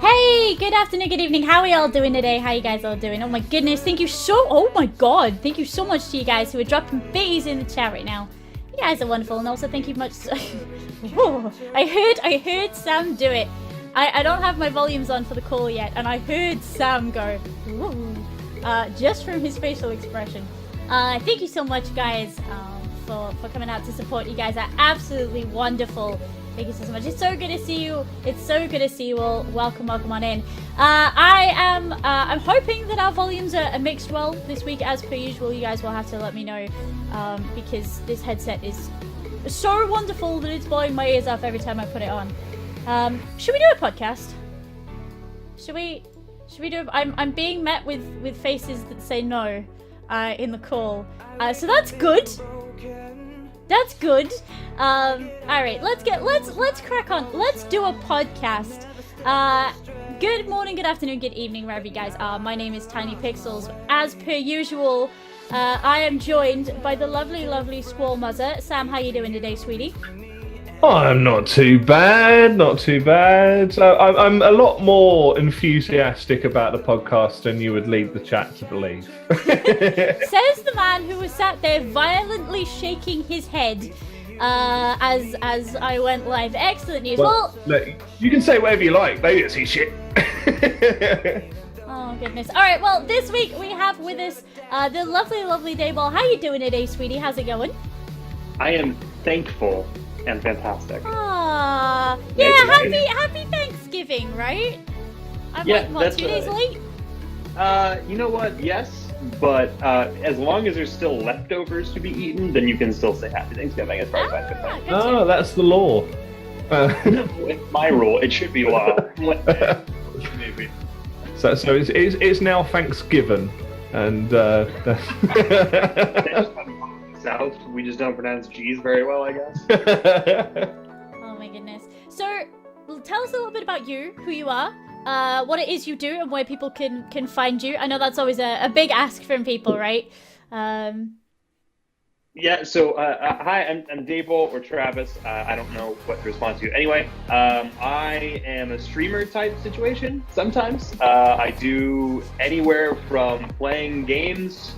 Hey, good afternoon, good evening. How are y'all doing today? How you guys all doing? Oh my goodness, oh my god, thank you so much to you guys who are dropping bees in the chat right now. You guys are wonderful, and also thank you much. Whoa, I heard Sam do it. I don't have my volumes on for the call yet, and I heard Sam go, ooh, just from his facial expression. Thank you so much, guys, for coming out to support. You guys are absolutely wonderful. Thank you so much. It's so good to see you. It's so good to see you all. Welcome on in. I'm hoping that our volumes are mixed well this week, as per usual. You guys will have to let me know, because this headset is so wonderful that it's blowing my ears off every time I put it on. Should we do a podcast? Should we do? I'm being met with faces that say no, in the call. So that's good. That's good. All right, let's crack on. Let's do a podcast. Good morning, good afternoon, good evening, wherever you guys are. My name is Tiny Pixels. As per usual, I am joined by the lovely Squall Mother. Sam, how you doing today, sweetie? I'm not too bad, not too bad. So I'm a lot more enthusiastic about the podcast than you would lead the chat to believe. Says the man who was sat there violently shaking his head as I went live. Excellent news. Well, look, you can say whatever you like. Maybe it's his shit. Oh goodness. All right. Well, this week we have with us the lovely Dayball. How you doing today, sweetie? How's it going? I am thankful and fantastic. Ah, yeah. Happy Thanksgiving, right? I'm yeah, like, 2 days late? You know what? Yes, but as long as there's still leftovers to be eaten, then you can still say Happy Thanksgiving as far as I'm concerned. Oh, that's the law. It's my rule. It should be law. Maybe. So it's now Thanksgiving, and South, we just don't pronounce G's very well, I guess. Oh my goodness. So, tell us a little bit about you, who you are, what it is you do, and where people can find you. I know that's always a big ask from people, right? Yeah, so hi, I'm Dave or Travis. I don't know what to respond to. Anyway, I am a streamer type situation sometimes. I do anywhere from playing games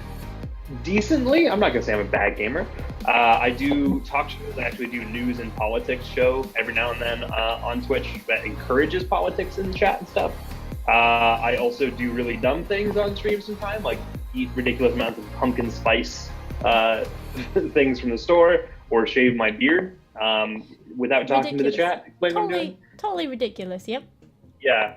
decently. I'm not gonna say I'm a bad gamer. I do talk shows. I actually do news and politics show every now and then on Twitch that encourages politics in the chat and stuff. I also do really dumb things on stream sometimes, like eat ridiculous amounts of pumpkin spice things from the store, or shave my beard without talking to the chat. Totally ridiculous. Yep. Yeah.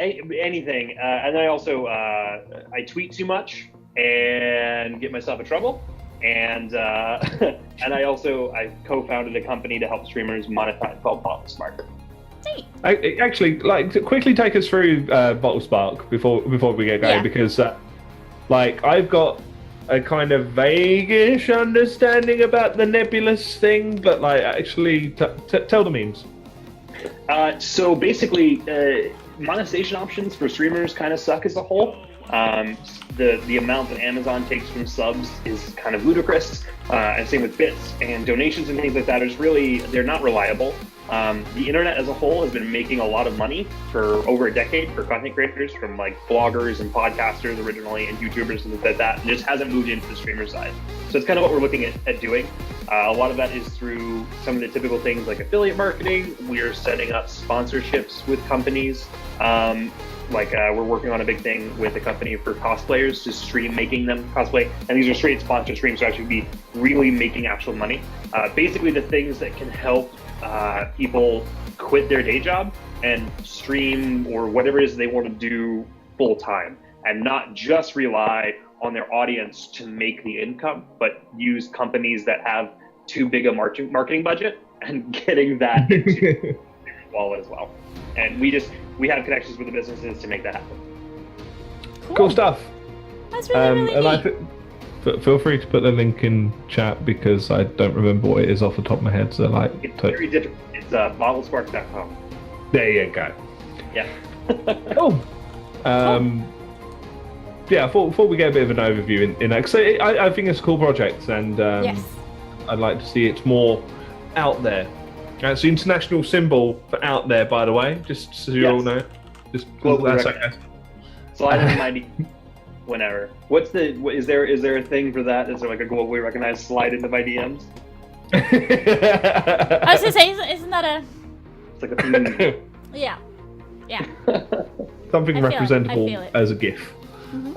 Anything. And then I also I tweet too much and get myself in trouble, and and I co-founded a company to help streamers monetize called Bottle Spark. Actually, like, to quickly take us through Bottle Spark before we get going, because like, I've got a kind of vague-ish understanding about the nebulous thing, but like, actually tell the memes. So basically, monetization options for streamers kind of suck as a whole. The amount that Amazon takes from subs is kind of ludicrous, and same with bits and donations and things like that. They're not reliable. The internet as a whole has been making a lot of money for over a decade for content creators, from like bloggers and podcasters originally and YouTubers and things like that. It just hasn't moved into the streamer side. So it's kind of what we're looking at doing. A lot of that is through some of the typical things like affiliate marketing. We're setting up sponsorships with companies. We're working on a big thing with a company for cosplayers to stream making them cosplay. And these are straight sponsored streams to actually be really making actual money. Basically the things that can help people quit their day job and stream or whatever it is they want to do full time, and not just rely on their audience to make the income, but use companies that have too big a marketing budget and getting that into their wallet as well. And we have connections with the businesses to make that happen. Cool stuff. That's really neat. And feel free to put the link in chat, because I don't remember what it is off the top of my head. So like, it's very different. It's bottlespark.com. There you go. Yeah. Cool. Yeah, before we get a bit of an overview in that, because I think it's a cool project, and yes, I'd like to see it more out there. It's the international symbol for out there, by the way, just so you all know. Just globally that's recognized. okay. Slide into my DM whenever. Is there a thing for that? Is there like a globally recognized slide into my DMs? I was gonna say, isn't that a? It's like a Yeah. Something I feel representable it. as a GIF. Mm-hmm.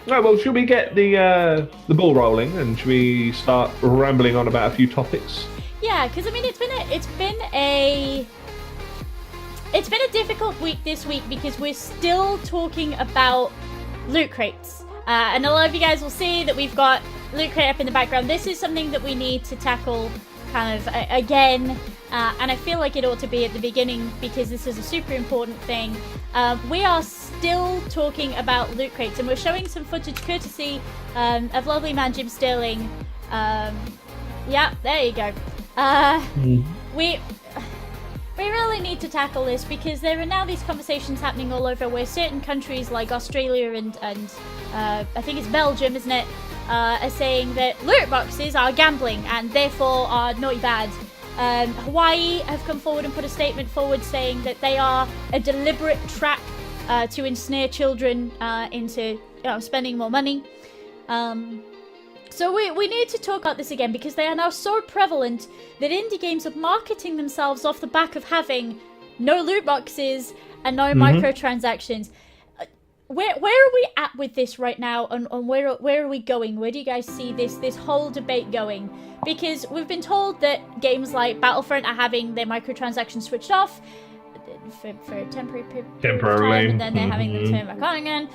Right, well, should we get the ball rolling and should we start rambling on about a few topics? Yeah, because I mean, it's been a difficult week this week because we're still talking about loot crates, and a lot of you guys will see that we've got loot crate up in the background. This is something that we need to tackle kind of again, and I feel like it ought to be at the beginning because this is a super important thing. We are still talking about loot crates, and we're showing some footage courtesy of lovely man Jim Sterling. Yeah, there you go. We really need to tackle this because there are now these conversations happening all over where certain countries like Australia and I think it's Belgium, isn't it, are saying that loot boxes are gambling and therefore are not bad. Hawaii have come forward and put a statement forward saying that they are a deliberate trap to ensnare children into spending more money. So we need to talk about this again because they are now so prevalent that indie games are marketing themselves off the back of having no loot boxes and no microtransactions. Where are we at with this right now, and where are we going? Where do you guys see this whole debate going? Because we've been told that games like Battlefront are having their microtransactions switched off for a temporary period of time, and then they're having them turn back on again.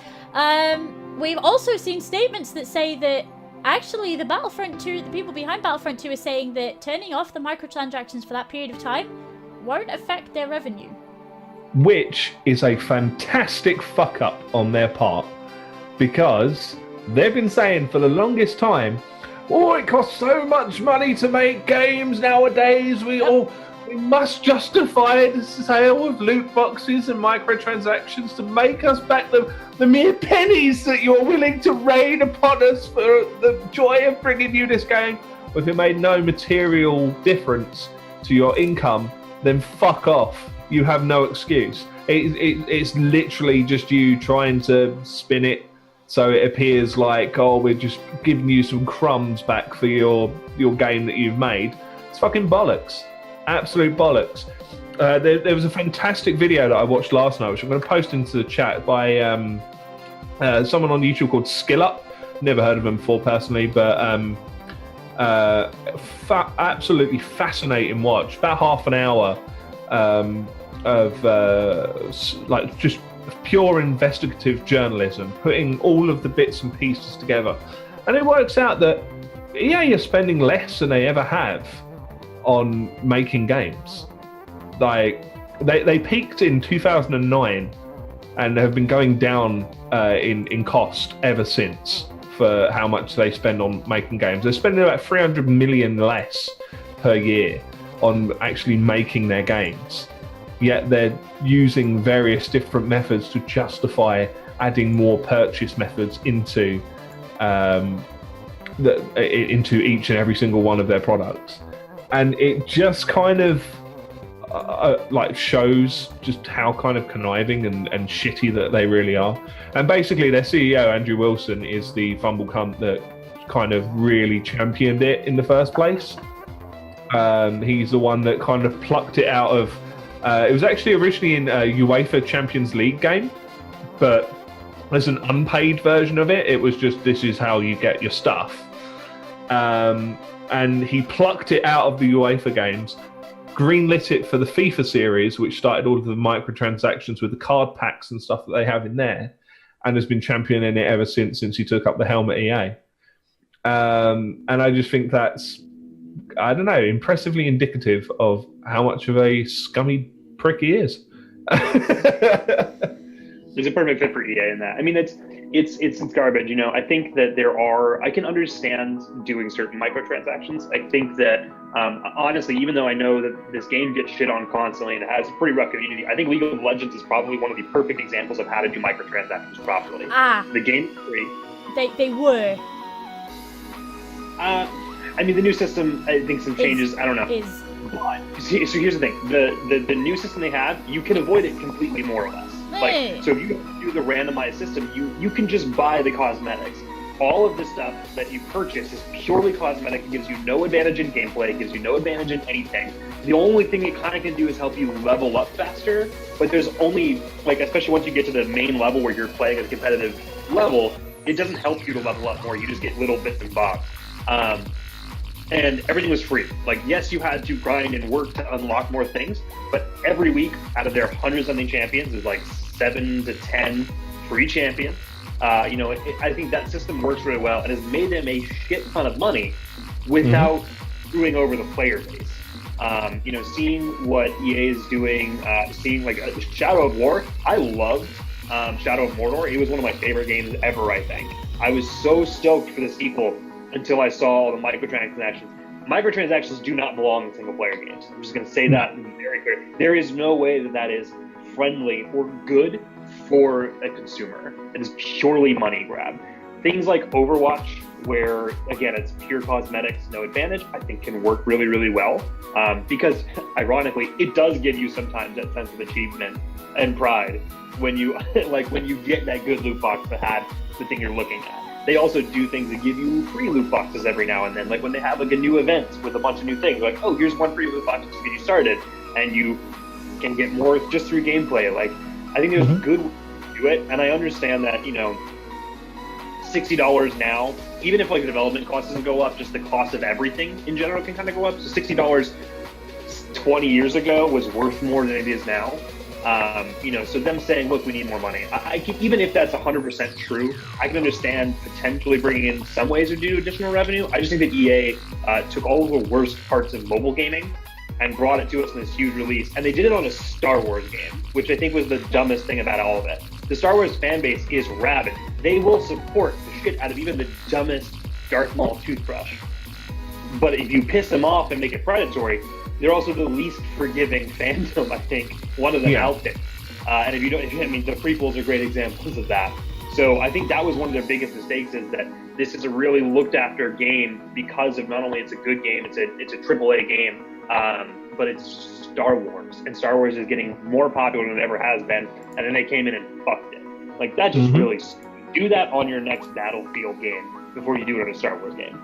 We've also seen statements that say that actually the Battlefront 2, the people behind Battlefront 2 are saying that turning off the microtransactions for that period of time won't affect their revenue. Which is a fantastic fuck up on their part, because they've been saying for the longest time, oh, it costs so much money to make games nowadays, we must justify the sale of loot boxes and microtransactions to make us back the mere pennies that you're willing to rain upon us for the joy of bringing you this game. If it made no material difference to your income, then fuck off. You have no excuse. It's literally just you trying to spin it so it appears like, oh, we're just giving you some crumbs back for your game that you've made. It's fucking bollocks. Absolute bollocks. There was a fantastic video that I watched last night, which I'm going to post into the chat, by someone on YouTube called SkillUp. Never heard of him before personally, but absolutely fascinating watch. About half an hour of like just pure investigative journalism, putting all of the bits and pieces together, and it works out that EA are spending less than they ever have on making games. Like they peaked in 2009 and have been going down in cost ever since for how much they spend on making games. They're spending about 300 million less per year on actually making their games, yet they're using various different methods to justify adding more purchase methods into each and every single one of their products. And it just kind of like shows just how kind of conniving and shitty that they really are. And basically their CEO, Andrew Wilson, is the fumble cunt that kind of really championed it in the first place. He's the one that kind of plucked it out of... it was actually originally in a UEFA Champions League game, but there's an unpaid version of it. It was just, this is how you get your stuff. And he plucked it out of the UEFA games, greenlit it for the FIFA series, which started all of the microtransactions with the card packs and stuff that they have in there, and has been championing it ever since he took up the helm at EA. And I just think that's, I don't know, impressively indicative of how much of a scummy prick he is. There's a perfect fit for EA in that. I mean, it's garbage. You know, I think that I can understand doing certain microtransactions. I think that honestly, even though I know that this game gets shit on constantly and it has a pretty rough community, I think League of Legends is probably one of the perfect examples of how to do microtransactions properly. The game is free. They were. I mean, the new system, I think some changes. I don't know. But so here's the thing: the new system they have, you can avoid it completely, more or less. Like, so if you do the randomized system, you can just buy the cosmetics. All of the stuff that you purchase is purely cosmetic. It gives you no advantage in gameplay. It gives you no advantage in anything. The only thing it kind of can do is help you level up faster. But there's only, like, especially once you get to the main level where you're playing at a competitive level, it doesn't help you to level up more. You just get little bits and bobs. And everything was free. Like, yes, you had to grind and work to unlock more things, but every week, out of their 100-something champions, there's like 7 to 10 free champions. I think that system works really well and has made them a shit ton of money without screwing over the player base. Seeing what EA is doing, seeing like Shadow of War, I loved Shadow of Mordor. It was one of my favorite games ever, I think. I was so stoked for the sequel until I saw all the microtransactions. Microtransactions do not belong in single-player games. I'm just going to say that very clear. There is no way that is friendly or good for a consumer. It is purely money grab. Things like Overwatch, where, again, it's pure cosmetics, no advantage, I think can work really, really well. Because, ironically, it does give you sometimes that sense of achievement and pride when you get that good loot box that had the thing you're looking at. They also do things that give you free loot boxes every now and then, like when they have like a new event with a bunch of new things, like, oh, here's one free loot box to get you started, and you can get more just through gameplay. Like, I think there's a good way to do it, and I understand that, $60 now, even if like the development cost doesn't go up, just the cost of everything in general can kind of go up. So $60 20 years ago was worth more than it is now. So them saying, look, we need more money. Even if that's 100% true, I can understand potentially bringing in some ways to do additional revenue. I just think that EA took all of the worst parts of mobile gaming and brought it to us in this huge release. And they did it on a Star Wars game, which I think was the dumbest thing about all of it. The Star Wars fan base is rabid. They will support the shit out of even the dumbest Darth Maul toothbrush. But if you piss them off and make it predatory, they're also the least forgiving fandom, I think, one of them out there. And the prequels are great examples of that. So I think that was one of their biggest mistakes, is that this is a really looked after game because of not only it's a good game, it's a AAA game, but it's Star Wars. And Star Wars is getting more popular than it ever has been. And then they came in and fucked it. Like, that just really, do that on your next Battlefield game before you do it on a Star Wars game.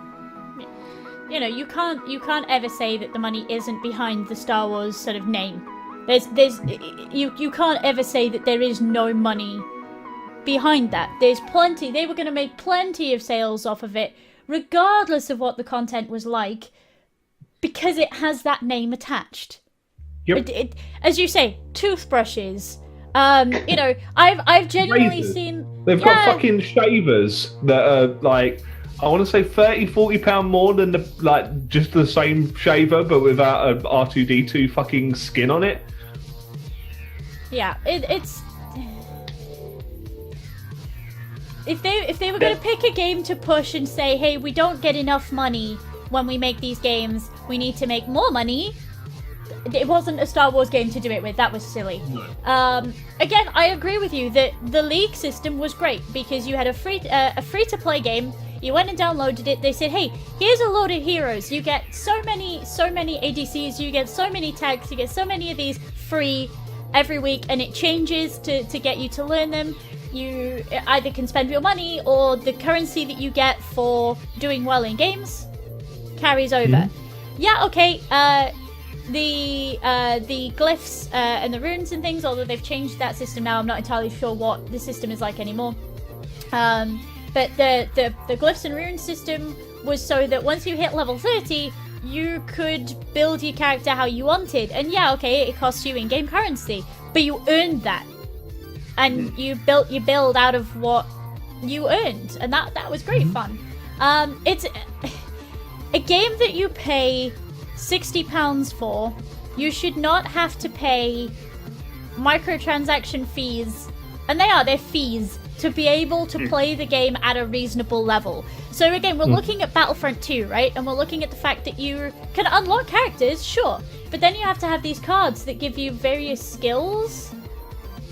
You can't ever say that the money isn't behind the Star Wars sort of name. You can't ever say that there is no money behind that. There's plenty. They were going to make plenty of sales off of it, regardless of what the content was like, because it has that name attached. Yep. It as you say, toothbrushes. I've genuinely seen. They've got fucking shavers that are like, I want to say £30-40 more than just the same shaver, but without an R2-D2 fucking skin on it. Yeah, it's. If they were going to pick a game to push and say, hey, we don't get enough money when we make these games, we need to make more money, it wasn't a Star Wars game to do it with. That was silly. No. Again, I agree with you that the League system was great because you had a free-to-play game. You went and downloaded it. They said, hey, here's a load of heroes. You get so many ADCs. You get so many tags. You get so many of these free every week, and it changes to get you to learn them. You either can spend real money, or the currency that you get for doing well in games carries over. Yeah, okay. The glyphs and the runes and things, although they've changed that system now, I'm not entirely sure what the system is like anymore. But the glyphs and runes system was so that once you hit level 30, you could build your character how you wanted. And yeah, okay, it costs you in-game currency, but you earned that. And you built your build out of what you earned. And that was great fun. It's a game that you pay £60 for. You should not have to pay microtransaction fees. And they're fees to be able to play the game at a reasonable level. So again, we're looking at Battlefront 2, right? And we're looking at the fact that you can unlock characters, sure, but then you have to have these cards that give you various skills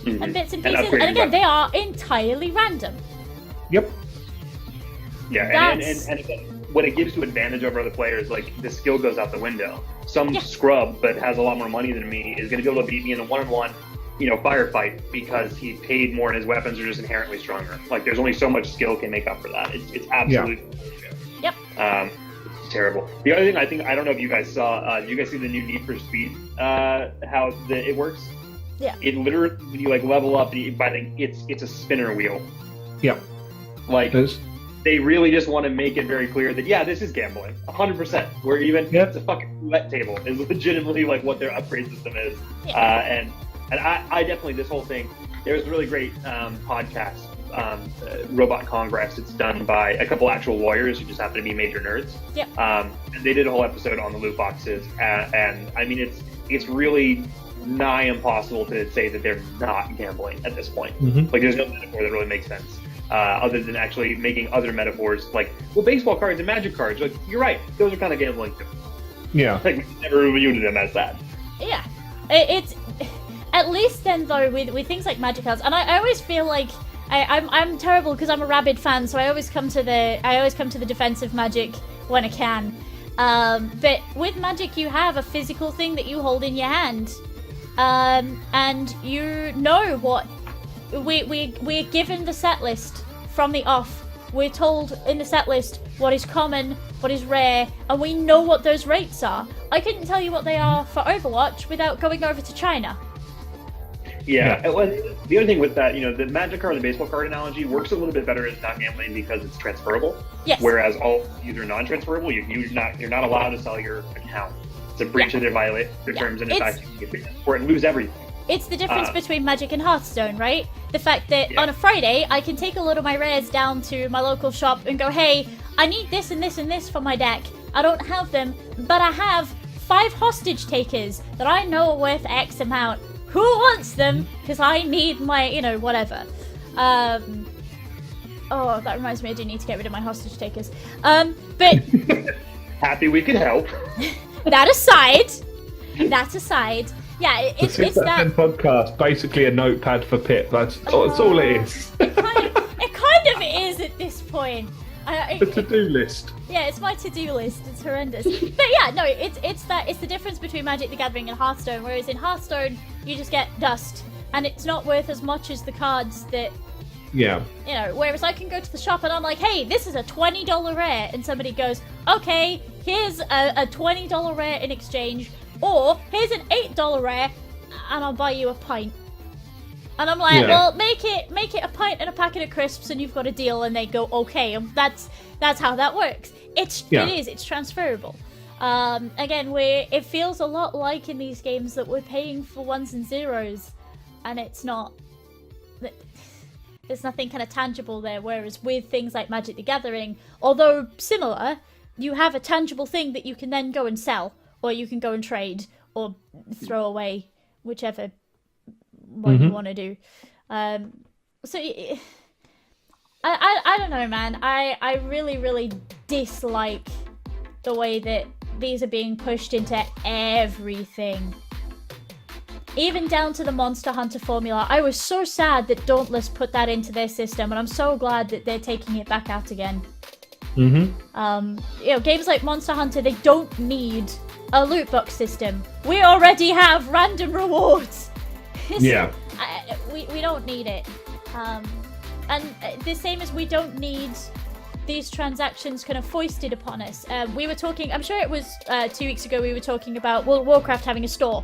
and bits and pieces. And again, they are entirely random. Yep. Yeah, and again, what it gives to advantage over other players, like the skill goes out the window. Some scrub but has a lot more money than me is going to be able to beat me in a one-on-one, firefight because he paid more and his weapons are just inherently stronger. Like there's only so much skill can make up for that. It's absolutely bullshit. Yep. It's terrible. The other thing I don't know if you guys saw, did you guys see the new Need for Speed? How it works? Yeah. It literally, when you like level up, it's a spinner wheel. Yeah. Like they really just want to make it very clear that this is gambling, 100%. Where even it's a fucking roulette table is legitimately like what their upgrade system is. Yeah. And I definitely, this whole thing, there was a really great podcast, Robot Congress. It's done by a couple actual lawyers who just happen to be major nerds. Yep. And they did a whole episode on the loot boxes, and I mean it's really nigh impossible to say that they're not gambling at this point. Mm-hmm. Like there's no metaphor that really makes sense, other than actually making other metaphors like, well, baseball cards and magic cards. Like you're right, those are kind of gambling too. Yeah. Like we never reviewed them as that. Yeah, it's at least then though with things like magic cards, and I always feel like I'm terrible because I'm a rabid fan, so I always come to the defense of Magic when I can. But with Magic, you have a physical thing that you hold in your hand, and you know what we're given the set list from the off. We're told in the set list what is common, what is rare, and we know what those rates are. I couldn't tell you what they are for Overwatch without going over to China. Yeah. Well, the other thing with that, the magic card and the baseball card analogy works a little bit better as not gambling because it's transferable. Yes. Whereas all these are non-transferable. You're not allowed to sell your account. It's a breach of their terms, and in fact, you can get or lose everything. It's the difference between Magic and Hearthstone, right? The fact that on a Friday, I can take a lot of my rares down to my local shop and go, hey, I need this and this and this for my deck. I don't have them, but I have 5 hostage takers that I know are worth X amount. Who wants them? Because I need my, whatever. Oh, that reminds me, I do need to get rid of my hostage takers. But happy we could help. that aside, yeah, it's that podcast, basically a notepad for Pip. That's all it is. It kind of is at this point. The to-do list. Yeah, it's my to-do list. It's horrendous. But yeah, no, it's the difference between Magic the Gathering and Hearthstone. Whereas in Hearthstone, you just get dust, and it's not worth as much as the cards that. Yeah. Whereas I can go to the shop and I'm like, hey, this is a $20 rare, and somebody goes, okay, here's a $20 rare in exchange, or here's an $8 rare, and I'll buy you a pint. And I'm like, well, make it a pint and a packet of crisps, and you've got a deal. And they go, okay, and that's how that works. It's transferable. Again, it feels a lot like in these games that we're paying for ones and zeros, and it's not. There's nothing kind of tangible there. Whereas with things like Magic the Gathering, although similar, you have a tangible thing that you can then go and sell, or you can go and trade, or throw away, whichever one you want to do. So I don't know, man. I really, really dislike the way that these are being pushed into everything. Even down to the Monster Hunter formula. I was so sad that Dauntless put that into their system, and I'm so glad that they're taking it back out again. Games like Monster Hunter, they don't need a loot box system. We already have random rewards. Yeah. We don't need it. And the same as we don't need these transactions kind of foisted upon us. We were talking, I'm sure it was 2 weeks ago, we were talking about World of Warcraft having a store.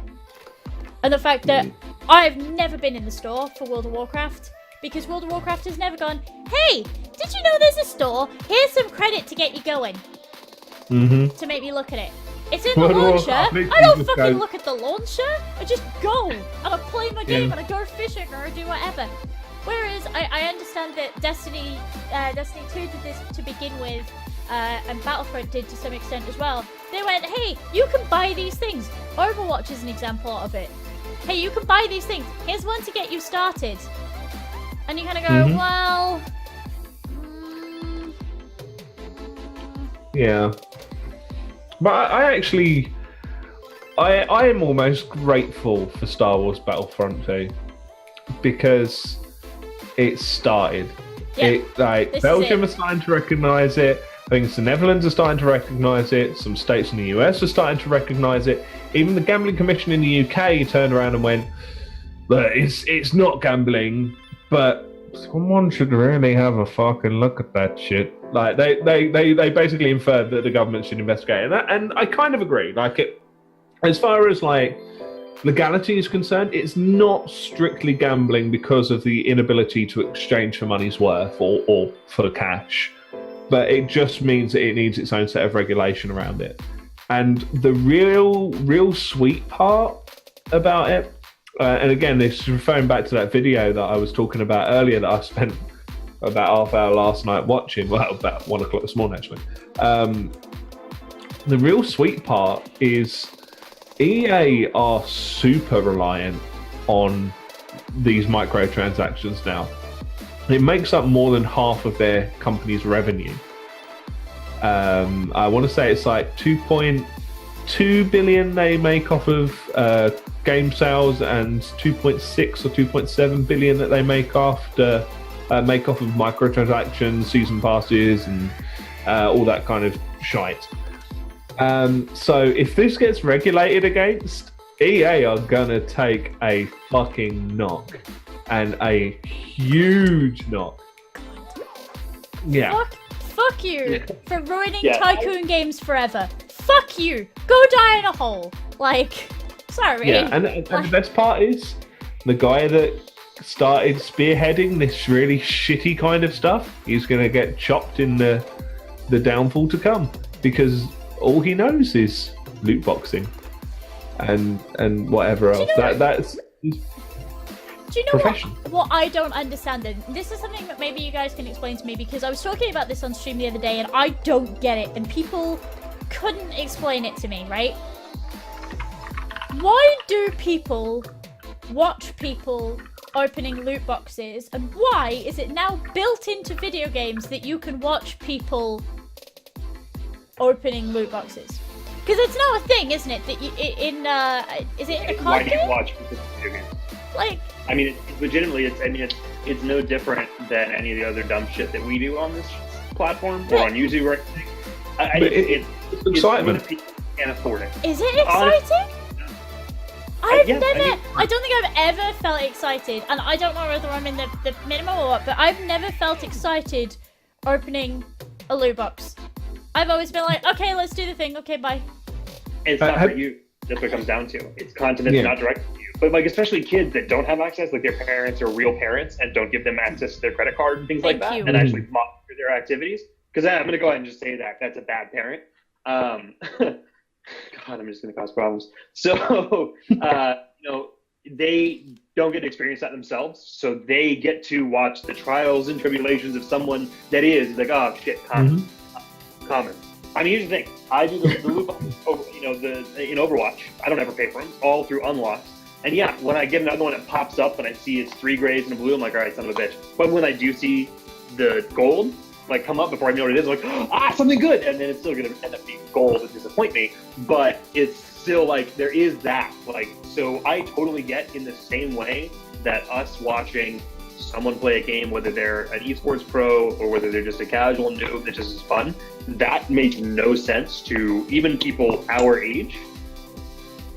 And the fact that I've never been in the store for World of Warcraft, because World of Warcraft has never gone, hey, did you know there's a store? Here's some credit to get you going. To make me look at it. It's in the launcher. I don't fucking look at the launcher. I just go. And I play my game and I go fishing or I do whatever. Whereas I understand that Destiny 2 did this to begin with, and Battlefront did to some extent as well. They went, hey, you can buy these things. Overwatch is an example of it. Hey, you can buy these things. Here's one to get you started. And you kind of go, well... Yeah. But I actually... I am almost grateful for Star Wars Battlefront 2. Because it started. Yeah, Belgium was starting to recognise it. I think the Netherlands are starting to recognise it. Some states in the US are starting to recognise it. Even the Gambling Commission in the UK turned around and went, "Look, it's not gambling, but someone should really have a fucking look at that shit." Like they basically inferred that the government should investigate it, and I kind of agree. Like it, as far as like legality is concerned, it's not strictly gambling because of the inability to exchange for money's worth or for cash. But it just means that it needs its own set of regulation around it. And the real sweet part about it, and again, this is referring back to that video that I was talking about earlier that I spent about half hour last night watching, well, about 1 o'clock this morning actually. The real sweet part is EA are super reliant on these microtransactions now. It makes up more than half of their company's revenue. I want to say it's like 2.2 billion they make off of game sales, and 2.6 or 2.7 billion that they make off of microtransactions, season passes, and all that kind of shite. So if this gets regulated against, EA are gonna take a fucking knock. And a huge knock. Yeah. Fuck you for ruining Tycoon games forever. Fuck you. Go die in a hole. Like, sorry. Yeah, and the best part is the guy that started spearheading this really shitty kind of stuff, he's going to get chopped in the downfall to come, because all he knows is loot boxing and whatever else. That's do you know what I don't understand then? This is something that maybe you guys can explain to me, because I was talking about this on stream the other day and I don't get it, and people couldn't explain it to me, right? Why do people watch people opening loot boxes, and why is it now built into video games that you can watch people opening loot boxes? Because it's now a thing, isn't it? That you, is it in a card Why do you game? watch people video games? Like, I mean, it's no different than any of the other dumb shit that we do on this platform or on YouTube or anything. It's excitement. It's people can't afford it. Is it exciting? I don't think I've ever felt excited, and I don't know whether I'm in the minimum or what, but I've never felt excited opening a loot box. I've always been like, okay, let's do the thing, okay, bye. It's not for you. That's what it comes down to. It's content that's not directed to you. But like, especially kids that don't have access, like their parents are real parents and don't give them access to their credit card and things like that, and actually monitor their activities. Because I'm going to go ahead and just say that that's a bad parent. God, I'm just going to cause problems. So, they don't get to experience that themselves. So they get to watch the trials and tribulations of someone that is like, oh shit, common. I mean, here's the thing. I do the loot box, in Overwatch. I don't ever pay for them, all through unlocks. And yeah, when I get another one that pops up and I see it's 3 grays and a blue, I'm like, all right, son of a bitch. But when I do see the gold, like, come up before I know what it is, I'm like, something good. And then it's still going to end up being gold and disappoint me. But it's still like, there is that. Like, so I totally get in the same way that us watching someone play a game, whether they're an esports pro or whether they're just a casual noob that just is fun, that makes no sense to even people our age.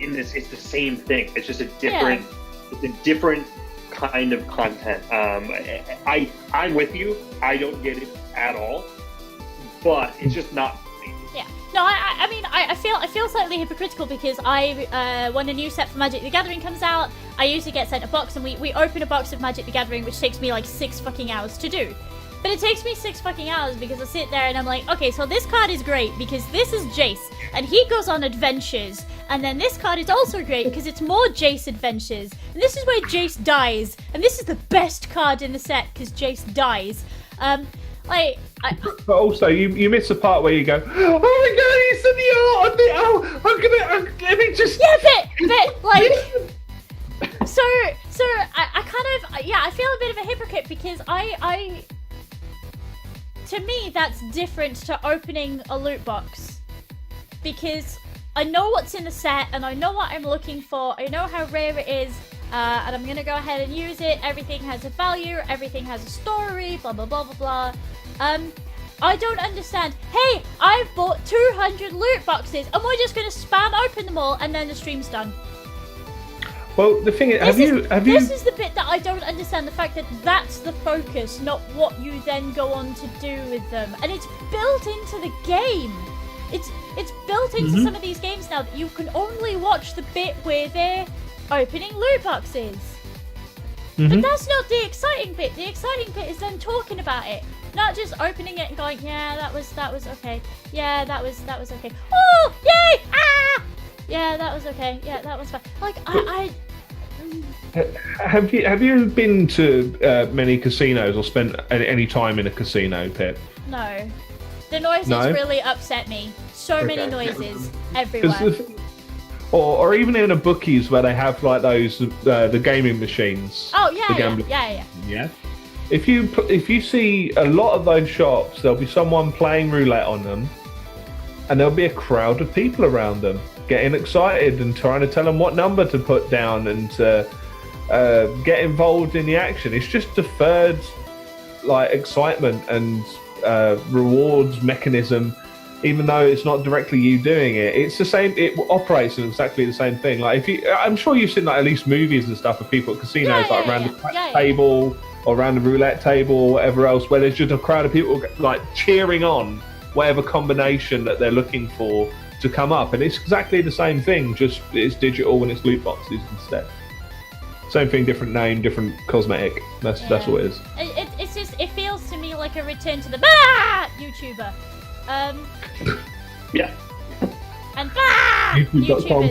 In this, it's the same thing. It's just a different, it's a different kind of content. I'm with you. I don't get it at all, but it's just not me. Yeah. No, I mean, I feel slightly hypocritical, because when a new set for Magic the Gathering comes out, I usually get sent a box, and we open a box of Magic the Gathering, which takes me like 6 fucking hours to do. But it takes me 6 fucking hours because I sit there and I'm like, okay, so this card is great because this is Jace, and he goes on adventures. And then this card is also great because it's more Jace adventures. And this is where Jace dies. And this is the best card in the set because Jace dies. But also, you miss the part where you go, oh my god, he's in the art! Let me just... Yeah, but like... So I kind of, I feel a bit of a hypocrite, because to me, that's different to opening a loot box. Because I know what's in the set, and I know what I'm looking for, I know how rare it is, and I'm gonna go ahead and use it. Everything has a value, everything has a story, blah blah blah blah blah. I don't understand. Hey, I've bought 200 loot boxes, and we're just gonna spam open them all, and then the stream's done. Well, the thing is, This is the bit that I don't understand. The fact that that's the focus, not what you then go on to do with them, and it's built into the game. It's built into some of these games now that you can only watch the bit where they're opening loot boxes. But that's not the exciting bit. The exciting bit is them talking about it, not just opening it and going, yeah, that was okay. Yeah, that was okay. Oh, yay! Ah! Yeah, that was okay. Yeah, that was fine. Like Have you been to many casinos or spent any time in a casino, Pip? No. The noises really upset me. So many noises everywhere. Or even in a bookies where they have like those the gaming machines. Oh yeah. Yeah. If you see a lot of those shops, there'll be someone playing roulette on them, and there'll be a crowd of people around them getting excited and trying to tell them what number to put down and get involved in the action. It's just deferred like excitement and rewards mechanism, even though it's not directly you doing it. It's the same. It operates in exactly the same thing. Like I'm sure you've seen like at least movies and stuff of people at casinos around the table or around the roulette table or whatever else, where there's just a crowd of people like cheering on whatever combination that they're looking for to come up, and it's exactly the same thing. Just it's digital and it's loot boxes instead. Same thing, different name, different cosmetic. That's what it is. It's just it feels to me like a return to the YouTuber. Yeah. And YouTube.com/.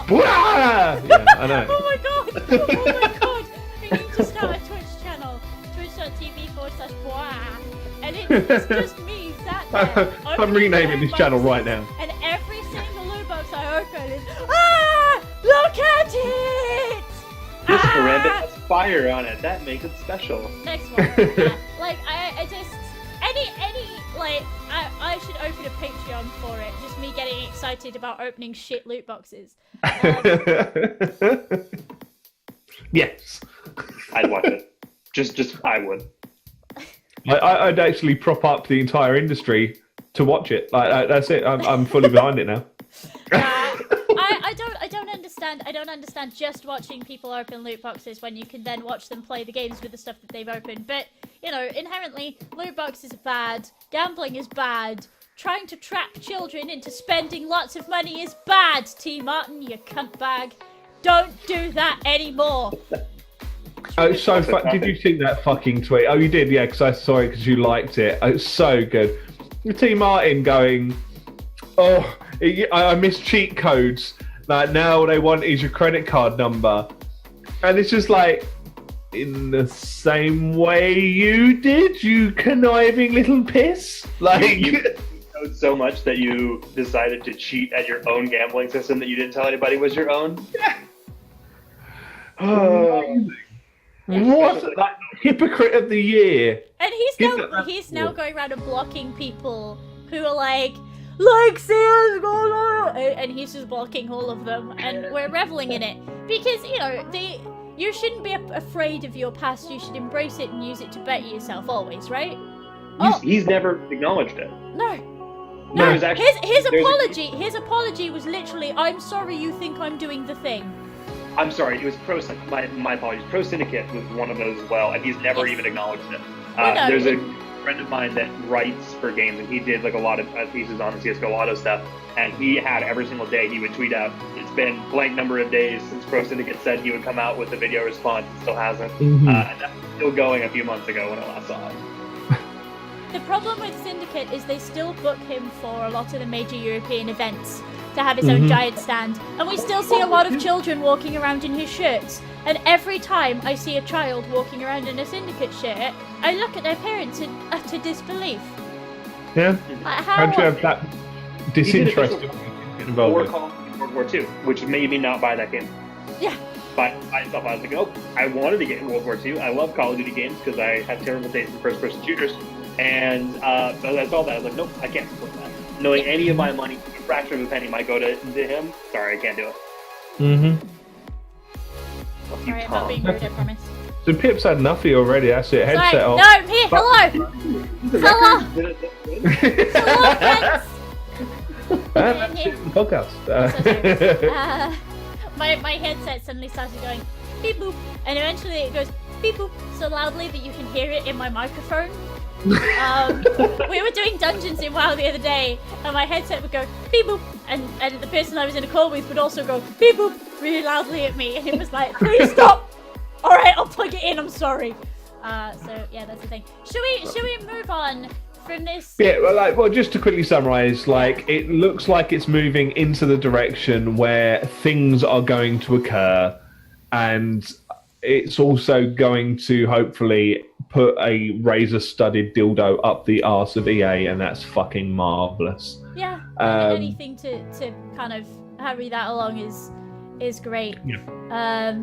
Yeah, I know. Oh my god! Oh my god! We need to start a Twitch channel. Twitch.tv/. And it's just me sat there. I'm renaming this channel right now. And every single loot box I open is look at it! This Karambit has fire on it. That makes it special. Next one. Yeah. Like I just I should open a Patreon for it. Just me getting excited about opening shit loot boxes. Yes. I'd watch it. Just I would. I'd actually prop up the entire industry to watch it. Like that's it. I'm fully behind it now. I don't understand just watching people open loot boxes when you can then watch them play the games with the stuff that they've opened. But, you know, inherently, loot boxes are bad, gambling is bad, trying to trap children into spending lots of money is bad, T. Martin, you cunt bag. Don't do that anymore. Oh, it's so fun. Did you see that fucking tweet? Oh, you did, yeah, because I saw it because you liked it. Oh, it's so good. T. Martin going, oh, I miss cheat codes. Like, now they want is your credit card number. And it's just like, in the same way you did, you conniving little piss. Like, you know so much that you decided to cheat at your own gambling system that you didn't tell anybody was your own? Yeah. What? Like, hypocrite of the year. And he's now going around and blocking people who are like Sam's going on, and he's just blocking all of them, and we're reveling in it because you shouldn't be afraid of your past. You should embrace it and use it to better yourself always, right? He's never acknowledged it. No. His apology was literally, "I'm sorry you think I'm doing the thing." I'm sorry, it was my apologies. Pro Syndicate was one of those as well, and he's never even acknowledged it. There's a friend of mine that writes for games, and he did like a lot of pieces on the CSGO Auto stuff, and he had every single day he would tweet out, it's been blank number of days since Pro Syndicate said he would come out with a video response, and still hasn't. And that's still going a few months ago when I last saw it. The problem with Syndicate is they still book him for a lot of the major European events to have his own giant stand, and we still see a lot of children walking around in his shirts, and every time I see a child walking around in a Syndicate shirt, I look at their parents in utter disbelief. Yeah. Like, How'd you have that disinterest involved? War Call in World War II, which made me not buy that game. Yeah. By itself, I was like, oh, I wanted to get World War II. I love Call of Duty games because I have terrible taste in first-person shooters. And but I saw that. I was like, nope, I can't support that. Knowing any of my money, a fraction of a penny might go to him, sorry, I can't do it. Sorry, I'm not being rude, I promise. The Pip's had Nuffy already. That's it. Sorry, Headset off. no, here, hello! Hello! Hello, friends! That's it, podcast. My headset suddenly started going beep boop, and eventually it goes beep boop so loudly that you can hear it in my microphone. We were doing dungeons in WoW the other day, and my headset would go beep boop, and the person I was in a call with would also go beep boop really loudly at me, and it was like, please stop! Alright, I'll plug it in, I'm sorry. So yeah, that's the thing. Should we move on from this? Yeah, well, just to quickly summarize, it looks like it's moving into the direction where things are going to occur, and it's also going to hopefully put a razor-studded dildo up the arse of EA, and that's fucking marvelous. Yeah, anything to kind of hurry that along is great. Yeah.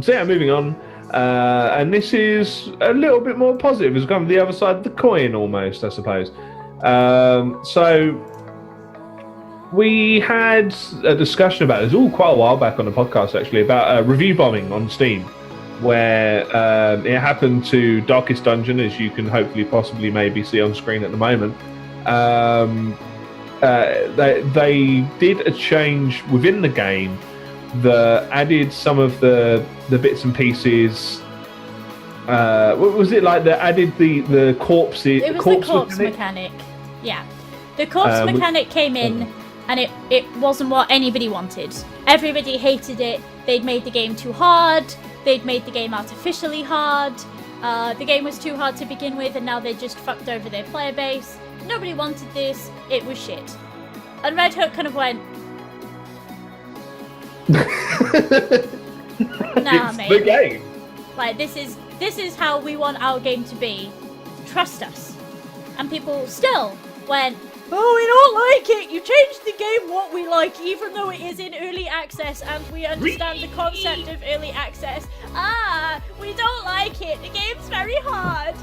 So yeah, moving on. And this is a little bit more positive. It's kind of the other side of the coin, almost, I suppose. So we had a discussion about this quite a while back on the podcast, actually, about review bombing on Steam, where it happened to Darkest Dungeon, as you can hopefully possibly maybe see on screen at the moment. They did a change within the game that added some of the bits and pieces. What was it like? That added the corpse. It was the corpse mechanic. Yeah, the corpse mechanic came in, and it wasn't what anybody wanted. Everybody hated it. They'd made the game too hard. They'd made the game artificially hard. The game was too hard to begin with, and now they just fucked over their player base. Nobody wanted this. It was shit. And Red Hook kind of went, nah, it's mate. the game. Like, this is how we want our game to be. Trust us. And people still went, oh, we don't like it. You changed the game what we like, even though it is in early access and we understand the concept of early access. We don't like it. The game's very hard.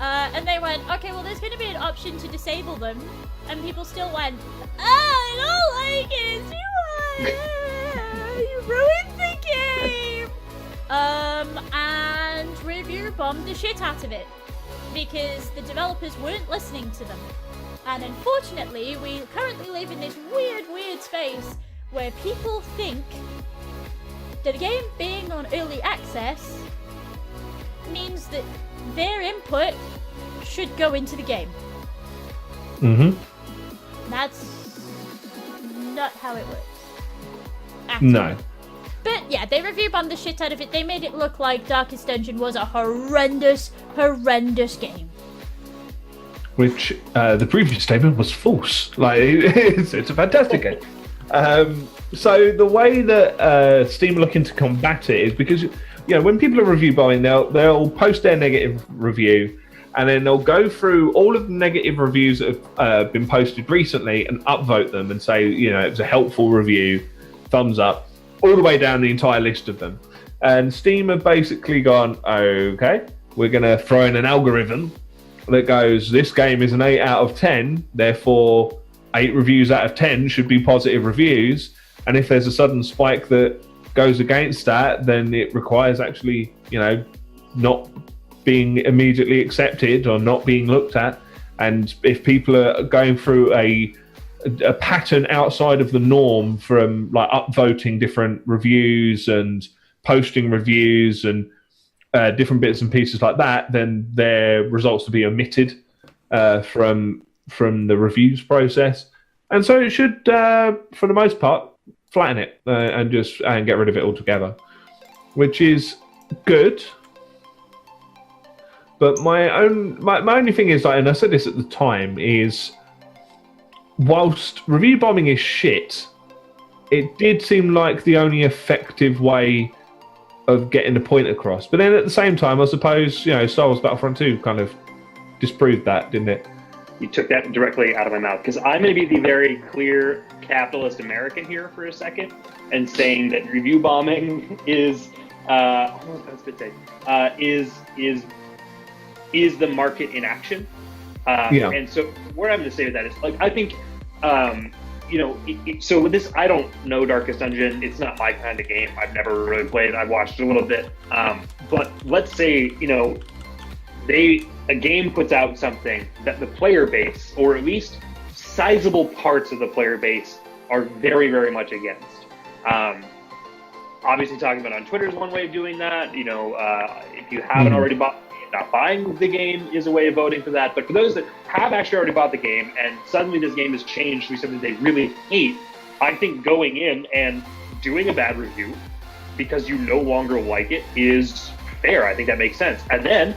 And they went, okay, well, there's going to be an option to disable them. And people still went, I don't like it. It's too hard. You ruined the game. And review bombed the shit out of it, because the developers weren't listening to them. And unfortunately, we currently live in this weird space where people think that the game being on early access means that their input should go into the game. Mm-hmm. That's not how it works. No. But yeah, they review bombed the shit out of it. They made it look like Darkest Dungeon was a horrendous game. Which the previous statement was false. It's a fantastic game. So the way that Steam are looking to combat it is because when people are review bombing, they'll post their negative review, and then they'll go through all of the negative reviews that have been posted recently and upvote them and say it was a helpful review, thumbs up, all the way down the entire list of them. And Steam have basically gone, okay, we're going to throw in an algorithm that goes, this game is an 8 out of 10, therefore 8 reviews out of 10 should be positive reviews. And if there's a sudden spike that goes against that, then it requires actually, not being immediately accepted or not being looked at. And if people are going through a pattern outside of the norm from upvoting different reviews and posting reviews and different bits and pieces like that, then their results will be omitted from the reviews process. And so it should, for the most part, flatten it and get rid of it altogether, which is good. But my only thing is, and I said this at the time, is whilst review bombing is shit, it did seem like the only effective way of getting the point across. But then at the same time, I suppose, Star Wars Battlefront 2 kind of disproved that, didn't it? You took that directly out of my mouth, because I'm going to be the very clear capitalist American here for a second and saying that review bombing is the market in action. And so what I'm going to say with that is, I think so with this, I don't know Darkest Dungeon. It's not my kind of game. I've never really played it. I've watched it a little bit. But let's say, a game puts out something that the player base, or at least sizable parts of the player base, are very, very much against. Obviously, talking about on Twitter is one way of doing that. If you haven't already bought the game, not buying the game is a way of voting for that. But for those that have actually already bought the game and suddenly this game has changed to be something they really hate, I think going in and doing a bad review because you no longer like it is fair. I think that makes sense. And then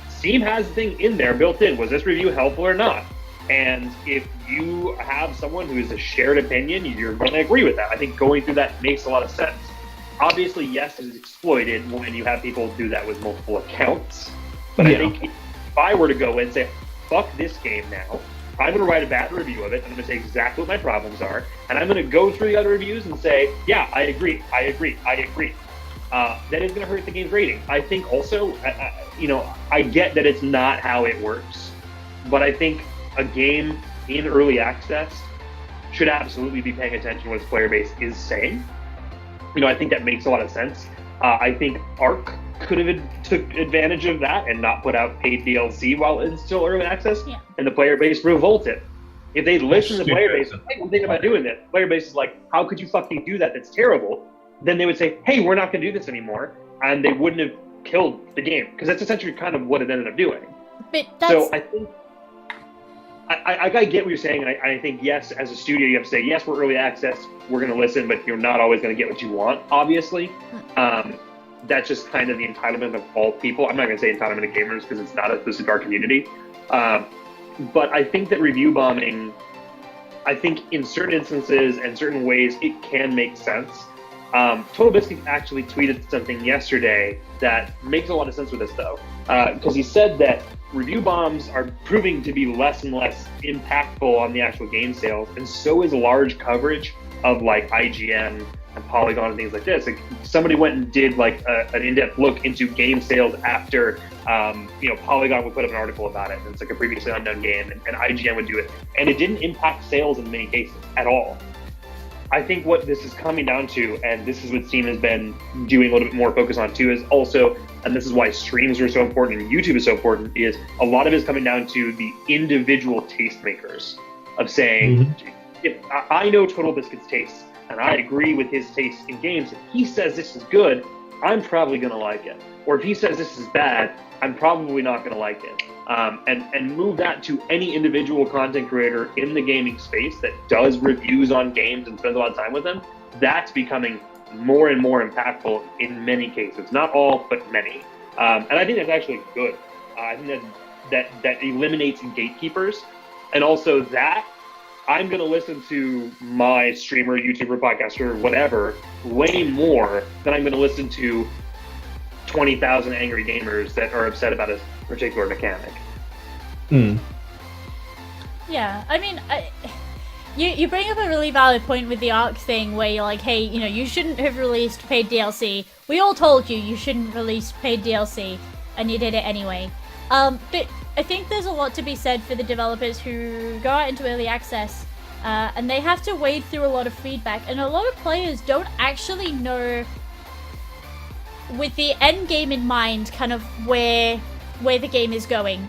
Steam has the thing in there built in. Was this review helpful or not? And if you have someone who is a shared opinion, you're going to agree with that. I think going through that makes a lot of sense. Obviously, yes, it's exploited when you have people do that with multiple accounts. But I think if I were to go and say, fuck this game now, I'm going to write a bad review of it. I'm going to say exactly what my problems are. And I'm going to go through the other reviews and say, yeah, I agree. That is going to hurt the game's rating. I think also, I get that it's not how it works. But I think a game in early access should absolutely be paying attention to what its player base is saying. I think that makes a lot of sense. I think Arc could have took advantage of that and not put out paid DLC while it's still early access, and the player base revolted. If they listened to the player base, hey, I'm thinking about doing this. The player base is like, how could you fucking do that? That's terrible. Then they would say, hey, we're not going to do this anymore, and they wouldn't have killed the game, because that's essentially kind of what it ended up doing. So I think I get what you're saying, and I think, yes, as a studio, you have to say, yes, we're early access, we're going to listen, but you're not always going to get what you want, obviously. That's just kind of the entitlement of all people. I'm not going to say entitlement of gamers, because it's not exclusive to our community. But I think that review bombing, I think in certain instances and certain ways, it can make sense. Total Biscuit actually tweeted something yesterday that makes a lot of sense with this, though, because he said that review bombs are proving to be less and less impactful on the actual game sales, and so is large coverage of like IGN and Polygon and things like this. Like somebody went and did like an in-depth look into game sales after Polygon would put up an article about it, and it's like a previously unknown game, and IGN would do it, and it didn't impact sales in many cases at all. I think what this is coming down to, and this is what Steam has been doing a little bit more focus on too, is also, and this is why streams are so important and YouTube is so important, is a lot of it is coming down to the individual tastemakers of saying, if I know Total Biscuit's tastes, and I agree with his taste in games, if he says this is good, I'm probably going to like it. Or if he says this is bad, I'm probably not going to like it. And move that to any individual content creator in the gaming space that does reviews on games and spends a lot of time with them. That's becoming more and more impactful in many cases. Not all, but many. And I think that's actually good. I think that eliminates gatekeepers. And also that I'm going to listen to my streamer, YouTuber, podcaster, whatever, way more than I'm going to listen to 20,000 angry gamers that are upset about a particular mechanic. Yeah, I mean, you bring up a really valid point with the Arc thing where you're like, hey, you shouldn't have released paid DLC. We all told you shouldn't release paid DLC, and you did it anyway. But I think there's a lot to be said for the developers who go out into early access, and they have to wade through a lot of feedback, and a lot of players don't actually know, with the end game in mind, kind of where the game is going.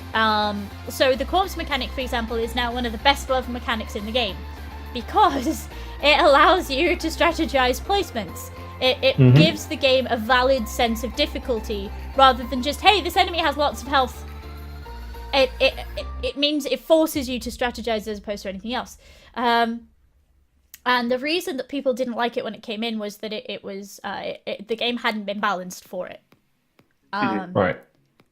So the corpse mechanic, for example, is now one of the best loved mechanics in the game, because it allows you to strategize placements. It gives the game a valid sense of difficulty, rather than just, hey, this enemy has lots of health. It means it forces you to strategize as opposed to anything else. And the reason that people didn't like it when it came in was that the game hadn't been balanced for it. Right.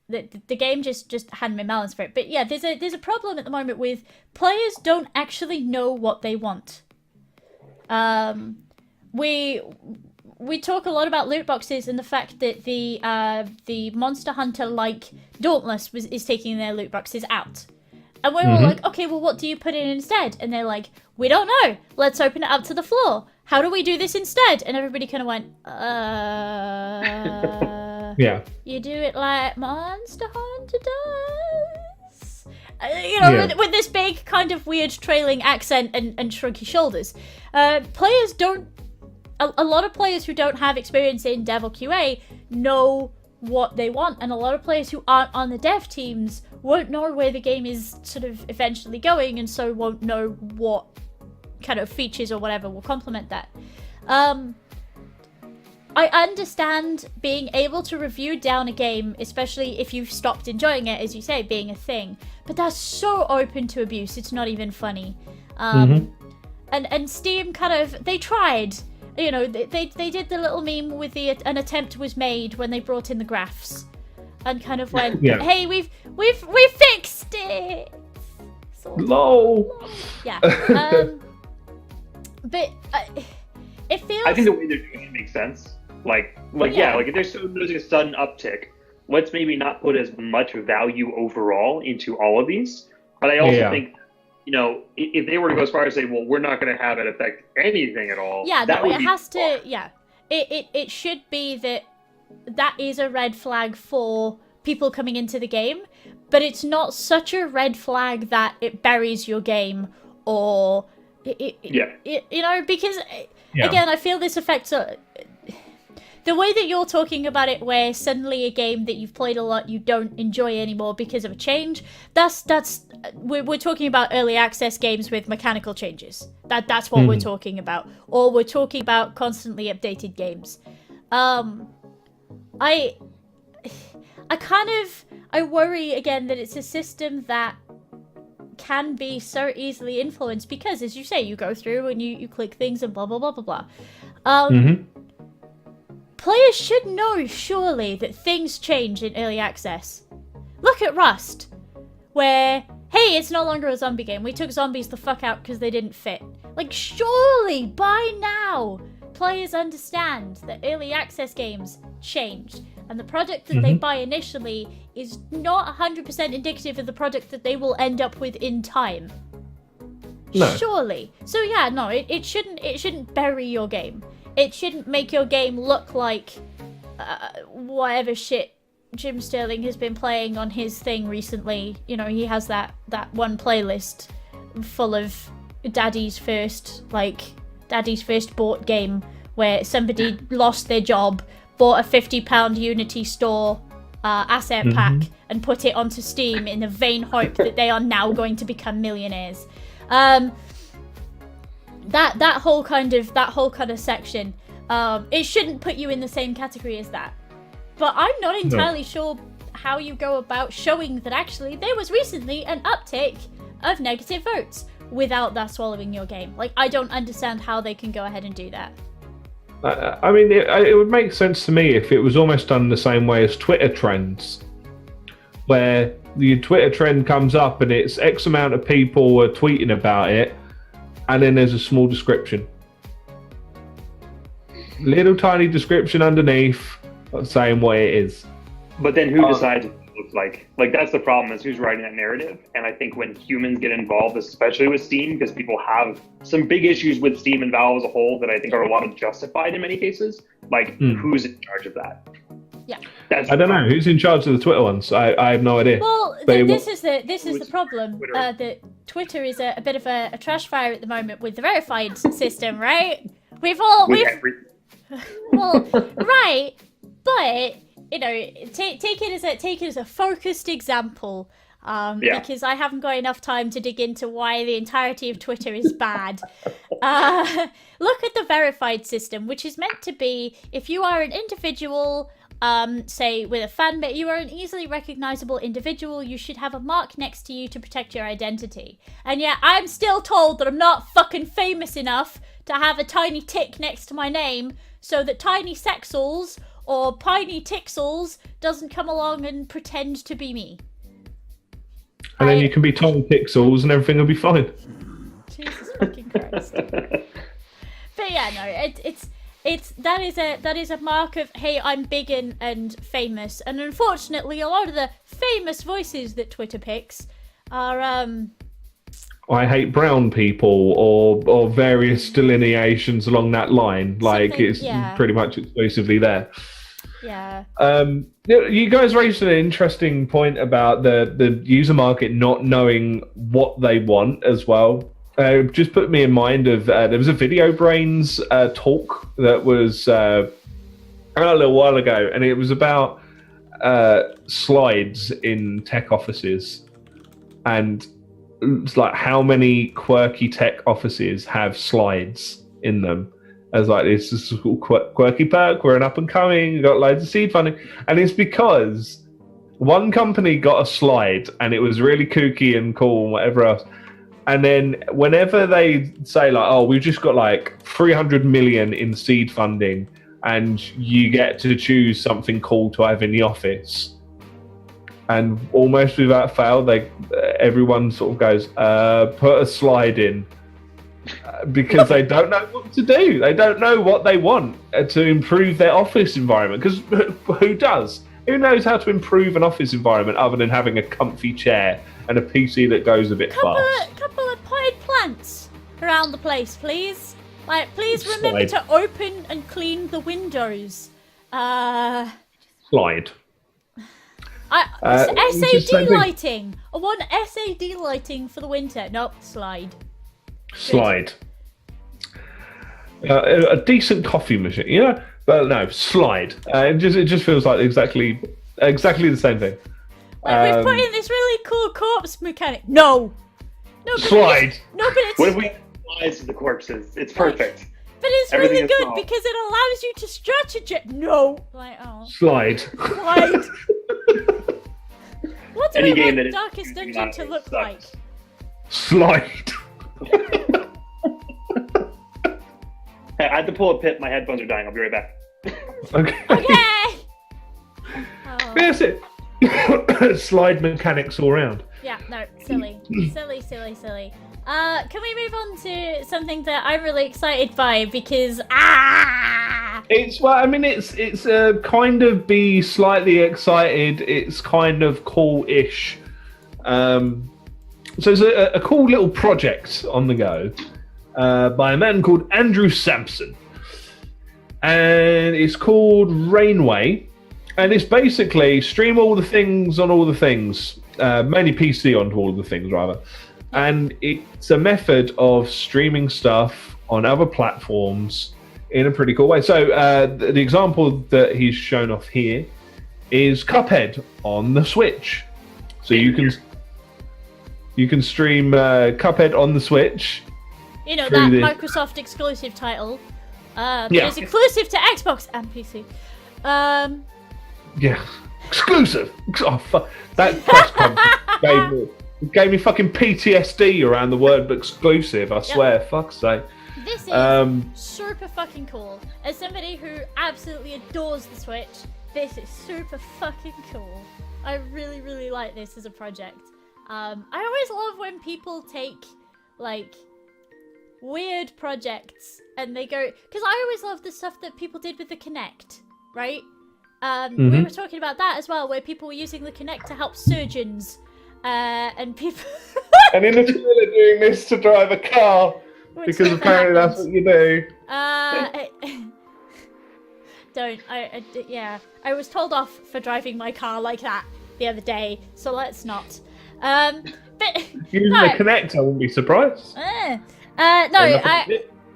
The game just hadn't been balanced for it. But yeah, there's a problem at the moment with players don't actually know what they want. We talk a lot about loot boxes and the fact that the Monster Hunter like Dauntless is taking their loot boxes out. And we're all like, okay, well, what do you put in instead? And they're like, we don't know. Let's open it up to the floor. How do we do this instead? And everybody kind of went, yeah. You do it like Monster Hunter does. with this big kind of weird trailing accent and shrunky shoulders. Players don't. A lot of players who don't have experience in dev or QA know what they want, and a lot of players who aren't on the dev teams won't know where the game is sort of eventually going, and so won't know what kind of features or whatever will complement that. I understand being able to review down a game, especially if you've stopped enjoying it, as you say, being a thing, but that's so open to abuse, it's not even funny. And Steam kind of, they tried. They did the little meme with an attempt was made when they brought in the graphs, and kind of went, "Hey, we've fixed it." LOL. Yeah. But it feels. I think the way they're doing it makes sense. Like if there's a sudden uptick, let's maybe not put as much value overall into all of these. But I also think, if they were to go as far as say, well, we're not going to have it affect anything at all. Yeah, no, it has to. Yeah, it should be that is a red flag for people coming into the game, but it's not such a red flag that it buries your game or because again, I feel this affects the way that you're talking about it, where suddenly a game that you've played a lot you don't enjoy anymore because of a change. We're talking about early access games with mechanical changes. That's what we're talking about, or we're talking about constantly updated games. I worry again that it's a system that can be so easily influenced because, as you say, you go through and you click things and blah blah blah blah blah. Players should know, surely, that things change in early access. Look at Rust, where, hey, it's no longer a zombie game. We took zombies the fuck out because they didn't fit. Like, surely, by now, players understand that early access games change. And the product that they buy initially is not 100% indicative of the product that they will end up with in time. No. Surely. So yeah, no, it shouldn't bury your game. It shouldn't make your game look like whatever shit Jim Sterling has been playing on his thing recently. He has that one playlist full of daddy's first bought game where somebody lost their job, bought a £50 Unity store asset pack and put it onto Steam in the vain hope that they are now going to become millionaires. That whole kind of section, it shouldn't put you in the same category as that. But I'm not entirely sure how you go about showing that actually there was recently an uptick of negative votes without that swallowing your game. Like, I don't understand how they can go ahead and do that. I mean, it would make sense to me if it was almost done the same way as Twitter trends, where the Twitter trend comes up and it's X amount of people are tweeting about it, and then there's a small description. Little tiny description underneath saying what it is. But then who decides what it looks like? Like, that's the problem, is who's writing that narrative. And I think when humans get involved, especially with Steam, because people have some big issues with Steam and Valve as a whole that I think are a lot of justified in many cases, like, who's in charge of that? Yeah. I don't know. Who's in charge of the Twitter ones? I have no idea. Well, this is the problem. That Twitter is a bit of a trash fire at the moment with the verified system, right? We've well, right, but take it as a focused example. Because I haven't got enough time to dig into why the entirety of Twitter is bad. Look at the verified system, which is meant to be, if you are an individual, say with a fan base, you are an easily recognizable individual, you should have a mark next to you to protect your identity. And yet I'm still told that I'm not fucking famous enough to have a tiny tick next to my name so that Tiny Sexals or Piney Tixels doesn't come along and pretend to be me. And then you can be Tiny Pixels and everything will be fine. Jesus fucking Christ. But yeah, no, that is a mark of, hey, I'm big and famous. And unfortunately, a lot of the famous voices that Twitter picks are I hate brown people or various delineations along that line. Like, it's pretty much exclusively there. Yeah. You guys raised an interesting point about the user market not knowing what they want as well. Just put me in mind of there was a Video Brains talk that was a little while ago, and it was about slides in tech offices, and it's like how many quirky tech offices have slides in them. As like, this is a quirky perk, we're an up and coming, got loads of seed funding, and it's because one company got a slide and it was really kooky and cool and whatever else. And then whenever they say like, oh, we've just got like 300 million in seed funding and you get to choose something cool to have in the office, and almost without fail, everyone sort of goes, put a slide in, because they don't know what to do. They don't know what they want to improve their office environment. Because who does? Who knows how to improve an office environment other than having a comfy chair and a PC that goes a bit fast? Couple of potted plants around the place, please. Like, please remember to open and clean the windows. Slide. SAD lighting. I want SAD lighting for the winter. Nope, slide. Slide. A decent coffee machine, you know, but no, slide. It just feels like exactly the same thing. Like, we've put in this really cool corpse mechanic. No, slide. But it's. What if we slides to the corpses? It's perfect. But it's Everything really is good solved. because it allows you to stretch it. No, like Slide. Slide. What do Any we game want that is Darkest using Dungeon to that look sucks. like? Slide. Hey, I had to pull a pip. My headphones are dying. I'll be right back. Okay. Okay. That's it. Slide mechanics all round. Yeah, no, silly. Silly. Can we move on to something that I'm really excited by because It's kind of be slightly excited. It's kind of cool-ish. So it's a cool little project on the go by a man called Andrew Sampson, and it's called Rainway, and it's basically stream all the things on all the things, mainly PC onto all the things rather, and it's a method of streaming stuff on other platforms in a pretty cool way. So the example that he's shown off here is Cuphead on the Switch. So you can stream Cuphead on the Switch. you know that Microsoft exclusive title. But it's exclusive to Xbox and PC. Yeah, exclusive. Oh fuck! That press conference gave me fucking PTSD around the word exclusive. I swear, fuck's sake. This is super fucking cool. As somebody who absolutely adores the Switch, this is super fucking cool. I really, really like this as a project. I always love when people take, like, weird projects and they go... Because I always love the stuff that people did with the Kinect, right? We were talking about that as well, where people were using the Kinect to help surgeons. And people... and in the trailer doing this to drive a car. Because apparently that's what you do. I was told off for driving my car like that the other day, so let's not. But using the Kinect, I wouldn't be surprised.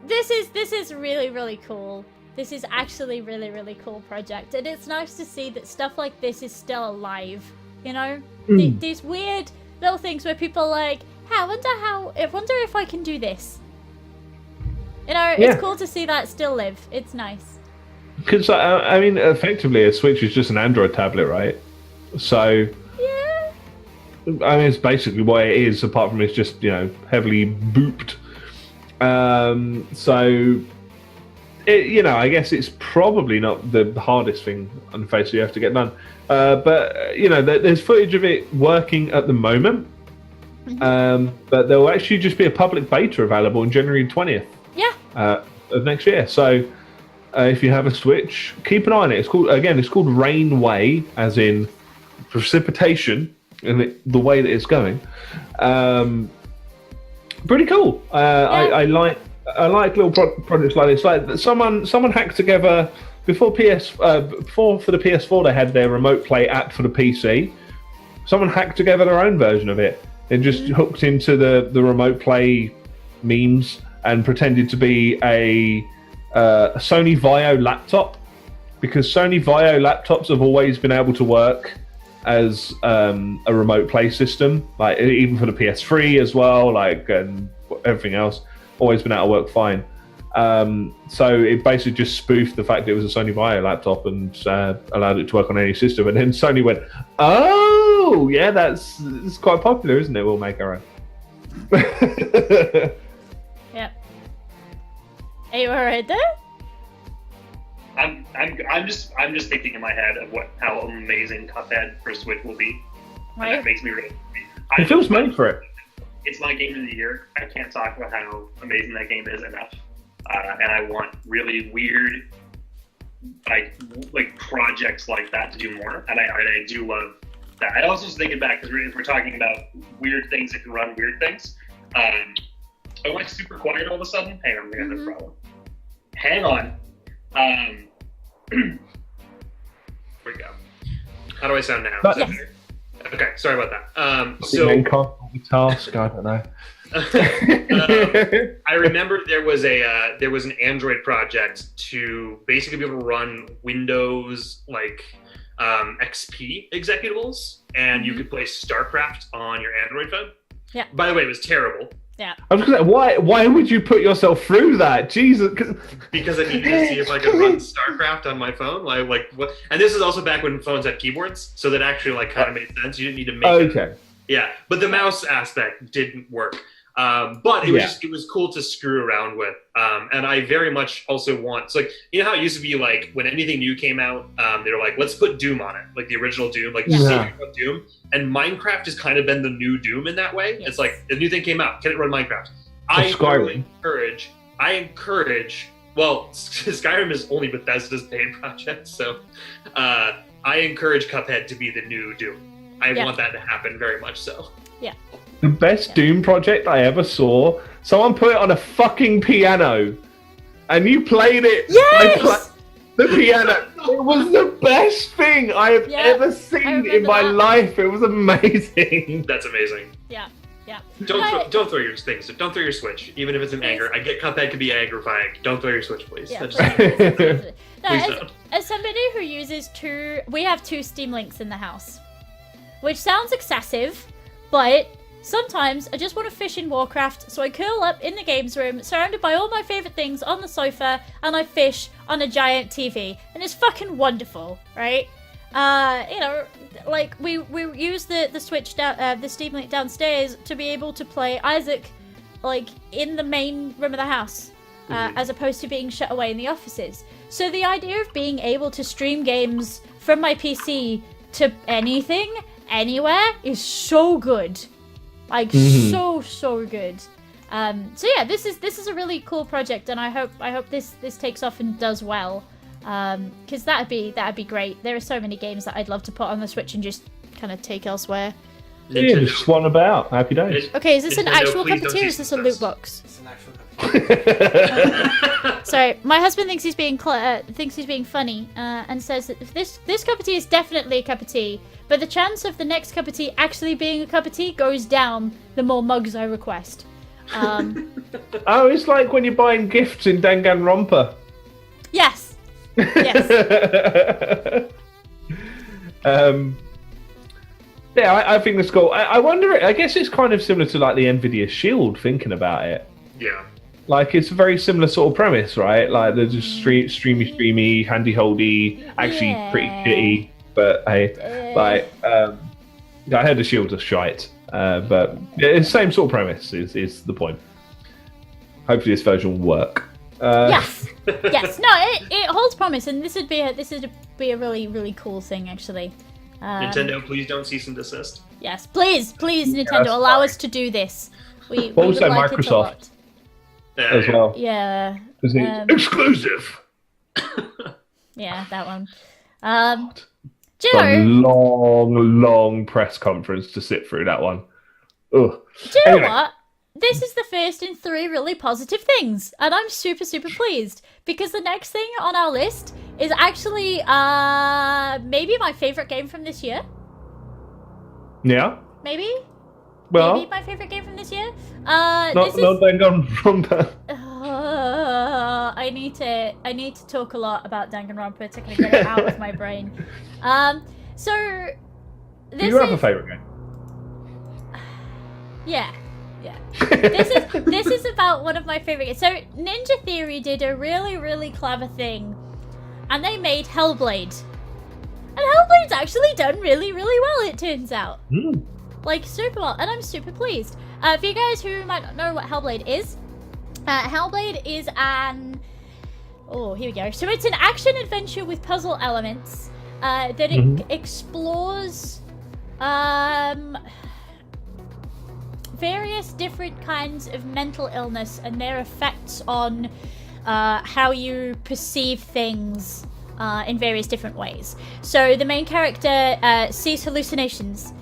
This is really, really cool. This is actually really, really cool project, and it's nice to see that stuff like this is still alive. You know, these weird little things where people are like, hey, I wonder if I can do this. You know, it's cool to see that still live. It's nice. Because, I mean, effectively, a Switch is just an Android tablet, right? So... Yeah. I mean, it's basically what it is, apart from it's just, you know, heavily booped. So, I guess it's probably not the hardest thing on the face you have to get done. But, there's footage of it working at the moment. But there will actually just be a public beta available on January 20th. Yeah. Of next year. So if you have a Switch, keep an eye on it. It's called Rainway, as in precipitation, and the way that it's going. Pretty cool. I like little projects like this. Like someone hacked together before for the PS4 they had their remote play app for the PC. Someone hacked together their own version of it and just hooked into the remote play memes and pretended to be a Sony Vaio laptop, because Sony Vaio laptops have always been able to work as a remote play system, like even for the PS3 as well, like and everything else, always been able to work fine. So it basically just spoofed the fact that it was a Sony Vaio laptop and allowed it to work on any system. And then Sony went, "Oh, yeah, it's quite popular, isn't it? We'll make our own." Yep. Are you alright there? I'm just thinking in my head of how amazing Cuphead for Switch will be. Right. And that makes me really It feels made for it. It's my game of the year. I can't talk about how amazing that game is enough. And I want really weird like projects like that to do more. And I do love that. I also was thinking back, because if we're talking about weird things that can run weird things, I went super quiet all of a sudden. Hang on, we got a problem. Hang on. Where'd we go? How do I sound now? Yes. Okay, sorry about that. So task, I don't know. I remember there was an Android project to basically be able to run Windows XP executables, and you could play StarCraft on your Android phone. Yeah. By the way, it was terrible. Yeah. I was gonna say, why would you put yourself through that? Jesus. Because I needed to see if I could run StarCraft on my phone. Like what? And this is also back when phones had keyboards, so that actually kind of made sense. You didn't need to make it. Yeah, but the mouse aspect didn't work. But it was it was cool to screw around with. And I very much also want, so you know how it used to be when anything new came out, they were like, let's put Doom on it, like the original Doom, Doom. And Minecraft has kind of been the new Doom in that way. Yes. It's like the new thing came out, can it run Minecraft? I encourage. Well, Skyrim is only Bethesda's paid project, so I encourage Cuphead to be the new Doom. I want that to happen very much so. Yeah. The best Doom project I ever saw, someone put it on a fucking piano, and you played it. Yes! The piano. It was the best thing I have ever seen in my life. It was amazing. That's amazing. Yeah. Yeah. Don't throw your things. Don't throw your Switch, even if it's in anger. I get Cuphead can be aggrifying. Don't throw your Switch, please. Yeah, Please as somebody who uses we have 2 Steam Links in the house, which sounds excessive, but sometimes I just want to fish in Warcraft, so I curl up in the games room, surrounded by all my favourite things on the sofa, and I fish on a giant TV, and it's fucking wonderful, right? We use the Switch the Steam Link downstairs to be able to play Isaac, in the main room of the house, as opposed to being shut away in the offices. So the idea of being able to stream games from my PC to anything, anywhere, is so good. So good. So yeah, this is a really cool project, and I hope this takes off and does well, because that'd be great. There are so many games that I'd love to put on the Switch and just kind of take elsewhere. Yeah, just swan about. Happy days. Okay, is this an actual cup of tea, or is this a loot box? It's an actual cup of tea. Sorry, my husband thinks he's being funny, and says that this cup of tea is definitely a cup of tea. But the chance of the next cup of tea actually being a cup of tea goes down the more mugs I request. Oh, it's like when you're buying gifts in Danganronpa. Yes. Yes. I think that's cool. I wonder, I guess it's kind of similar to the Nvidia Shield, thinking about it. Yeah. It's a very similar sort of premise, right? There's just streamy, handy-holdy, actually pretty shitty. But hey, I heard the Shields are shite. But it's the same sort of premise is the point. Hopefully this version will work. Yes. No, it holds promise, and this would be a really, really cool thing, actually. Nintendo, please don't cease and desist. Yes, please, Nintendo, allow us to do this. We also would like Microsoft it a lot. as well. Yeah. Exclusive. Yeah, that one. A long press conference to sit through that one. Ugh. Do you know what? This is the first in 3 really positive things, and I'm super, super pleased, because the next thing on our list is actually maybe my favorite game from this year. Yeah. Maybe. Well, Maybe my favorite game from this year. not Danganronpa. I need to talk a lot about Danganronpa to kind of get it out of my brain. So this Do you have a favorite game? Yeah. This is about one of my favorite games. So Ninja Theory did a really clever thing, and they made Hellblade. And Hellblade's actually done really well, it turns out. Like, super well, and I'm super pleased. For you guys who might not know what Hellblade is an... Oh, here we go. So it's an action-adventure with puzzle elements that explores various different kinds of mental illness and their effects on how you perceive things in various different ways. So the main character sees hallucinations,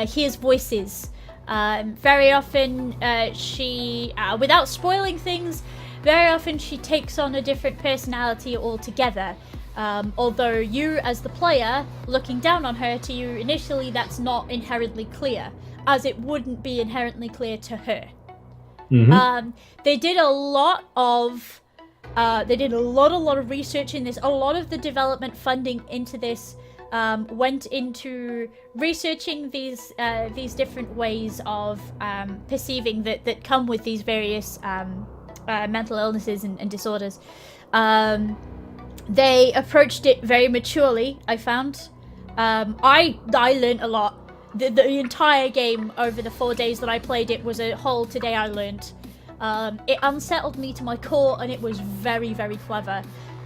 hears voices. Very often she, without spoiling things, very often she takes on a different personality altogether. Although you, as the player, looking down on her, to you initially that's not inherently clear, as it wouldn't be inherently clear to her. They did a lot of research in this. A lot of the development funding into this went into researching these different ways of perceiving that come with these various mental illnesses and disorders. They approached it very maturely, I found. I learned a lot. The entire game over the 4 days that I played it was a whole today I learned. It unsettled me to my core, and it was very clever.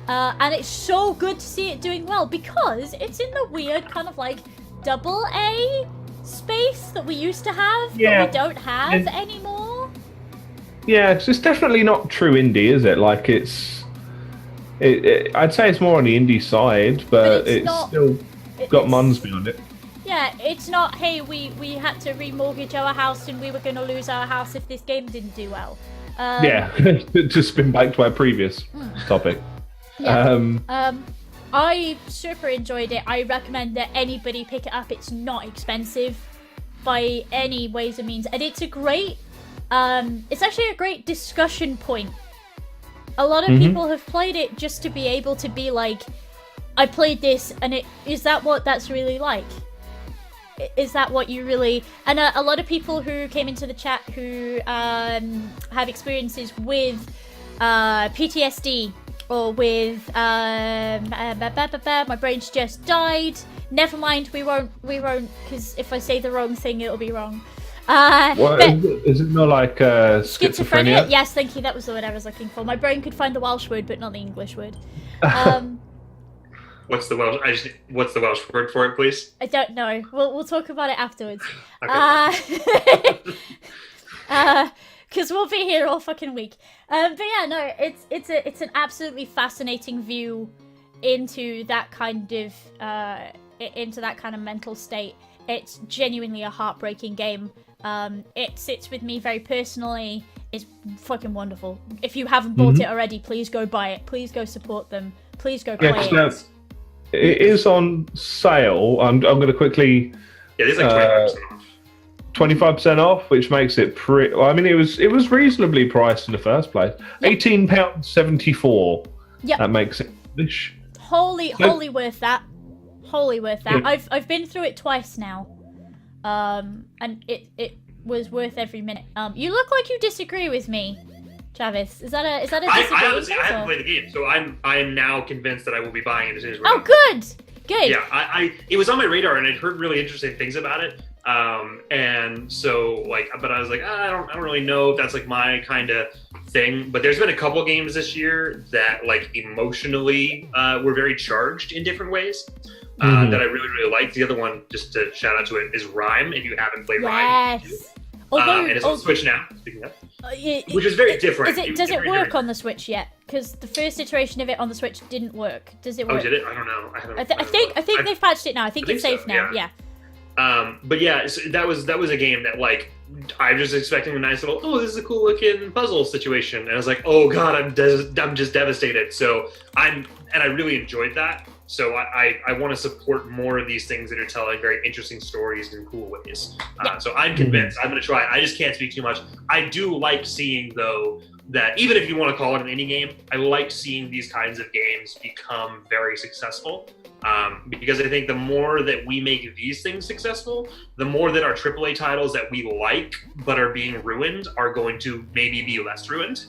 And it's so good to see it doing well, because it's in the weird kind of like AA space that we used to have, but we don't have anymore. Yeah, it's definitely not true indie, is it? Like I'd say it's more on the indie side, but it's still got muns beyond it. Yeah, it's not, hey, we had to remortgage our house and we were going to lose our house if this game didn't do well. To spin back to our previous topic. Yeah. I super enjoyed it. I recommend that anybody pick it up. It's not expensive by any ways or means, and it's a great, it's actually a great discussion point. A lot of people have played it just to be able to be like, I played this, and is that what that's really like? Is that what you really... And a lot of people who came into the chat who have experiences with PTSD or with my brain's just died. Never mind, we won't, because if I say the wrong thing, it'll be wrong. Is it not like schizophrenia? Yes, thank you. That was the word I was looking for. My brain could find the Welsh word, but not the English word. What's the Welsh? What's the Welsh word for it, please? I don't know. We'll talk about it afterwards. Because we'll be here all fucking week. But yeah, no, it's an absolutely fascinating view into that kind of mental state. It's genuinely a heartbreaking game. It sits with me very personally. It's fucking wonderful. If you haven't bought it already, please go buy it. Please go support them. Please go play it. It is on sale. I'm going to quickly... Yeah, there's like 25% off. 25% off, which makes it pretty... I mean, it was reasonably priced in the first place. Yep. £18.74. Yep. That makes it... Wholly worth that. Wholly worth that. Yeah. I've been through it twice now. And it was worth every minute. You look like you disagree with me, Travis. Is that a disagreement? I haven't played the game, so I am now convinced that I will be buying it as soon as we're done. Good. Yeah, it was on my radar, and I'd heard really interesting things about it. And so but I was like, I don't really know if that's like my kind of thing. But there's been a couple games this year that like emotionally were very charged in different ways. That I really liked. The other one, just to shout out to it, is Rhyme. If you haven't played Rhyme, and it's on Switch now. Speaking of, which is very different. Does it work on the Switch yet? Because the first iteration of it on the Switch didn't work. Does it work? Oh, did it? I don't know. I think they've patched it now. I think it's safe now. Yeah. But yeah, so that was a game that like I'm just expecting a nice little, oh, this is a cool looking puzzle situation, and I was like, oh god, I'm just devastated. So I really enjoyed that. So I want to support more of these things that are telling very interesting stories in cool ways. So I'm convinced. I'm going to try it. I just can't speak too much. I do like seeing, though, that even if you want to call it an indie game, I like seeing these kinds of games become very successful. Because I think the more that we make these things successful, the more that our AAA titles that we like but are being ruined are going to maybe be less ruined.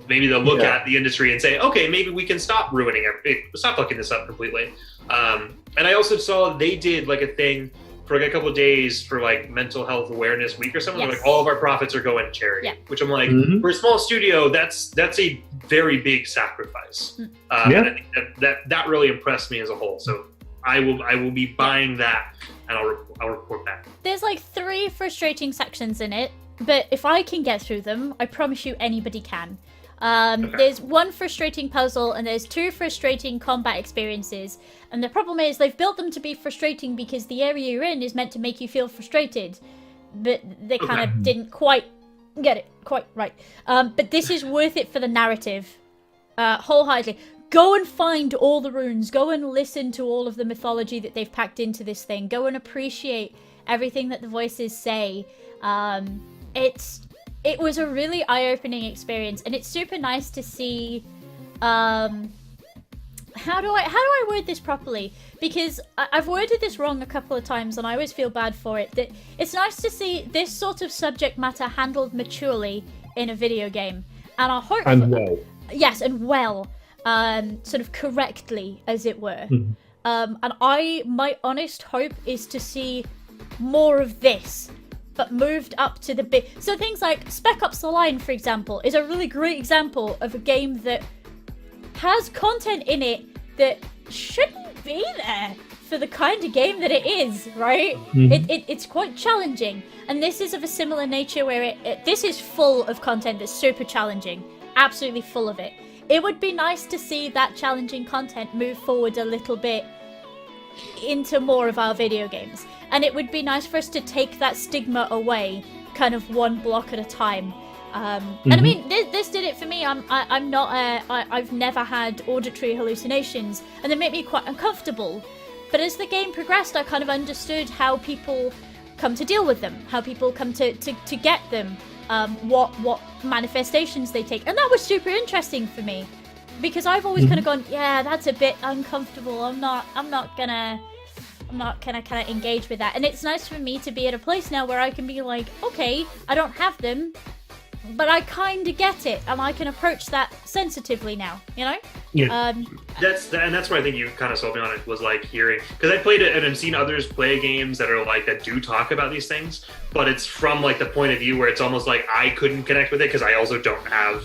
Maybe they'll look at the industry and say, okay, maybe we can stop ruining it, stop fucking this up completely. And I also saw they did like a thing for like a couple of days for like Mental Health Awareness Week or something. Yes. Like all of our profits are going to charity, which I'm like, for a small studio, that's a very big sacrifice. And I think that really impressed me as a whole. So I will be buying that, and I'll report back. There's like 3 frustrating sections in it, but if I can get through them, I promise you anybody can. There's 1 frustrating puzzle and there's 2 frustrating combat experiences, and the problem is they've built them to be frustrating because the area you're in is meant to make you feel frustrated, but they kind of didn't quite get it quite right. But this is worth it for the narrative, wholeheartedly. Go and find all the runes, go and listen to all of the mythology that they've packed into this thing, go and appreciate everything that the voices say. It was a really eye-opening experience, and it's super nice to see. How do I word this properly? Because I've worded this wrong a couple of times, and I always feel bad for it. That it's nice to see this sort of subject matter handled maturely in a video game, and I hope sort of correctly, as it were. And my honest hope is to see more of this, but moved up to the big. So things like Spec Ops: The Line, for example, is a really great example of a game that has content in it that shouldn't be there for the kind of game that it is, right? It's quite challenging, and this is of a similar nature where this is full of content that's super challenging, absolutely full of it. It would be nice to see that challenging content move forward a little bit into more of our video games. And it would be nice for us to take that stigma away, kind of 1 block at a time. And I mean, this did it for me. I've never had auditory hallucinations, and they make me quite uncomfortable. But as the game progressed, I kind of understood how people come to deal with them, how people come to get them, what manifestations they take, and that was super interesting for me, because I've always kind of gone, yeah, that's a bit uncomfortable. I'm not gonna kind of engage with that. And it's nice for me to be at a place now where I can be like, okay, I don't have them, but I kind of get it, and I can approach that sensitively now, you know? Yeah. That's where I think you kind of sold me on it, was like hearing, because I played it and I've seen others play games that are like, that do talk about these things, but it's from like the point of view where it's almost like I couldn't connect with it because I also don't have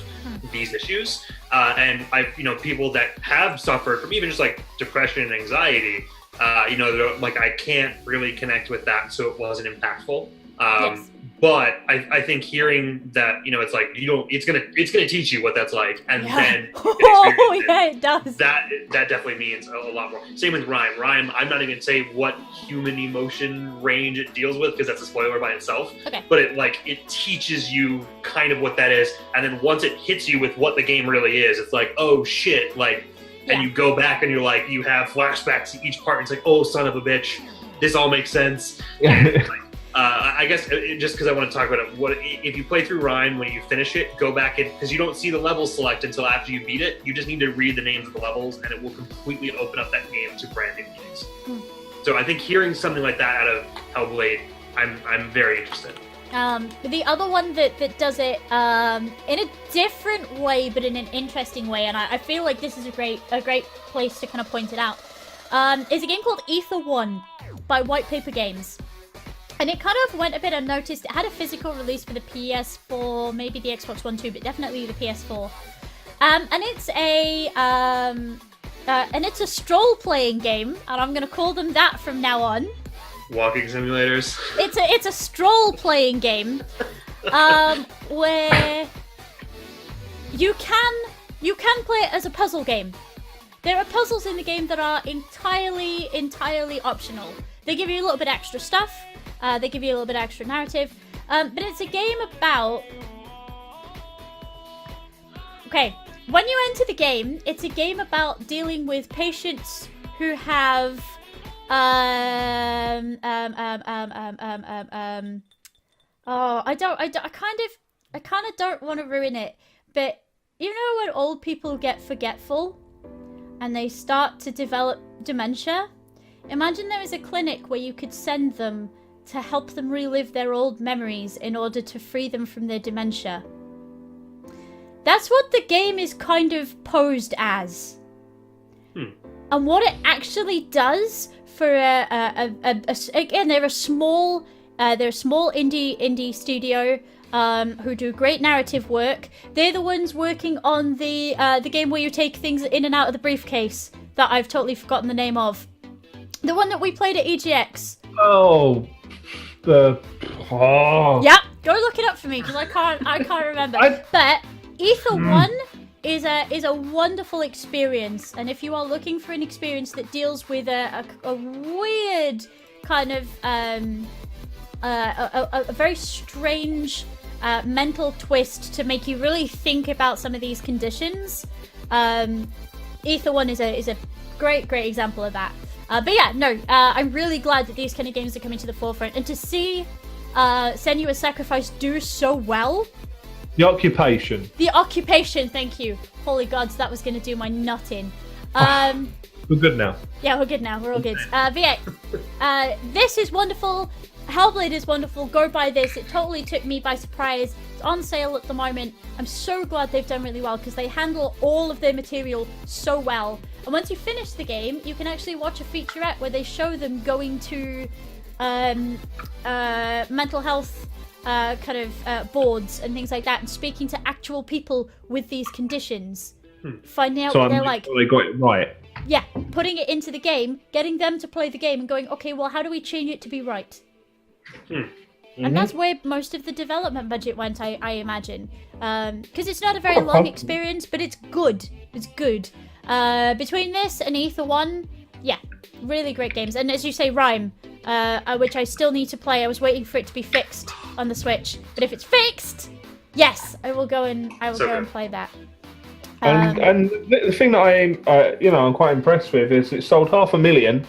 these issues. And I've, people that have suffered from even just like depression and anxiety, they're like, I can't really connect with that, so it wasn't impactful. Yes. But I think hearing that, it's like, it's gonna teach you what that's like, and then it does. That definitely means a lot more. Same with Rhyme. Rhyme, I'm not even gonna say what human emotion range it deals with, because that's a spoiler by itself. Okay. But it teaches you kind of what that is, and then once it hits you with what the game really is, it's like, oh shit, like, and you go back and you're like, you have flashbacks to each part, and it's like, oh son of a bitch, this all makes sense. I guess just because I want to talk about it, if you play through Rhyme, when you finish it, go back and, because you don't see the level select until after you beat it, you just need to read the names of the levels, and it will completely open up that game to brand new meanings. So I think hearing something like that out of Hellblade, I'm very interested. The other one that does it in a different way, but in an interesting way, and I feel like this is a great place to kind of point it out, is a game called Ether 1 by White Paper Games. And it kind of went a bit unnoticed. It had a physical release for the PS4, maybe the Xbox One too, but definitely the PS4. And it's a stroll playing game, and I'm gonna call them that from now on. Walking simulators. It's a stroll playing game, where you can play it as a puzzle game. There are puzzles in the game that are entirely optional. They give you a little bit extra stuff. They give you a little bit extra narrative. But it's a game about... Okay, when you enter the game, it's a game about dealing with patients who have... Oh, I kind of don't want to ruin it, but you know when old people get forgetful and they start to develop dementia? Imagine there was a clinic where you could send them to help them relive their old memories in order to free them from their dementia. That's what the game is kind of posed as. And what it actually does for again, they're a small indie studio who do great narrative work. They're the ones working on the game where you take things in and out of the briefcase that I've totally forgotten the name of. The one that we played at EGX. Oh, Yep, go look it up for me because I can't remember. But Ether 1 is a wonderful experience, and if you are looking for an experience that deals with a weird kind of a very strange mental twist to make you really think about some of these conditions, Ether 1 is a great example of that. But yeah, no, I'm really glad that these kind of games are coming to the forefront, and to see Senua's Sacrifice do so well. The occupation, thank you. Holy gods, that was going to do my nut in. We're good now. Yeah, we're good now. We're all good. But yeah, this is wonderful. Hellblade is wonderful. Go buy this. It totally took me by surprise. It's on sale at the moment. I'm so glad they've done really well because they handle all of their material so well. And once you finish the game, you can actually watch a featurette where they show them going to mental health boards and things like that, and speaking to actual people with these conditions, finding out what they're like. So they got it right. Yeah, putting it into the game, getting them to play the game, and going, okay, well, how do we change it to be right? And that's where most of the development budget went, I imagine, because it's not a very long experience, but it's good. It's good. Between this and Ether 1, yeah, really great games. And as you say, Rhyme, which I still need to play. I was waiting for it to be fixed on the Switch, but if it's fixed, yes, I will go and play that. And the thing that I'm quite impressed with is it sold 500,000,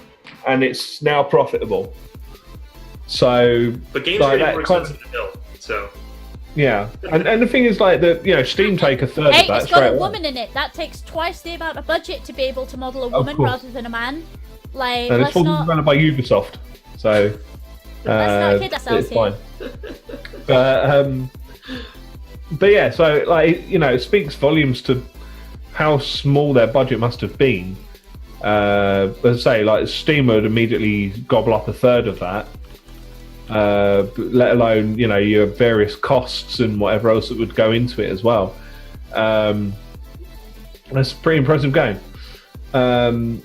and it's now profitable. So, but games are getting more expensive to build. So yeah, and the thing is, Steam take a third of that. It's got a woman in it. That takes twice the amount of budget to be able to model a woman rather than a man. Like, and it's run by Ubisoft, so let's not kid ourselves here. But yeah, so it speaks volumes to how small their budget must have been. Let's say, Steam would immediately gobble up a third of that. Let alone, your various costs and whatever else that would go into it as well. That's a pretty impressive game. And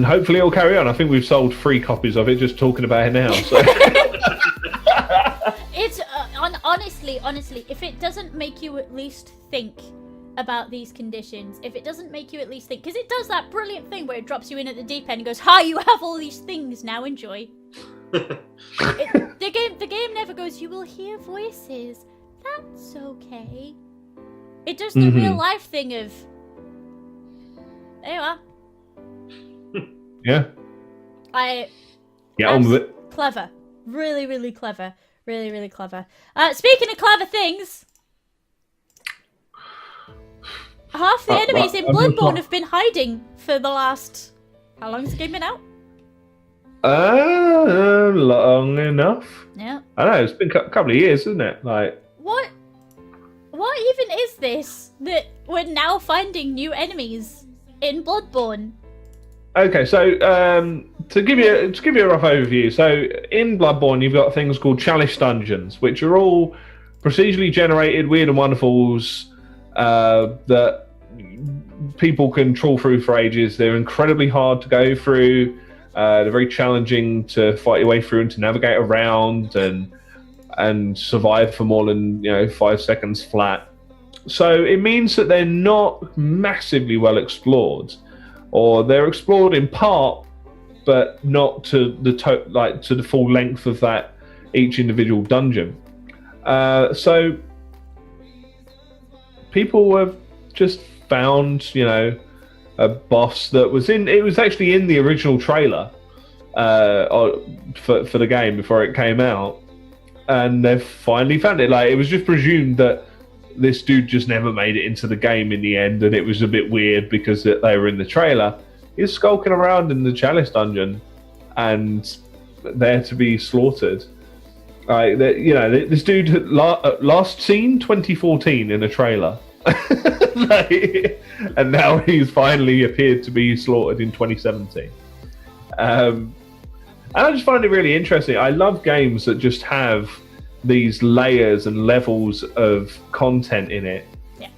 hopefully it'll carry on. I think we've sold 3 copies of it just talking about it now. So. It's honestly, if it doesn't make you at least think about these conditions, if it doesn't make you at least think, because it does that brilliant thing where it drops you in at the deep end and goes, "Hi, you have all these things now. Enjoy." The game never goes, "You will hear voices. That's okay." It does the real life thing of, there you are. Yeah. Get on with it. Clever. Really, really clever. Really, really clever. Speaking of clever things, half the enemies in Bloodborne have been hiding for the last... How long has the game been out? Long enough. Yeah. I know, it's been a couple of years, isn't it? What even is this that we're now finding new enemies in Bloodborne? Okay, so to give you a rough overview, so in Bloodborne you've got things called Chalice Dungeons, which are all procedurally generated weird and wonderfuls that people can trawl through for ages. They're incredibly hard to go through. They're very challenging to fight your way through and to navigate around and survive for more than 5 seconds flat. So it means that they're not massively well explored, or they're explored in part, but not to the full length of that each individual dungeon. So people have just found, a boss that was it was actually in the original trailer for the game before it came out, and they've finally found it. Like, it was just presumed that this dude just never made it into the game in the end, and it was a bit weird because they were in the trailer. He's skulking around in the Chalice Dungeon and there to be slaughtered. This dude last seen 2014 in a trailer. And now he's finally appeared to be slaughtered in 2017. And I just find it really interesting. I love games that just have these layers and levels of content in it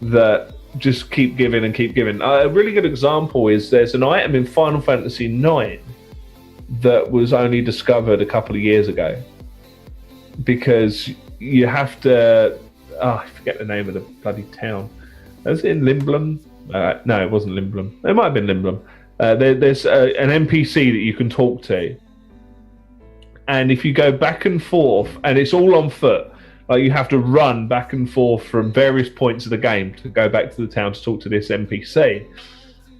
that just keep giving and keep giving. A really good example is there's an item in Final Fantasy IX that was only discovered a couple of years ago, because you have to... I forget the name of the bloody town. Was it in Limblum? No, it wasn't Limblum. It might have been Limblum. There's an NPC that you can talk to. And if you go back and forth, and it's all on foot, like you have to run back and forth from various points of the game to go back to the town to talk to this NPC.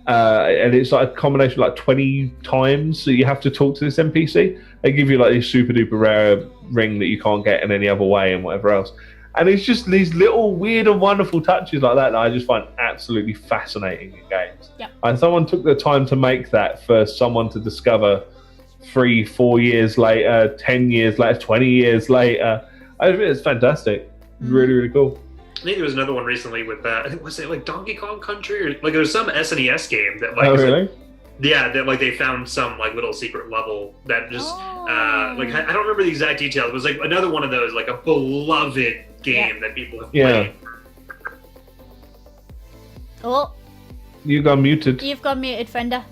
And it's like a combination of like 20 times that you have to talk to this NPC. They give you like this super duper rare ring that you can't get in any other way and whatever else. And it's just these little weird and wonderful touches like that I just find absolutely fascinating in games. Yep. And someone took the time to make that for someone to discover 3-4 years later, 10 years later, 20 years later. I think it's fantastic. Really, really cool. I think there was another one recently with I think, was it like Donkey Kong Country, or like there was some SNES game that like, really? That like they found some like little secret level that just like I don't remember the exact details. It was like another one of those, like a beloved game that people have played. Oh, you got muted. You've gone muted, Fender.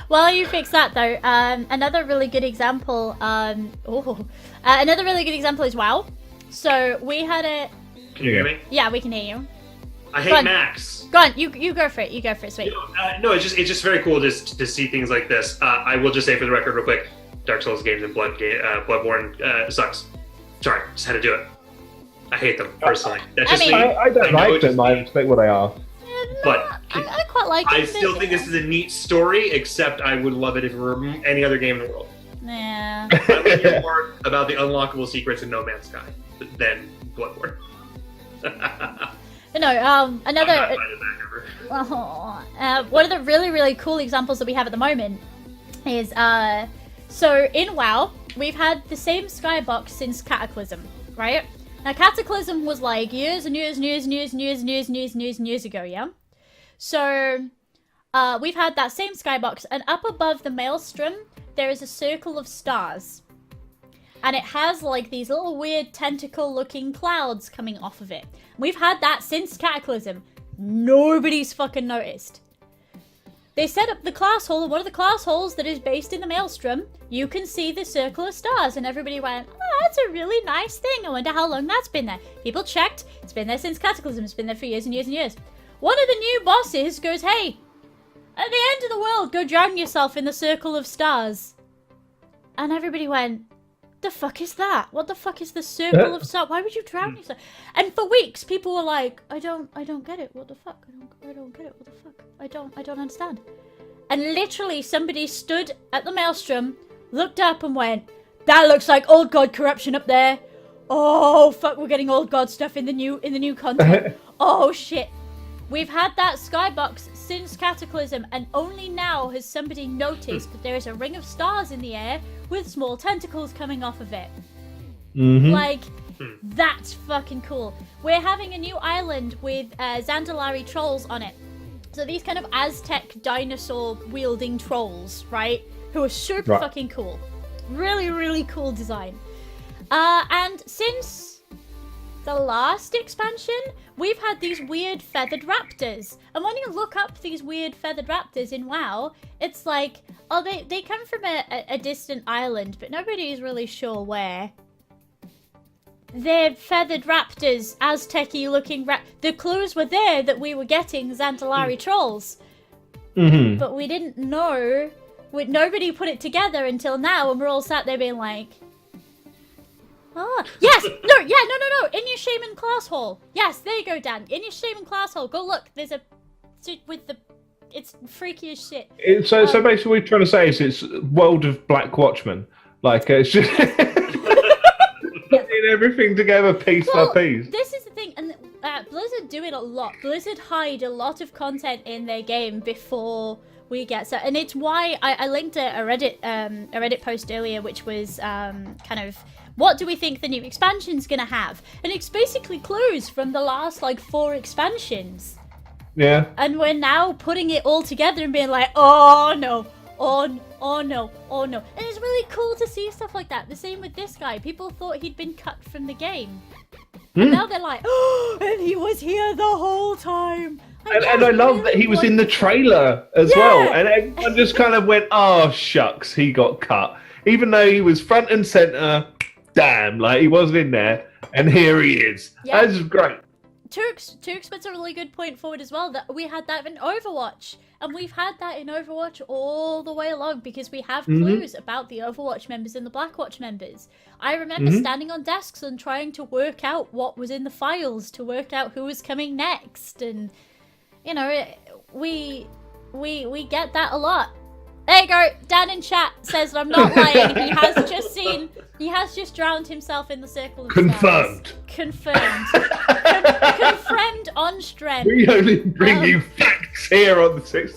While you fix that though, another really good example. Another really good example is WoW. So we had a. Can you hear me? Yeah, we can hear you. I hate Max. Go on, you go for it. You go for it, sweet. No, it's just very cool just to see things like this. I will just say for the record, real quick, Dark Souls games and Bloodborne sucks. Sorry, just had to do it. I hate them personally. That's just I don't like them. I expect what they are. But I quite like it. I still think this is a neat story, except I would love it if it were any other game in the world. Yeah. I would hear more about the unlockable secrets in No Man's Sky than Bloodborne. No, another. One of the really, really cool examples that we have at the moment is so in WoW we've had the same skybox since Cataclysm, right? Now Cataclysm was like years and years and years and years and years and years and years and years and years ago, yeah? So we've had that same skybox, and up above the Maelstrom there is a circle of stars. And it has like these little weird tentacle looking clouds coming off of it. We've had that since Cataclysm. Nobody's fucking noticed. They set up the class hall, and one of the class halls that is based in the Maelstrom, you can see the circle of stars, and everybody went, oh, that's a really nice thing. I wonder how long that's been there. People checked. It's been there since Cataclysm. It's been there for years and years and years. One of the new bosses goes, hey, at the end of the world, go drown yourself in the circle of stars. And everybody went, the fuck is that? What the fuck is the circle of stars? Why would you drown yourself? And for weeks, people were like, I don't get it. What the fuck? I don't get it. What the fuck? I don't understand. And literally, somebody stood at the Maelstrom, looked up, and went, that looks like old god corruption up there. Oh fuck, we're getting old god stuff in the new content. Oh shit. We've had that skybox since Cataclysm, and only now has somebody noticed that there is a ring of stars in the air with small tentacles coming off of it. Mm-hmm. Like, that's fucking cool. We're having a new island with Zandalari trolls on it. So these kind of Aztec dinosaur-wielding trolls, right? Who are super fucking cool. Really, really cool design. And since the last expansion, we've had these weird feathered raptors. And when you look up these weird feathered raptors in WoW, it's like, oh, they come from a distant island, but nobody's really sure where. They're feathered raptors, Aztec-y looking the clues were there that we were getting Xantalari trolls. Mm-hmm. But we didn't know. Nobody put it together until now, and we're all sat there being like, Ah, yes! No! In your shaman class hall. Yes, there you go, Dan. In your shaman class hall. Go look. There's a... with the... It's freaky as shit. So basically what we're trying to say is it's World of Black Watchmen. Like, it's just... putting everything together piece by piece. This is the thing, and Blizzard do it a lot. Blizzard hide a lot of content in their game before we get so, and it's why I linked a Reddit post earlier, which was kind of what do we think the new expansion's gonna have, and it's basically clues from the last like 4 expansions. Yeah. And we're now putting it all together and being like, oh no. Oh no. And it's really cool to see stuff like that. The same with this guy. People thought he'd been cut from the game. And now they're like, oh, and he was here the whole time. And I love that he was in the trailer as well. And everyone just kind of went, oh, shucks, he got cut. Even though he was front and center, damn, like he wasn't in there. And here he is. Yeah. That's great. Turks puts a really good point forward as well, that we had that in Overwatch. And we've had that in Overwatch all the way along because we have clues about the Overwatch members and the Blackwatch members. I remember standing on desks and trying to work out what was in the files to work out who was coming next. And, you know, we get that a lot. There you go. Dan in chat says that I'm not lying. He has just drowned himself in the circle of stars. Confirmed. Confirmed on strength. We only bring you facts here on the 6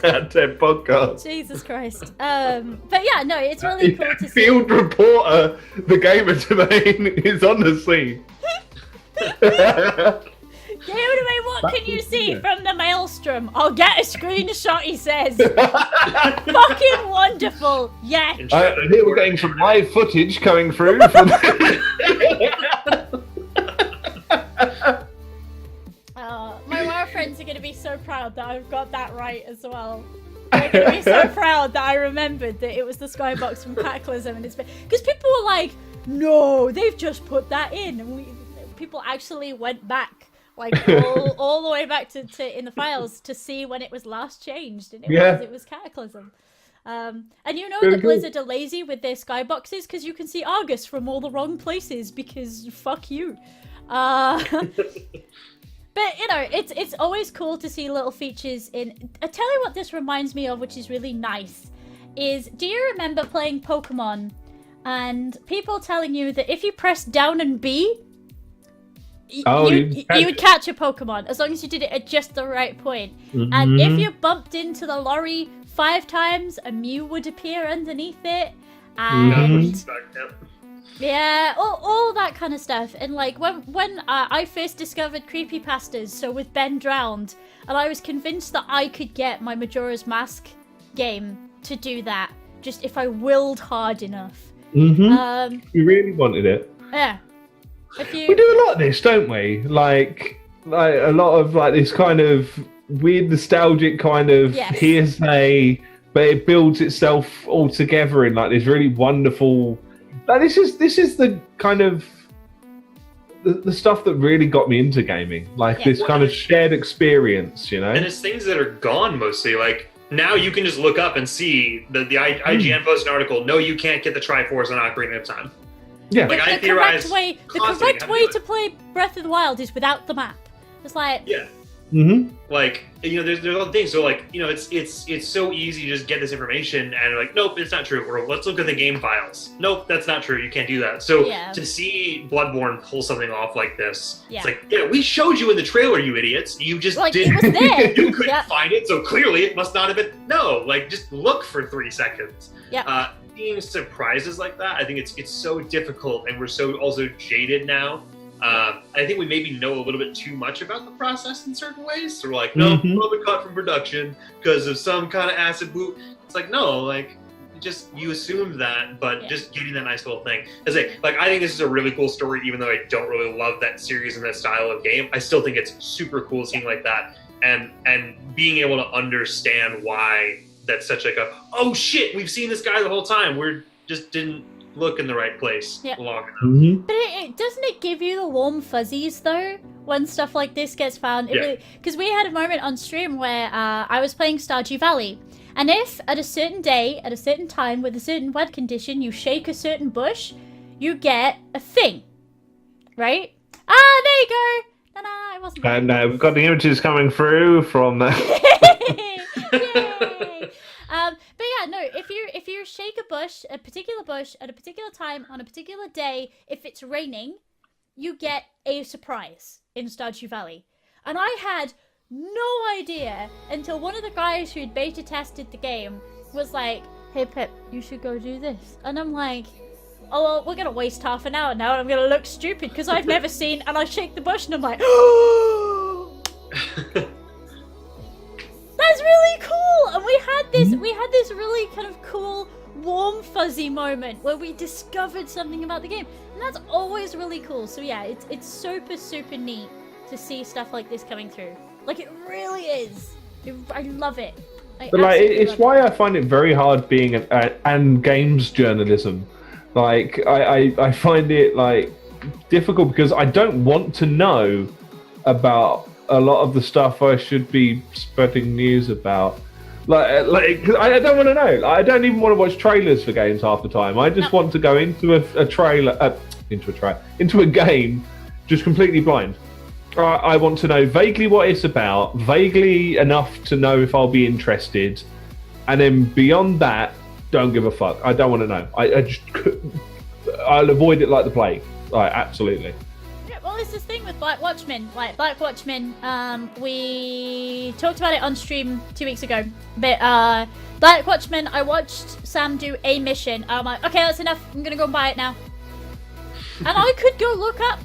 out of 10 podcast. Jesus Christ. But yeah, no, it's really cool to see. Field reporter, the gamer domain, is on the scene. Anyway, what can you see from the maelstrom? I'll get a screenshot, he says. Fucking wonderful. Yes. And here we're getting some live footage coming through from... My WoW friends are going to be so proud that I've got that right as well. They're going to be so proud that I remembered that it was the skybox from Cataclysm. And it's because people were like, no, they've just put that in. And people actually went back. Like all the way back to in the files to see when it was last changed, and it was Cataclysm. And you know that Blizzard are lazy with their skyboxes because you can see Argus from all the wrong places because fuck you. But you know, it's always cool to see little features in. I tell you what this reminds me of, which is really nice, is do you remember playing Pokemon and people telling you that if you press down and B, you would catch a Pokemon as long as you did it at just the right point. And if you bumped into the lorry 5 times, a Mew would appear underneath it. And yeah, all that kind of stuff. And like when I first discovered creepypastas, so with Ben Drowned, and I was convinced that I could get my Majora's Mask game to do that, just if I willed hard enough. You really wanted it. Yeah. We do a lot of this, don't we? Like a lot of like this kind of weird nostalgic kind of hearsay, but it builds itself all together in like this really wonderful. Like this is the kind of the stuff that really got me into gaming. Like this kind of shared experience, you know. And it's things that are gone mostly. Like now you can just look up and see the IGN posted an article. No, you can't get the Triforce on Ocarina of Time. Yeah, like the correct way to play Breath of the Wild is without the map. It's like like, you know, there's other things. So like, you know, it's so easy to just get this information and like, nope, it's not true. Or let's look at the game files. Nope, that's not true. You can't do that. So to see Bloodborne pull something off like this, it's like, we showed you in the trailer, you idiots. You just didn't. It was there. You couldn't find it, so clearly it must not have been. No, like just look for 3 seconds. Seeing surprises like that, I think it's so difficult, and we're so also jaded now. I think we maybe know a little bit too much about the process in certain ways. So we're like, no, probably cut from production because of some kind of acid boot. It's like, no, like you assumed that, but just getting that nice little thing. I think this is a really cool story, even though I don't really love that series and that style of game. I still think it's super cool seeing like that and being able to understand why that's such like a, oh shit, we've seen this guy the whole time. We're just didn't look in the right place long enough. But doesn't it give you the warm fuzzies though when stuff like this gets found? Because we had a moment on stream where I was playing Stardew Valley, and if at a certain day, at a certain time, with a certain weather condition, you shake a certain bush, you get a thing, right? Ah, there you go. No, it wasn't. And we've got the images coming through from. Yay! But yeah, no. If you shake a bush, a particular bush at a particular time on a particular day, if it's raining, you get a surprise in Stardew Valley. And I had no idea until one of the guys who'd beta tested the game was like, "Hey Pip, you should go do this." And I'm like, "Oh, well, we're gonna waste half an hour now, and I'm gonna look stupid because I've never seen." And I shake the bush, and I'm like, "Oh, that's really cool!" And we had this really kind of cool, warm, fuzzy moment where we discovered something about the game, and that's always really cool. So yeah, it's super, super neat to see stuff like this coming through. Like, it really is. I love it. But like, it's why I find it very hard being and games journalism. Like, I find it like difficult because I don't want to know about a lot of the stuff I should be spreading news about. Like I don't want to know. I don't even want to watch trailers for games half the time. I just want to go into into a game just completely blind. I want to know vaguely what it's about, vaguely enough to know if I'll be interested, and then beyond that, don't give a fuck. I don't want to know. I'll avoid it like the plague. Like, absolutely. Yeah, well, it's this thing with Black Watchmen. Like, Black Watchmen, we talked about it on stream 2 weeks ago, but Black Watchmen, I watched Sam do a mission. I'm like, okay, that's enough. I'm gonna go and buy it now. And I could go look up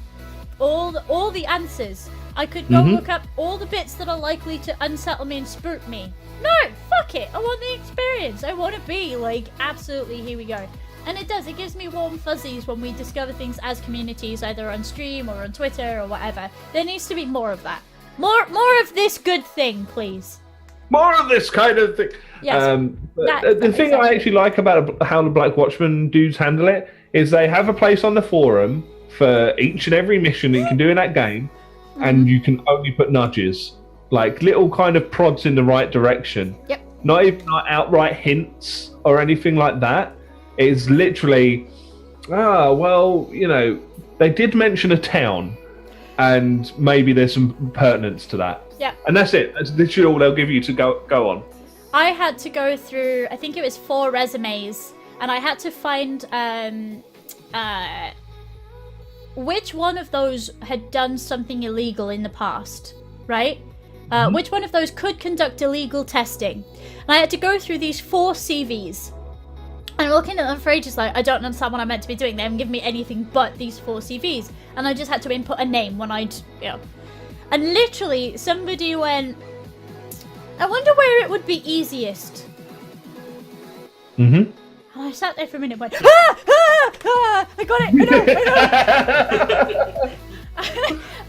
all the answers. I could go look up all the bits that are likely to unsettle me and spook me. No, fuck it. I want the experience. I want to be like, absolutely, here we go. And it does. It gives me warm fuzzies when we discover things as communities, either on stream or on Twitter or whatever. There needs to be more of that. More of this good thing, please. More of this kind of thing. Yes. The thing I actually like about how the Black Watchmen dudes handle it is they have a place on the forum for each and every mission that you can do in that game, and you can only put nudges, like little kind of prods in the right direction. Yep. Not even like outright hints or anything like that. It's literally, well, you know, they did mention a town, and maybe there's some pertinence to that. Yeah. And that's it. That's literally all they'll give you to go on. I had to go through, I think it was 4 resumes, and I had to find which one of those had done something illegal in the past, right? Which one of those could conduct illegal testing? And I had to go through these 4 CVs. And I'm looking at them for ages like, I don't understand what I'm meant to be doing. They haven't given me anything but these 4 CVs. And I just had to input a name when I'd, And literally, somebody went, I wonder where it would be easiest. And I sat there for a minute and went, I got it,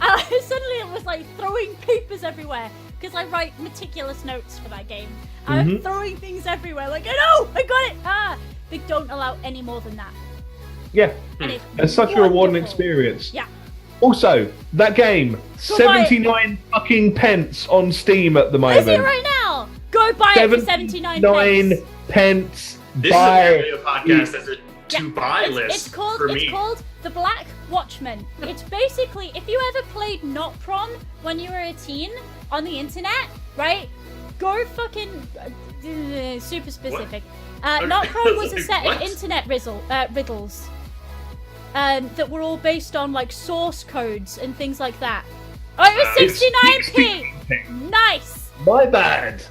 and suddenly it was like throwing papers everywhere, because I write meticulous notes for that game. I'm throwing things everywhere, like, I got it, They don't allow any more than that. Yeah, it's such a rewarding experience. Yeah. Also, that game, 79 fucking pence on Steam at the moment. Is it right now? Go buy it for 79 pence. This is a podcast as a to-buy list for me. It's called The Black Watchman. It's basically, if you ever played Not Prom when you were a teen on the internet, right? Go fucking... super specific. Not Prom was a set of internet riddles. That were all based on like source codes and things like that. Oh, it was 69p! Nice! My bad!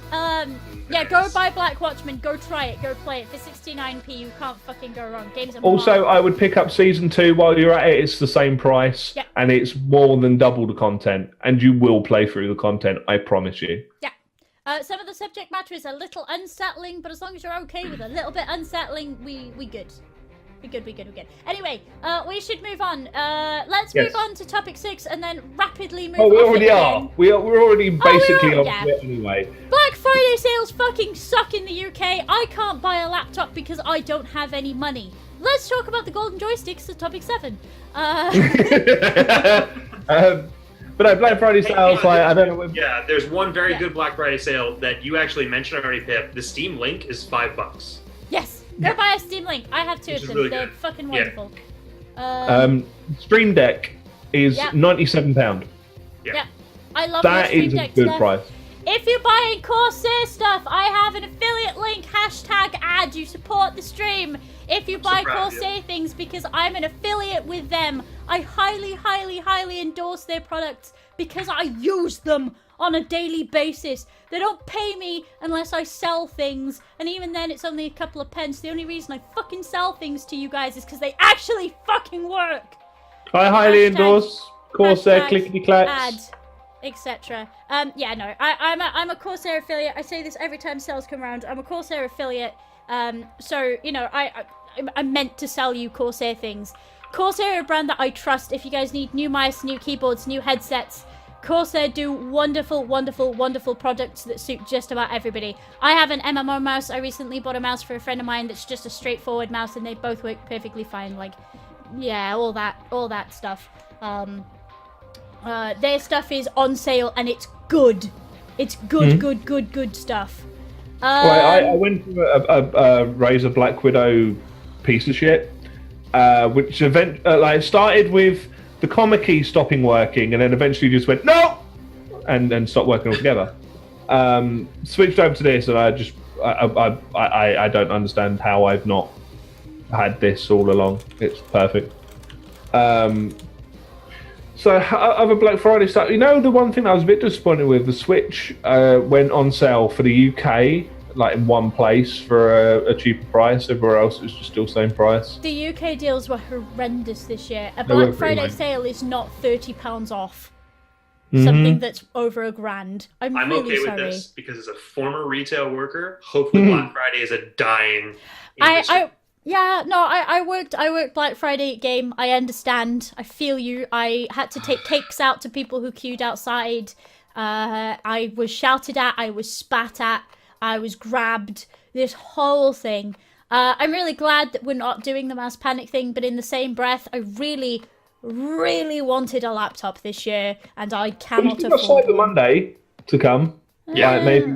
Yeah, go buy Black Watchmen, go try it, go play it. For 69p, you can't fucking go wrong. Games are also, I would pick up Season 2 while you're at it. It's the same price, and it's more than double the content, and you will play through the content, I promise you. Yeah. Some of the subject matter is a little unsettling, but as long as you're okay with a little bit unsettling, we good. We good. Anyway, we should move on. Let's move on to topic 6 and then rapidly move on. Oh, we already are. We're already basically on it anyway. Black Friday sales fucking suck in the UK. I can't buy a laptop because I don't have any money. Let's talk about the golden joysticks at topic 7. But no, Black Friday sales, I don't know. Yeah, there's one very good Black Friday sale that you actually mentioned already, Pip. The Steam link is $5. Yes. Go buy a Steam Link. I have 2 of them. Really They're good. fucking wonderful. Stream Deck is £97. Yeah. I love that Stream is a Deck good stuff. price. If you're buying Corsair stuff, I have an affiliate link, #ad, you support the stream. If you buy Corsair things, because I'm an affiliate with them, I highly, highly, highly endorse their products because I use them on a daily basis. They don't pay me unless I sell things, and even then it's only a couple of pence. The only reason I fucking sell things to you guys is because they actually fucking work. I highly endorse Corsair clickety clacks. Etc. I'm a Corsair affiliate. I say this every time sales come around. I'm a Corsair affiliate. So you know, I'm meant to sell you Corsair things. Corsair are a brand that I trust. If you guys need new mice, new keyboards, new headsets, Corsair do wonderful, wonderful, wonderful products that suit just about everybody. I have an MMO mouse. I recently bought a mouse for a friend of mine that's just a straightforward mouse, and they both work perfectly fine. Like, yeah, all that stuff. Their stuff is on sale and it's good. It's good, good stuff. I went to a Razer Black Widow piece of shit, which started with the comma key stopping working, and then eventually just went no, and stopped working altogether. Switched over to this, and I don't understand how I've not had this all along. It's perfect. So other Black Friday stuff, you know, the one thing I was a bit disappointed with, the Switch went on sale for the UK, like in one place for a cheaper price. Everywhere else it was just still same price. The UK deals were horrendous this year. A Black Friday sale is not £30 off. Something that's over £1,000. I'm really okay sorry. with this because as a former retail worker, hopefully Black Friday is a dying industry. I worked Black Friday game. I understand. I feel you. I had to take cakes out to people who queued outside. I was shouted at. I was spat at. I was grabbed. This whole thing. I'm really glad that we're not doing the mass panic thing, but in the same breath, I really, really wanted a laptop this year, and I cannot afford Cyber Monday to come. Yeah, maybe.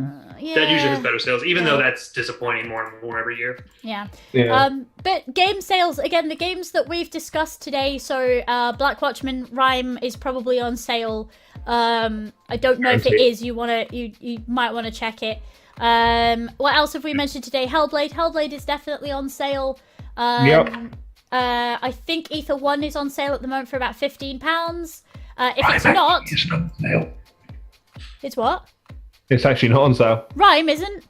That usually has better sales, even though that's disappointing more and more every year. Yeah. But game sales, again, the games that we've discussed today, so Black Watchman Rime is probably on sale. I don't know if it is. You might want to check it. What else have we mentioned today? Hellblade is definitely on sale. I think Ether 1 is on sale at the moment for about £15. If it's not... It's not on sale. It's what? It's actually not on sale. Rime isn't?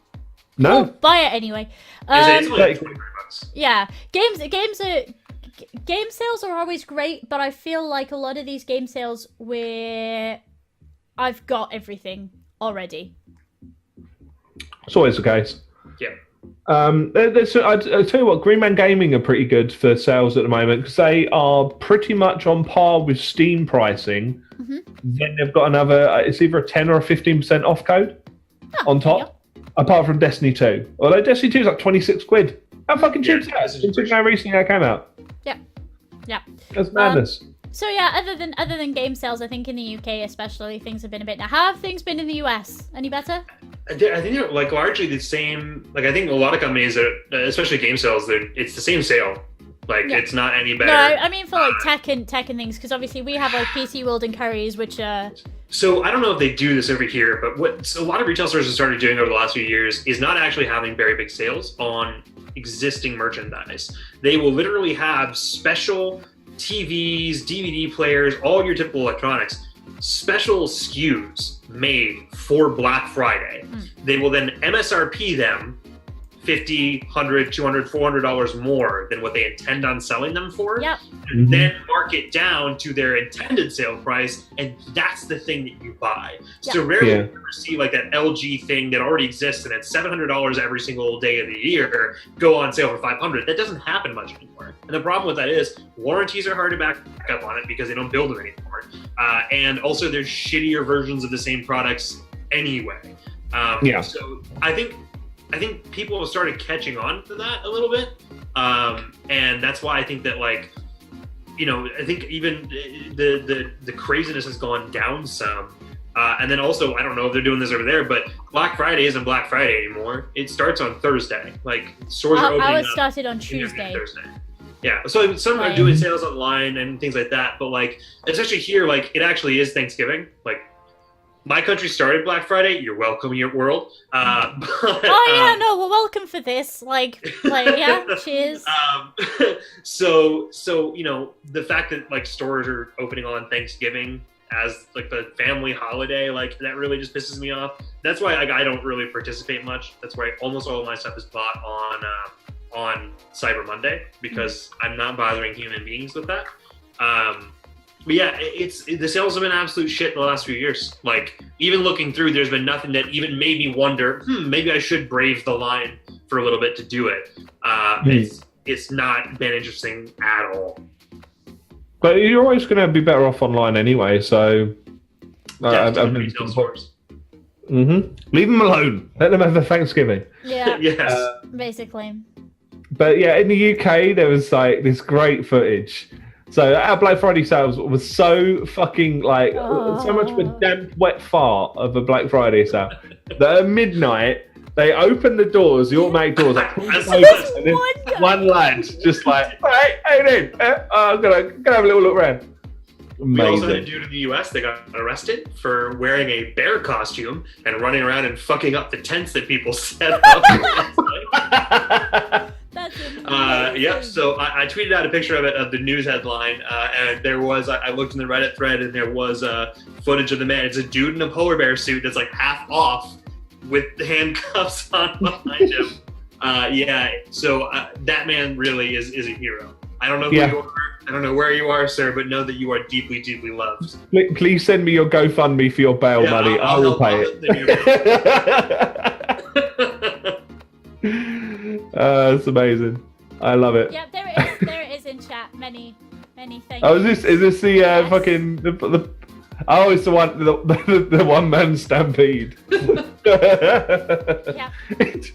No. Cool, buy it anyway. It's only $25. Yeah. Game sales are always great, but I feel like a lot of these game sales where I've got everything already. It's always the case. Yeah. I tell you what, Green Man Gaming are pretty good for sales at the moment because they are pretty much on par with Steam pricing. Then they've got another, it's either a 10 or a 15% off code on top, apart from Destiny 2. Although Destiny 2 is like 26 quid. How fucking cheap is that? Considering how recently that came out. Yeah. That's madness. So yeah, other than game sales, I think in the UK especially, things have been a bit... Now, how have things been in the US? Any better? I think they're like largely the same. Like I think a lot of companies that, especially game sales, it's the same sale. Like it's not any better. No, I mean for like tech and things, because obviously we have like PC World and Currys, which So I don't know if they do this over here, but what a lot of retail stores have started doing over the last few years is not actually having very big sales on existing merchandise. They will literally have special TVs, DVD players, all your typical electronics, special SKUs made for Black Friday. They will then MSRP them $50, $100, $200, $400 more than what they intend on selling them for, and then mark it down to their intended sale price, and that's the thing that you buy. So rarely do you ever see like that LG thing that already exists and it's $700 every single day of the year go on sale for $500. That doesn't happen much anymore. And the problem with that is warranties are hard to back up on it because they don't build them anymore. And also there's shittier versions of the same products anyway. So I think people have started catching on to that a little bit. And that's why I think that I think even the craziness has gone down some. And then also, I don't know if they're doing this over there, but Black Friday isn't Black Friday anymore. It starts on Thursday. Like stores are opening ours started on Tuesday. Thursday. Yeah, so some are doing sales online and things like that, but like, especially here, like it actually is Thanksgiving. Like, my country started Black Friday. You're welcome, your world. But, no, we're welcome for this. Like, yeah, cheers. So you know, the fact that like stores are opening on Thanksgiving as like the family holiday, like that really just pisses me off. That's why I don't really participate much. That's why almost all of my stuff is bought on Cyber Monday, because I'm not bothering human beings with that. But yeah, the sales have been absolute shit in the last few years. Like, even looking through, there's been nothing that even made me wonder, maybe I should brave the line for a little bit to do it. It's not been interesting at all. But you're always going to be better off online anyway, so... I've retail stores. Leave them alone. Let them have their Thanksgiving. Yeah. Yes. Basically. But yeah, in the UK, there was like this great footage. So our Black Friday sales was so fucking like so much of a damp, wet fart of a Black Friday sale that at midnight they opened the doors, the automatic doors, like, and then one lad just like, hey, how you doing? I'm gonna have a little look around. Amazing. We also had a dude in the US that got arrested for wearing a bear costume and running around and fucking up the tents that people set up. That's amazing. Yeah, so I tweeted out a picture of the news headline, and there was, I looked in the Reddit thread, and there was footage of the man. It's a dude in a polar bear suit that's like half off with the handcuffs on behind him. Yeah, so that man really is a hero. I don't know who you are. I don't know where you are, sir, but know that you are deeply, deeply loved. Please send me your GoFundMe for your bail money. I will pay it. It's amazing. I love it. Yeah, there it is in chat. Many thanks. Oh, is this the fucking the oh, it's the one the one man stampede. Yeah. It's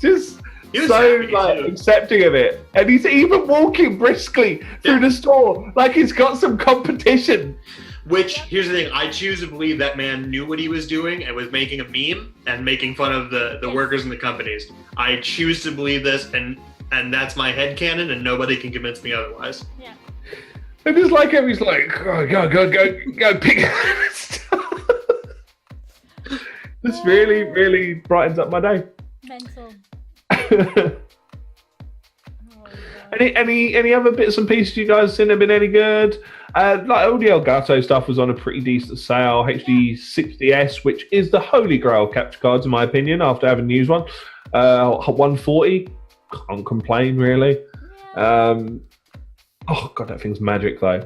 just so like accepting of it, and he's even walking briskly through the store like he's got some competition. Which, here's the thing, I choose to believe that man knew what he was doing and was making a meme and making fun of the workers and the companies. I choose to believe this, and that's my headcanon, and nobody can convince me otherwise. Yeah. And just like him, he's like, oh, go pick up stuff. This really brightens up my day. Mental. Any other bits and pieces you guys seen have been any good? Like all the Elgato stuff was on a pretty decent sale. HD 60S, which is the holy grail capture cards in my opinion, after having used one. 140, can't complain really. Oh god, that thing's magic though.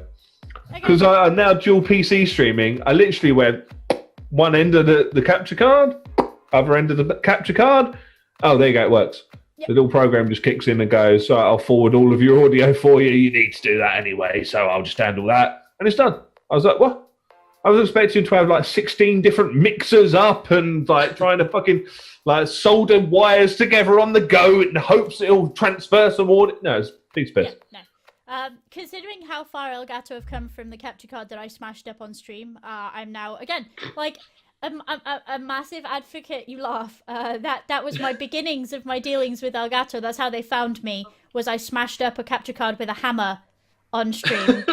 Because I'm now dual PC streaming. I literally went one end of the capture card, other end of the capture card. Oh, there you go, it works. Yep. The little program just kicks in and goes, so I'll forward all of your audio for you. You need to do that anyway, so I'll just handle that. And it's done. I was like, what? I was expecting to have like 16 different mixers up and like trying to fucking like solder wires together on the go in hopes it'll transfer some audio. No, it's piece of piss. Yeah, no. Considering how far Elgato have come from the capture card that I smashed up on stream, I'm now, again, like... a massive advocate. You laugh. That was my beginnings of my dealings with Elgato. That's how they found me. Was I smashed up a capture card with a hammer on stream?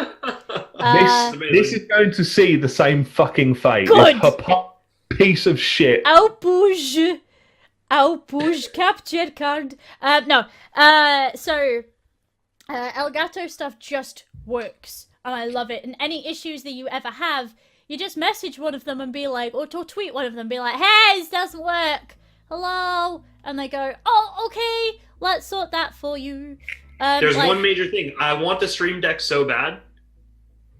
This is going to see the same fucking fate. Good. Piece of shit. Au push capture card. No. So Elgato stuff just works, and I love it. And any issues that you ever have, you just message one of them and be like, or tweet one of them, be like, hey, this doesn't work. Hello? And they go, oh, okay, let's sort that for you. There's one major thing. I want the Stream Deck so bad.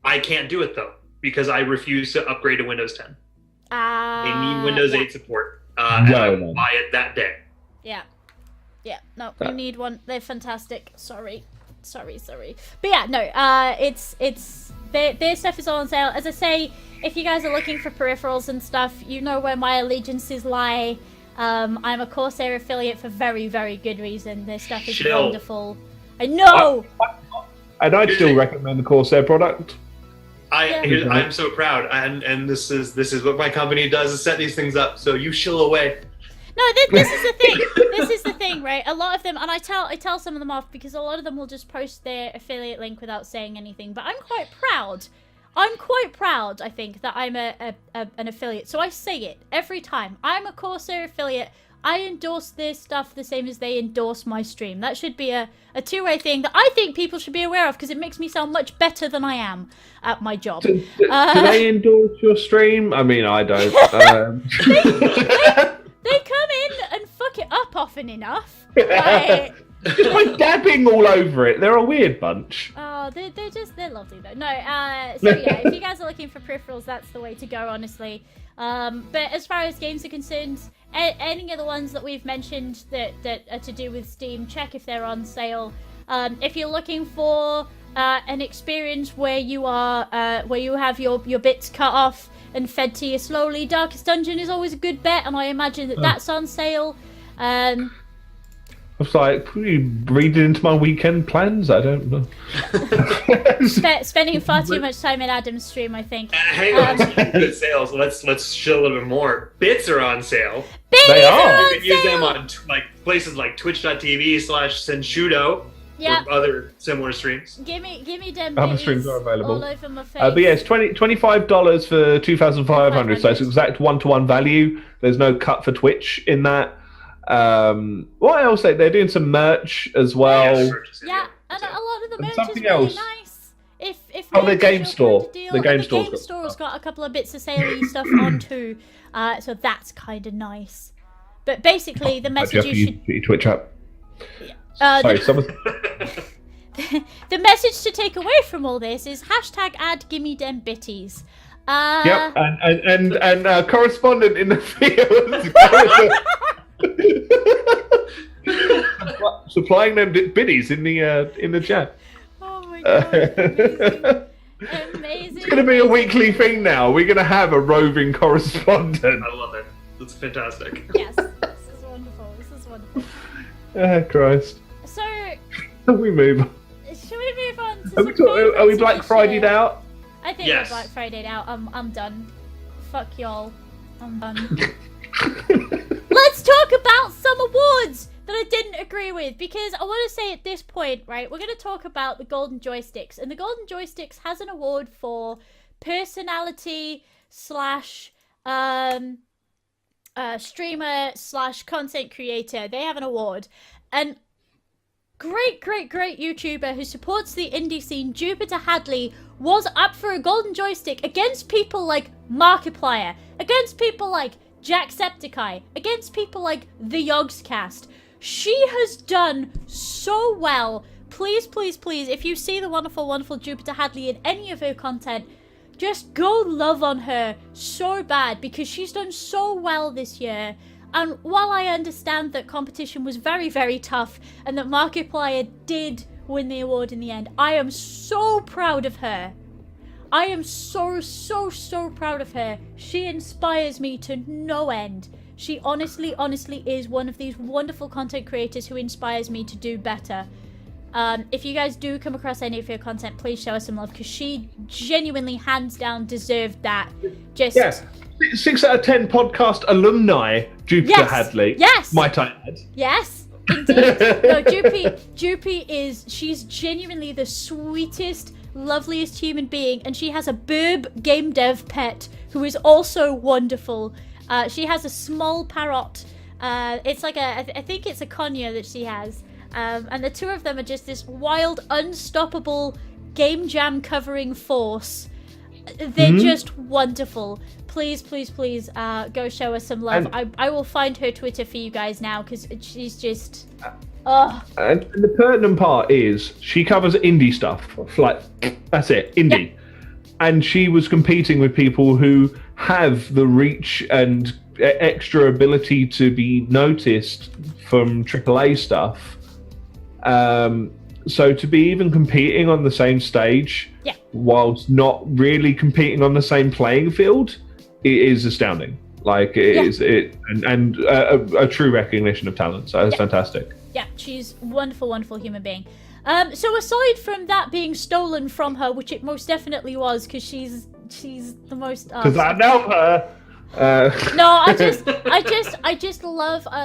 I can't do it, though, because I refuse to upgrade to Windows 10. They need Windows 8 support. And I will buy it that day. Yeah. Yeah, no, you need one. They're fantastic. Sorry. But yeah, no, their stuff is all on sale. As I say, if you guys are looking for peripherals and stuff, you know where my allegiances lie. I'm a Corsair affiliate for very, very good reason. Their stuff is wonderful. I know! And I'd still recommend the Corsair product. I'm so proud, and this is what my company does, is set these things up, so you shill away. No, this is the thing. This is the thing, right? A lot of them, and I tell some of them off because a lot of them will just post their affiliate link without saying anything. But I'm quite proud. I think, that I'm an affiliate. So I say it every time. I'm a Corsair affiliate. I endorse their stuff the same as they endorse my stream. That should be a two-way thing that I think people should be aware of because it makes me sound much better than I am at my job. Do they endorse your stream? I mean, I don't. They come in and fuck it up often enough. Like, just by dabbing all over it. They're a weird bunch. oh, they're lovely though. No, so yeah, if you guys are looking for peripherals, that's the way to go, honestly. But as far as games are concerned, any of the ones that we've mentioned that are to do with Steam, check if they're on sale. If you're looking for an experience where you have your bits cut off and fed to you slowly, Darkest Dungeon is always a good bet, and I imagine that's on sale. I was like, you read it into my weekend plans? I don't know. Spending far too much time in Adam's stream, I think. Hang on, good sales. Let's show a little bit more. Bits are on sale. They are. You can use them on places like twitch.tv/Senshudo or other similar streams. Give me them Other bitties streams are available. all over my face. But yeah, it's $25 for 2,500, so it's exact one-to-one value. There's no cut for Twitch in that. What else? They're doing some merch as well. Yeah, and a lot of the merch is something really else. nice. If the game merch is store. your kind of deal, The game and store's store's got a couple of bits of saley stuff on too. So that's kind of nice. But basically, the message you should put your Twitch up. the message to take away from all this is #add gimme dem bitties. Yep, and correspondent in the field. Supplying them biddies in the chat. Oh my god, amazing. It's going to be a weekly thing now. We're going to have a roving correspondent. I love it. That's fantastic. Yes, this is wonderful. Christ. So, We move on. should we move on to Are we Black Friday'd out? I think Yes. we're Black Friday'd out. I'm done. Fuck y'all. I'm done. Let's talk about some awards that I didn't agree with, because I want to say at this point, right, we're going to talk about the Golden Joysticks, and the Golden Joysticks has an award for personality / streamer / content creator. They have an award, and great YouTuber who supports the indie scene, Jupiter Hadley, was up for a Golden Joystick against people like Markiplier, against people like Jacksepticeye, against people like the Yogscast. She has done so well. Please, if you see the wonderful Jupiter Hadley in any of her content, just go love on her so bad, because she's done so well this year. And while I understand that competition was very tough and that Markiplier did win the award in the end, I am so proud of her. I am so proud of her. She inspires me to no end. She honestly is one of these wonderful content creators who inspires me to do better. If you guys do come across any of her content, please show us some love, because she genuinely, hands down, deserved that. Just... Yes. 6 out of 10 podcast alumni, Jupiter Hadley. Yes. Might I add? Yes, indeed. No, Jupy she's genuinely the sweetest, loveliest human being, and she has a burb game dev pet who is also wonderful. She has a small parrot. It's like I think it's a conure that she has. And the two of them are just this wild, unstoppable game jam covering force. They're just wonderful. Please, go show us some love. I will find her Twitter for you guys now, because she's just... And the pertinent part is she covers indie stuff. Like, that's it, indie. Yep. And she was competing with people who have the reach and extra ability to be noticed from AAA stuff. So to be even competing on the same stage, whilst not really competing on the same playing field, it is astounding. Like it is a true recognition of talent. So it's fantastic. Yeah, she's a wonderful human being. So aside from that being stolen from her, which it most definitely was, because she's the most... Because I know her. No, I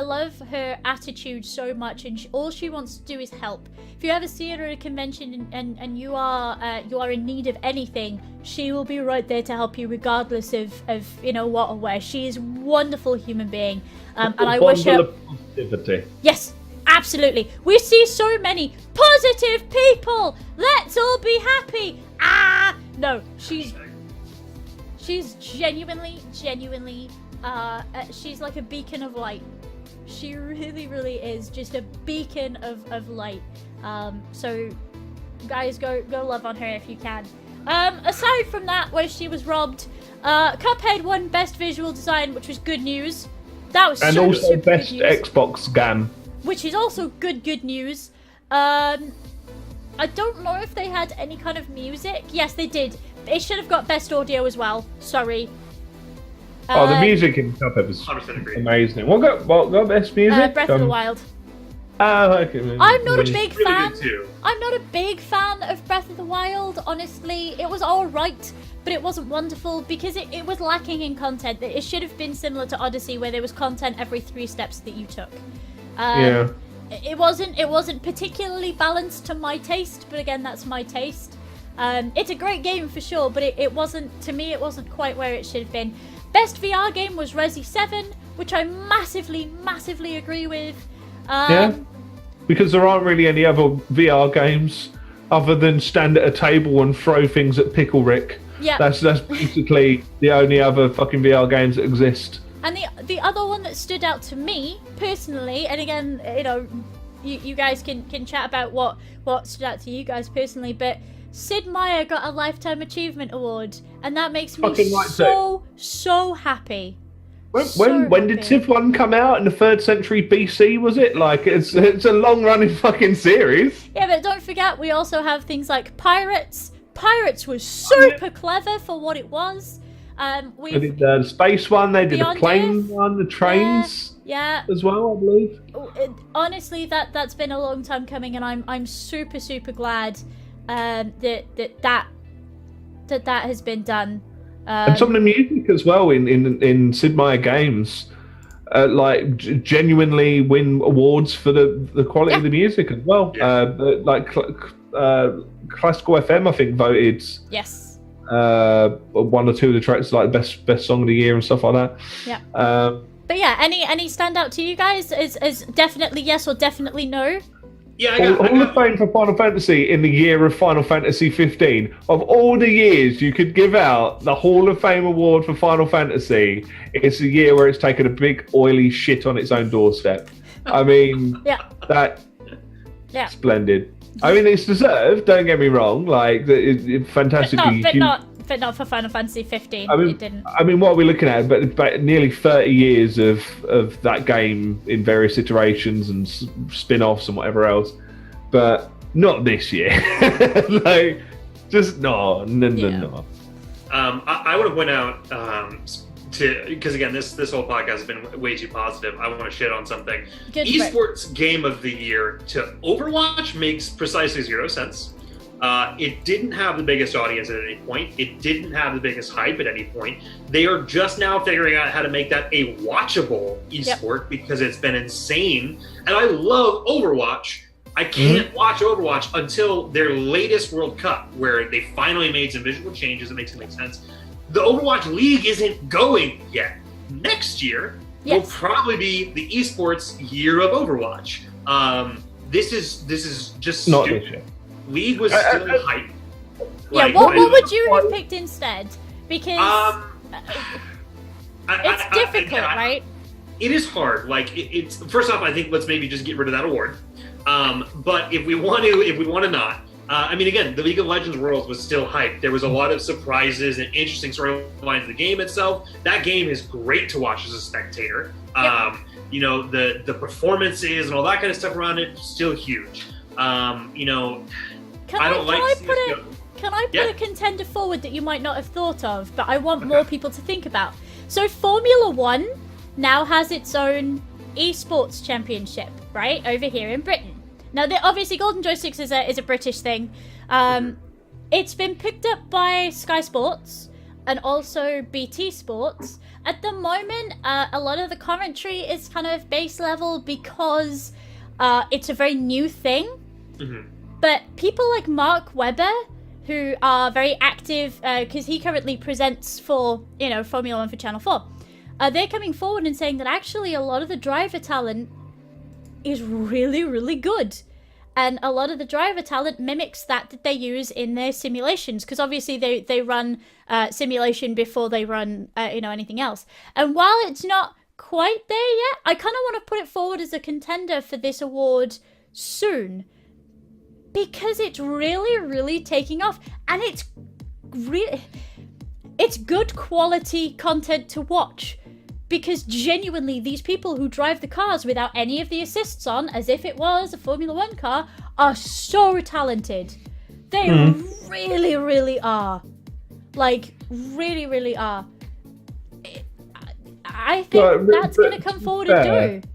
love her attitude so much, and all she wants to do is help. If you ever see her at a convention and you are in need of anything, she will be right there to help you, regardless of what or where. She is a wonderful human being, and I wish her positivity. Yes, absolutely. We see so many positive people. Let's all be happy. No, she's genuinely, she's like a beacon of light. She really, really is just a beacon of light. So, guys, go love on her if you can. Aside from that, where she was robbed, Cuphead won Best Visual Design, which was good news. That was and also super Best good news, Xbox game, which is also good news. I don't know if they had any kind of music. Yes, they did. They should have got Best Audio as well. Sorry. The music in Cuphead was 100% agree. amazing. What got Best Music? Breath of the Wild. Oh, okay. I'm not a big Really fan. good too. I'm not a big fan of Breath of the Wild, honestly. It was alright, but it wasn't wonderful because it was lacking in content. It should have been similar to Odyssey, where there was content every 3 steps that you took. Yeah. It wasn't particularly balanced to my taste, but again, that's my taste. It's a great game for sure, but it wasn't, to me, it wasn't quite where it should have been. Best VR game was Resi 7, which I massively agree with. Yeah. Because there aren't really any other VR games other than stand at a table and throw things at Pickle Rick. Yeah. That's basically the only other fucking VR games that exist. And the other one that stood out to me personally, and again, you guys can chat about what stood out to you guys personally, but Sid Meier got a Lifetime Achievement Award, and that makes me so happy. When did Civ 1 come out? In the 3rd century BC, was it? Like, it's a long-running fucking series. Yeah, but don't forget, we also have things like Pirates. Pirates was super clever for what it was. They did the space one, they did Beyond the plane Earth. one, the trains Yeah. as well, I believe. Honestly, that's been a long time coming, and I'm super glad that has been done. And some of the music as well in Sid Meier games, genuinely win awards for the quality of the music as well. Yeah. Classical FM, I think, voted Yes. 1 or 2 of the tracks like best song of the year and stuff like that. Yeah. But yeah, any standout to you guys? Is definitely yes or definitely no? Yeah, Hall of Fame for Final Fantasy in the year of Final Fantasy 15. Of all the years you could give out the Hall of Fame award for Final Fantasy, it's the year where it's taken a big oily shit on its own doorstep. I mean, Yeah. Splendid. I mean, it's deserved. Don't get me wrong. Like, it fantastically. But not for Final Fantasy 15. It didn't. I mean, what are we looking at? But nearly 30 years of that game in various iterations and spin-offs and whatever else. But not this year. Like, just no. I want to point out because again, this whole podcast has been way too positive. I want to shit on something. Esports Game of the Year to Overwatch makes precisely 0 sense. It didn't have the biggest audience at any point. It didn't have the biggest hype at any point. They are just now figuring out how to make that a watchable esport because it's been insane. And I love Overwatch. I can't watch Overwatch until their latest World Cup, where they finally made some visual changes that makes it make sense. The Overwatch League isn't going yet. Next year will probably be the esports year of Overwatch. This is just not stupid. this year. League was still hype. Yeah, what would you have picked instead? Because it's difficult, right? It is hard. Like it's first off, I think let's maybe just get rid of that award. But if we want to not, I mean, again, the League of Legends Worlds was still hype. There was a lot of surprises and interesting storylines in the game itself. That game is great to watch as a spectator. You know, the performances and all that kind of stuff around it, still huge. You know, Can I put a contender forward that you might not have thought of, but I want more people to think about? So Formula One now has its own esports championship, right, over here in Britain. Now, obviously, Golden Joysticks is a British thing. It's been picked up by Sky Sports and also BT Sports, At the moment, a lot of the commentary is kind of base level because it's a very new thing. Mm-hmm. But people like Mark Webber, who are very active, because he currently presents for, Formula 1 for Channel 4, they're coming forward and saying that actually a lot of the driver talent is really, really good. And a lot of the driver talent mimics that they use in their simulations, because obviously they run simulation before they run anything else. And while it's not quite there yet, I kind of want to put it forward as a contender for this award soon, because it's really, really taking off, and it's good quality content to watch. Because genuinely, these people who drive the cars without any of the assists on, as if it was a Formula 1 car, are so talented. They really, really are. Like, really, really are. I think that's going to come forward and do.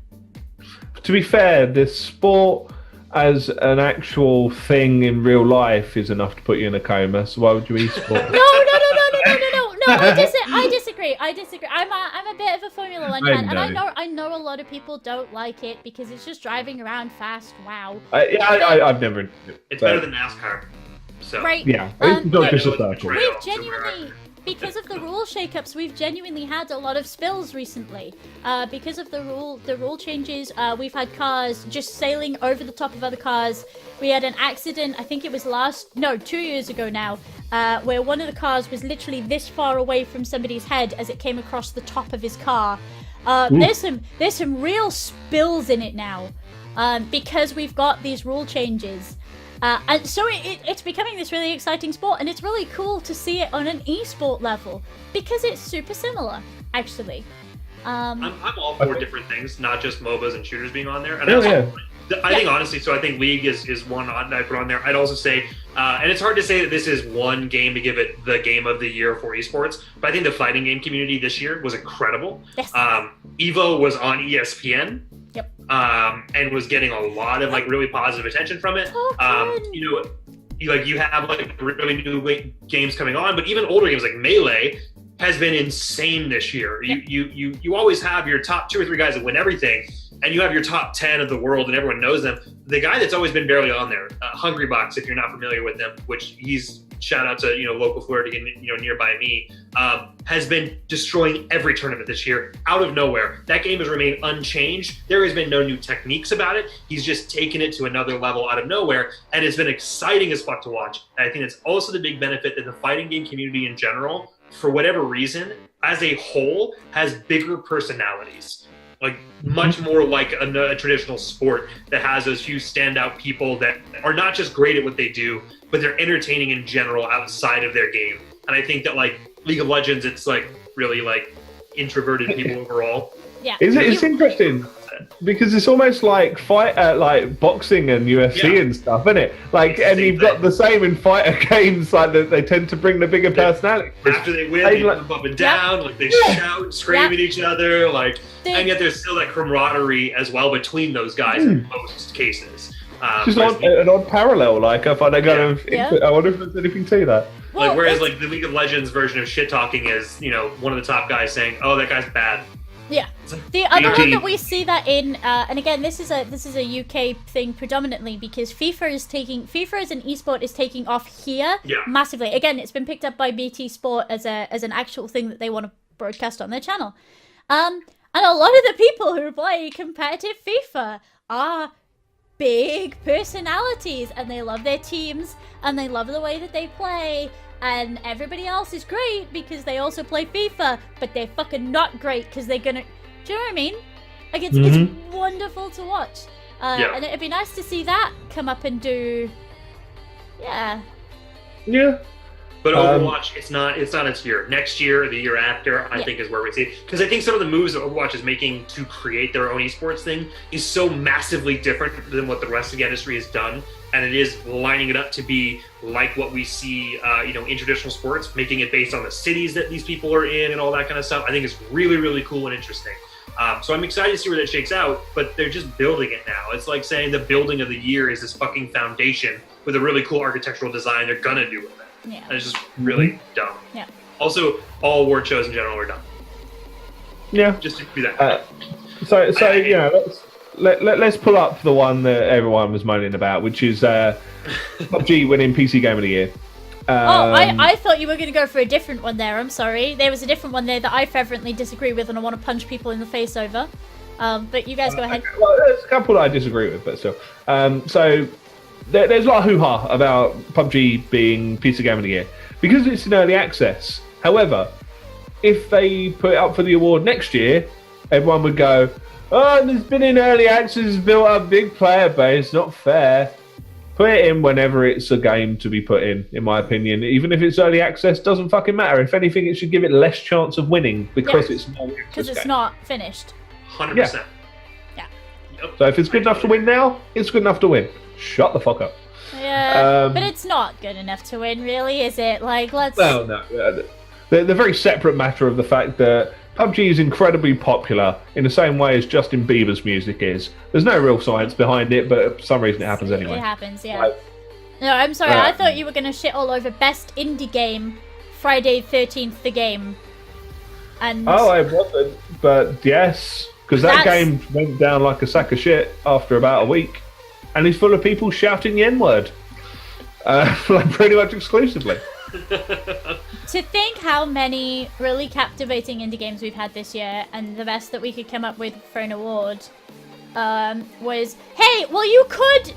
To be fair, this sport as an actual thing in real life is enough to put you in a coma, so why would you e-sport? No, I disagree. I'm a bit of a Formula 1 fan, and I know a lot of people don't like it because it's just driving around fast. Wow. I've never. It's better than NASCAR. So. Right. Yeah. It's not just a circle. We've genuinely, because of the rule shakeups, we've genuinely had a lot of spills recently. Because of the rule changes, we've had cars just sailing over the top of other cars. We had an accident, I think it was 2 years ago now, where one of the cars was literally this far away from somebody's head as it came across the top of his car. There's some real spills in it now, because we've got these rule changes. And so it's becoming this really exciting sport, and it's really cool to see it on an esport level because it's super similar, actually. I'm all for different things, not just MOBAs and shooters being on there. And I think honestly, so I think League is one that I put on there. I'd also say, and it's hard to say that this is one game to give it the game of the year for esports, but I think the fighting game community this year was incredible. Yes. Evo was on ESPN. Yep. And was getting a lot of really positive attention from it. You have really new games coming on, but even older games like Melee has been insane this year. Yep. You always have your top 2 or 3 guys that win everything, and you have your top 10 of the world, and everyone knows them. The guy that's always been barely on there, Hungry Box, if you're not familiar with him, which he's shout out to local Florida, nearby me, has been destroying every tournament this year out of nowhere. That game has remained unchanged. There has been no new techniques about it. He's just taken it to another level out of nowhere, and it's been exciting as fuck to watch. And I think it's also the big benefit that the fighting game community in general, for whatever reason, as a whole, has bigger personalities. Much more like a traditional sport that has those few standout people that are not just great at what they do, but they're entertaining in general outside of their game. And I think that League of Legends, it's really introverted people overall. Yeah. It's interesting because it's almost like boxing and UFC and stuff, isn't it? And you've got the same in fighter games, they tend to bring the bigger personality. After they win, they jump up and down, they shout and scream at each other, and yet there's still that camaraderie as well between those guys in most cases. Just an odd parallel, I find I wonder if there's anything to that. Whereas the League of Legends version of shit talking is, one of the top guys saying, "Oh, that guy's bad." Yeah. The other one that we see that in, and again, this is a UK thing predominantly because FIFA as an esport is taking off here massively. Again, it's been picked up by BT Sport as an actual thing that they want to broadcast on their channel. And a lot of the people who play competitive FIFA are big personalities, and they love their teams, and they love the way that they play. And everybody else is great because they also play FIFA, but they're fucking not great because they're gonna... Do you know what I mean? It's wonderful to watch. And it'd be nice to see that come up and do... Yeah. But Overwatch, it's not its year. Next year or the year after, I think is where we see it. Because I think some of the moves that Overwatch is making to create their own esports thing is so massively different than what the rest of the industry has done. And it is lining it up to be like what we see, in traditional sports, making it based on the cities that these people are in and all that kind of stuff. I think it's really, really cool and interesting. So I'm excited to see where that shakes out, but they're just building it now. It's like saying the building of the year is this fucking foundation with a really cool architectural design they're gonna do with it. Yeah. And it's just really dumb. Yeah. Also, all award shows in general are dumb. Yeah. Just to be that. So let's pull up the one that everyone was moaning about, which is PUBG winning PC Game of the Year. I thought you were going to go for a different one there. I'm sorry. There was a different one there that I fervently disagree with and I want to punch people in the face over. But you guys go ahead. Well, there's a couple that I disagree with, but still. So there's a lot of hoo-ha about PUBG being PC Game of the Year because it's in early access. However, if they put it up for the award next year, everyone would go, "Oh, there's been in early access, built up big player base, not fair." Put it in whenever it's a game to be put in my opinion. Even if it's early access, doesn't fucking matter. If anything, it should give it less chance of winning because it's not because it's not finished. 100%. Yeah. Yep. So if it's good enough to win now, it's good enough to win. Shut the fuck up. Yeah, but it's not good enough to win, really, is it? Like, let's... Well, no. The very separate matter of the fact that PUBG is incredibly popular in the same way as Justin Bieber's music is. There's no real science behind it, but for some reason it happens anyway. It happens, yeah. No, I'm sorry, I thought you were going to shit all over Best Indie Game, Friday 13th the Game. And Oh, I wasn't, but yes, because that game went down like a sack of shit after about a week, and it's full of people shouting the N-word. Like pretty much exclusively. To think how many really captivating indie games we've had this year, and the best that we could come up with for an award was, hey, well you could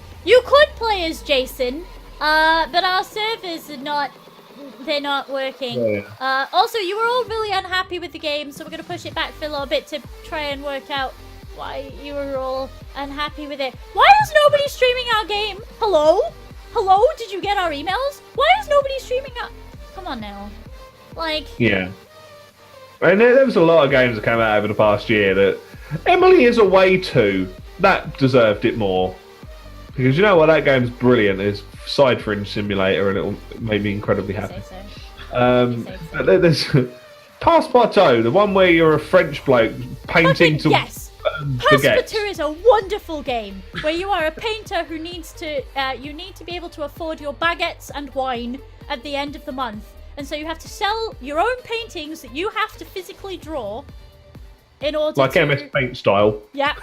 play as Jason, but our servers are not working. Yeah. Also, you were all really unhappy with the game, so we're gonna push it back for a little bit to try and work out why you were all unhappy with it. Why is nobody streaming our game? Hello? Did you get our emails? Why is nobody streaming our... Come on now. Like... Yeah. And there was a lot of games that came out over the past year that Emily is away to. That deserved it more. Because you know what, that game's brilliant. It's Side Fringe Simulator and it made me incredibly happy. Say so. There's Passepartout, the one where you're a French bloke painting to... Yes! Spaghetti. Passepartout is a wonderful game where you are a painter who needs to, you need to be able to afford your baguettes and wine at the end of the month. And so you have to sell your own paintings that you have to physically draw in order like to... MS Paint style. Yeah.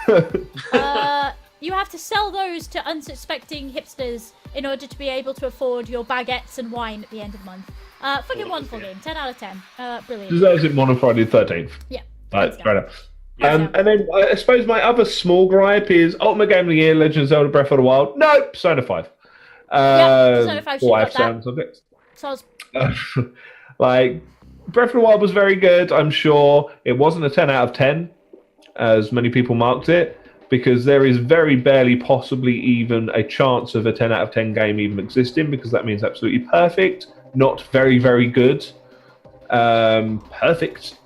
You have to sell those to unsuspecting hipsters in order to be able to afford your baguettes and wine at the end of the month. Fucking wonderful game. 10 out of 10. Brilliant. Deserves it more on Friday the 13th. Yeah. Right, fair enough. And then I suppose my other small gripe is Ultimate Game of the Year, Legend of Zelda Breath of the Wild. No, Persona 5. Persona 5 should have got subjects. So like, Breath of the Wild was very good, I'm sure. It wasn't a 10 out of 10, as many people marked it, because there is very barely possibly even a chance of a 10 out of 10 game even existing, because that means absolutely perfect, not very, very good. Perfect.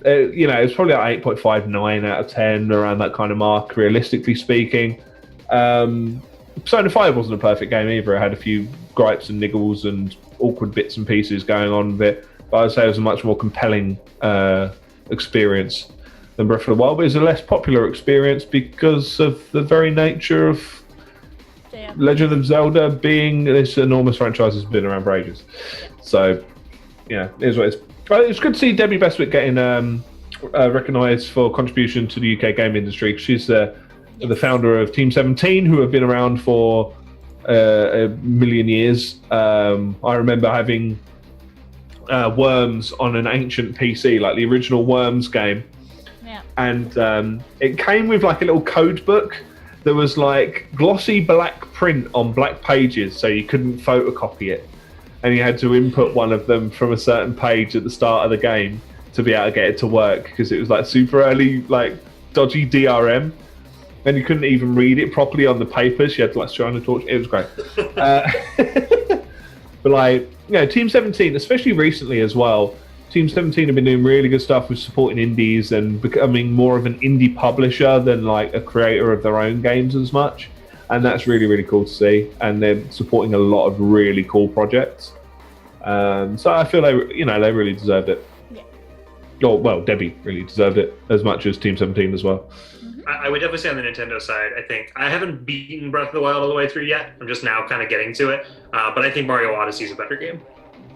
It's probably like 8.59 out of 10, around that kind of mark, realistically speaking. Persona 5 wasn't a perfect game either. It had a few gripes and niggles and awkward bits and pieces going on with it, but I'd say it was a much more compelling experience than Breath of the Wild, but it's a less popular experience because of the very nature of Legend of Zelda being this enormous franchise has been around for ages. So, yeah, it is what it is. It's good to see Debbie Bestwick getting recognised for contribution to the UK game industry. She's the founder of Team 17, who have been around for a million years. I remember having Worms on an ancient PC, like the original Worms game. Yeah. And it came with like a little code book. There was like glossy black print on black pages, so you couldn't photocopy it. And you had to input one of them from a certain page at the start of the game to be able to get it to work, because it was like super early, like dodgy DRM, and you couldn't even read it properly on the papers. You had to like shine a torch. It was great. But like, Team 17, especially recently as well, Team 17 have been doing really good stuff with supporting indies and becoming more of an indie publisher than like a creator of their own games as much. And that's really, really cool to see. And they're supporting a lot of really cool projects. So I feel they really deserved it. Yeah. Oh, well, Debbie really deserved it as much as Team 17 as well. I would definitely say on the Nintendo side, I think I haven't beaten Breath of the Wild all the way through yet. I'm just now kind of getting to it. But I think Mario Odyssey is a better game.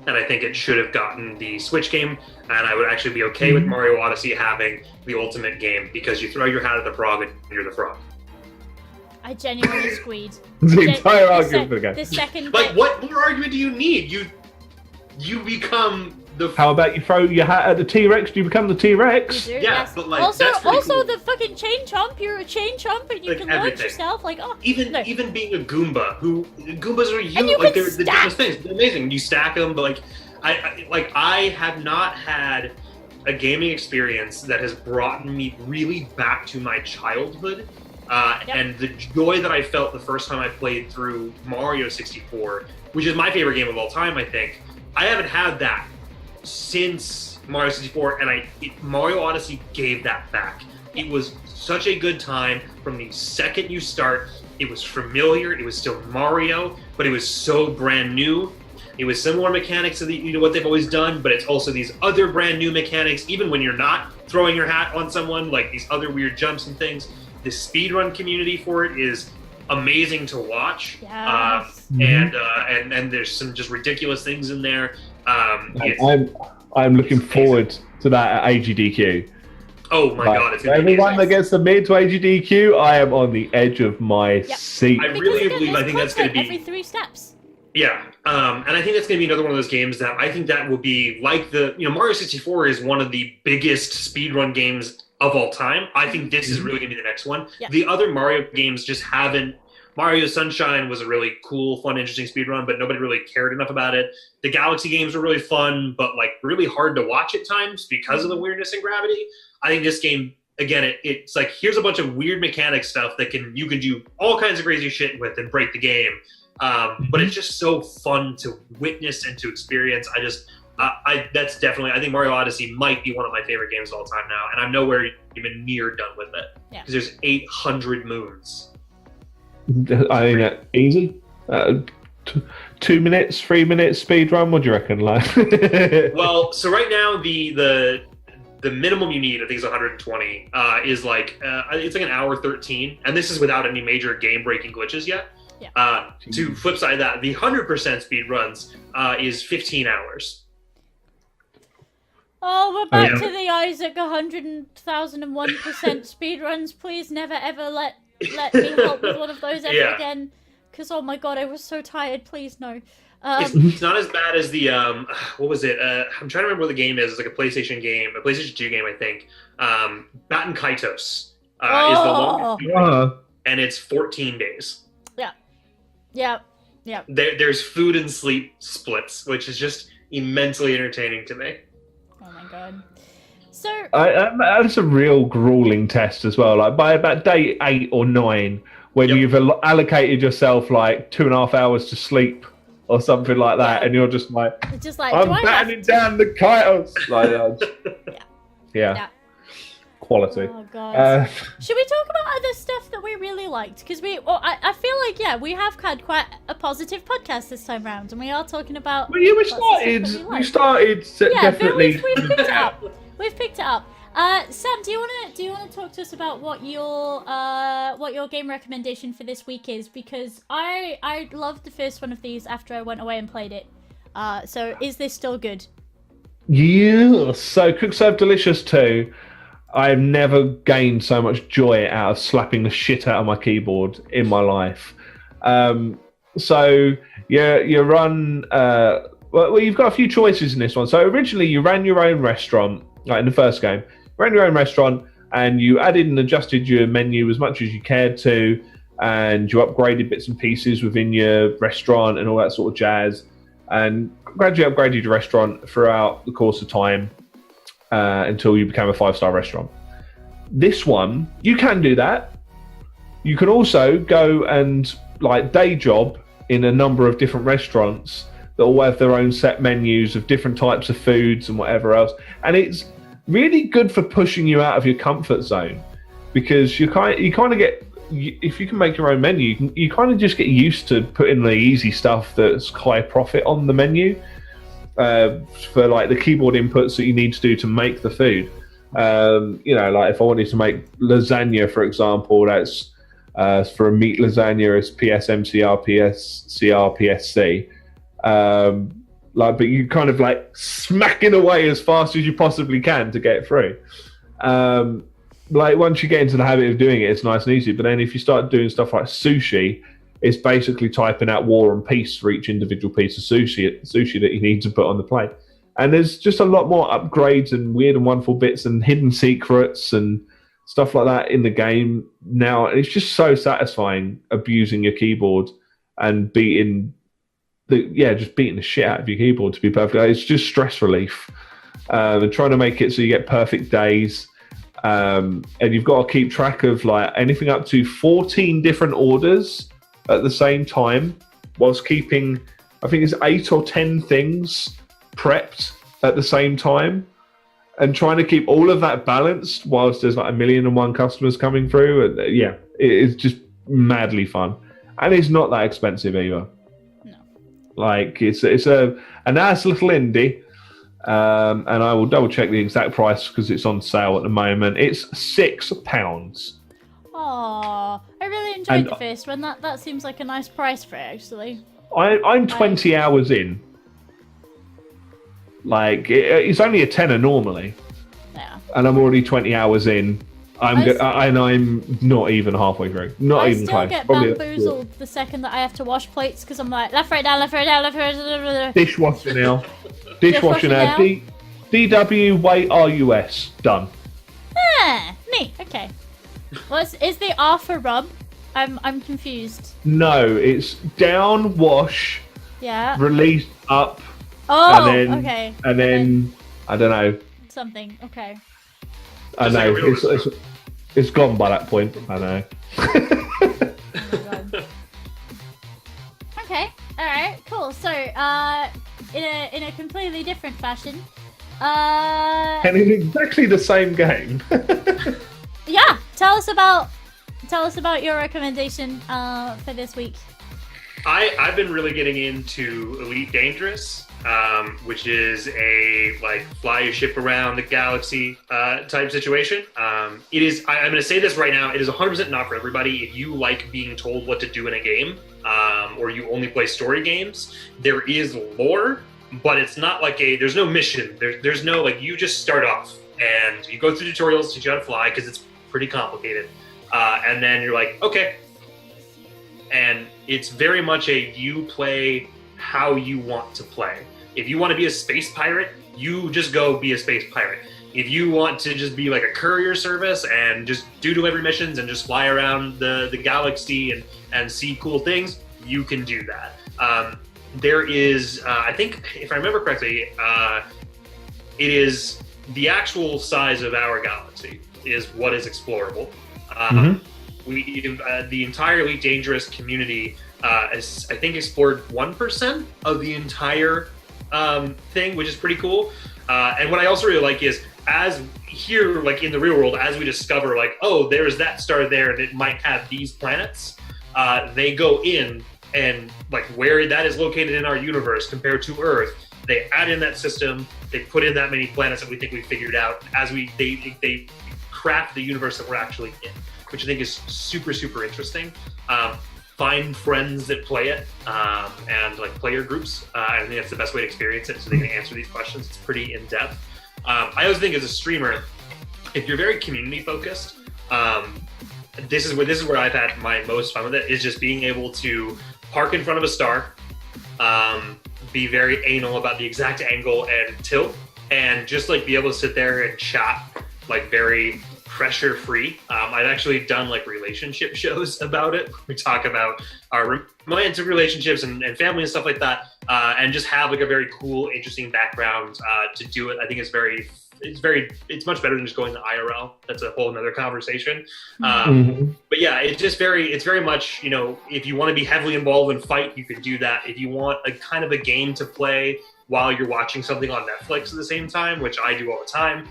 and I think it should have gotten the Switch game, and I would actually be okay with Mario Odyssey having the Ultimate game, because you throw your hat at the frog and you're the frog. I genuinely squeed. The entire argument for the game. The second Like, what more argument do you need? You become the... How about you throw your hat at the T-Rex, do you become the T-Rex? You do, Yeah, yes. but, like, also, that's pretty cool. the fucking chain chomp. You're a chain chomp, and you Like, can launch everything. yourself. Like, oh, Even no. even being a Goomba, Goombas are And you like can they're the stack. dumbest things. They're amazing. You stack them, but like I have not had a gaming experience that has brought me really back to my childhood. And the joy that I felt the first time I played through Mario 64, which is my favorite game of all time, I think. I haven't had that since Mario 64, and Mario Odyssey gave that back. It was such a good time from the second you start. It was familiar. It was still Mario, but it was so brand new. It was similar mechanics to what they've always done, but it's also these other brand new mechanics, even when you're not throwing your hat on someone, like these other weird jumps and things. The speedrun community for it is amazing to watch. Yes. And there's some just ridiculous things in there. I'm looking forward to that at AGDQ. Oh my god, it's gonna be everyone amazing. that gets submitted to AGDQ, I am on the edge of my seat. I Because really again, believe there's I think that's going to content be every 3 steps. Yeah, and I think that's going to be another one of those games that I think that will be like Mario 64 is one of the biggest speedrun games of all time. I think this is really going to be the next one. Yeah. The other Mario games just haven't. Mario Sunshine was a really cool, fun, interesting speedrun, but nobody really cared enough about it. The Galaxy games were really fun, but like really hard to watch at times because of the weirdness and gravity. I think this game, again, it's like here's a bunch of weird mechanic stuff that you can do all kinds of crazy shit with and break the game. But it's just so fun to witness and to experience. That's definitely, I think Mario Odyssey might be one of my favorite games of all time now, and I'm nowhere even near done with it. Yeah. Because there's 800 moons. I think that's easy. 2 minutes, 3 minutes speed run. What do you reckon? Like, Well, so right now the minimum you need, I think, is 120. Is like it's like an hour 13, and this is without any major game-breaking glitches yet. Yeah. To flip side of that, the 100% speed runs is 15 hours. Oh, we're back Yeah. to the Isaac 100,001% speedruns. Please never ever let me help with one of those ever Yeah. again. Because, oh my god, I was so tired. Please, no. It's not as bad as the what was it? I'm trying to remember what the game is. It's like a PlayStation game, a PlayStation 2 game, I think. Batten Kaitos is the longest, and it's 14 days. Yeah. There's food and sleep splits, which is just immensely entertaining to me. Oh my god. So that's a real grueling test as well. Like by about day 8 or 9, when you've allocated yourself like 2.5 hours to sleep or something like that, and you're just like, it's just like, I'm do I have battening down the Kaitos. Like, Yeah. Quality. Oh god. Should we talk about other stuff that we really liked? Because I feel like we have had quite a positive podcast this time round, and we are talking about. Well, yeah, we lots of stuff that started. we We started definitely. We've picked it up. We've picked it up. Sam, do you want to talk to us about what your game recommendation for this week is? Because I loved the first one of these after I went away and played it. So is this still good? Yeah. So Cook Serve Delicious 2. I've never gained so much joy out of slapping the shit out of my keyboard in my life. So you run. Well, you've got a few choices in this one. So originally you ran your own restaurant, like in the first game. You ran your own restaurant, and you added and adjusted your menu as much as you cared to, and you upgraded bits and pieces within your restaurant and all that sort of jazz, and gradually upgraded your restaurant throughout the course of time. Until you become a 5-star restaurant. This one, you can do that. You can also go and day job in a number of different restaurants that all have their own set menus of different types of foods and whatever else. And it's really good for pushing you out of your comfort zone, because you kind of get, if you can make your own menu, you kind of just get used to putting the easy stuff that's high profit on the menu. For the keyboard inputs that you need to do to make the food. If I wanted to make lasagna, for example, that's for a meat lasagna, it's PSMCR, PSCR, PSC. but you kind of like smacking away as fast as you possibly can to get through. Like once you get into the habit of doing it, it's nice and easy. But then if you start doing stuff like sushi, it's basically typing out War and Peace for each individual piece of sushi that you need to put on the plate. And there's just a lot more upgrades and weird and wonderful bits and hidden secrets and stuff like that in the game now. It's just so satisfying abusing your keyboard and beating the shit out of your keyboard, to be perfectly honest. It's just stress relief. And trying to make it so you get perfect days. And you've got to keep track of like anything up to 14 different orders at the same time, whilst keeping, I think it's 8 or 10 things prepped at the same time, and trying to keep all of that balanced whilst there's like 1,000,001 customers coming through. And yeah, it is just madly fun, and it's not that expensive either. No, like it's a nice little indie. And I will double check the exact price because it's on sale at the moment. It's £6. oh, I really enjoyed the first one. That seems like a nice price for it, actually. I'm 20 hours in. Like it's only a tenner normally, Yeah. and I'm already 20 hours in. And I'm not even halfway through. Not I even still close. get Probably bamboozled the second that I have to wash plates because I'm like left, right, down, left, right, down, left, right, down. Dishwasher now. Dishwasher now. now. DW wait RUS done. Ah, neat. Okay. Is the R for rub? I'm confused. No, it's down, wash, Yeah. release up, Oh, and then okay. and then I don't know. Something. Okay. I Just like know a real it's gone by that point. I know. Oh my God. Okay. All right. Cool. So, in a completely different fashion, And it's exactly the same game. yeah. Tell us about your recommendation for this week. I've been really getting into Elite Dangerous, which is a like fly your ship around the galaxy type situation. It is. I'm going to say this right now. It is 100% not for everybody. If you like being told what to do in a game, or you only play story games, there is lore, but it's not like there's no mission. There's no like you just start off and you go through tutorials to teach you how to fly because it's pretty complicated, and then you're like, okay. And it's very much you play how you want to play. If you want to be a space pirate, you just go be a space pirate. If you want to just be like a courier service and just do delivery missions and just fly around the galaxy and see cool things, you can do that. There is, I think, if I remember correctly, it is the actual size of our galaxy is what is explorable. The entire Elite Dangerous community has, I think, explored 1% of the entire thing, which is pretty cool. And what I also really like is, as here, like in the real world, as we discover, like, oh, there's that star there, and it might have these planets. They go in and like where that is located in our universe compared to Earth. They add in that system. They put in that many planets that we think we figured out as they craft the universe that we're actually in, which I think is super, super interesting. Find friends that play it and like player groups. I think that's the best way to experience it so they can answer these questions. It's pretty in-depth. I always think as a streamer, if you're very community focused, this is where I've had my most fun with it, is just being able to park in front of a star, be very anal about the exact angle and tilt, and just like be able to sit there and chat like very pressure free. I've actually done like relationship shows about it. We talk about our romantic relationships and family and stuff like that, and just have like a very cool, interesting background to do it. I think it's much better than just going to IRL. That's a whole another conversation. But yeah, it's very much, you know, if you want to be heavily involved in fight, you can do that. If you want a kind of a game to play while you're watching something on Netflix at the same time, which I do all the time,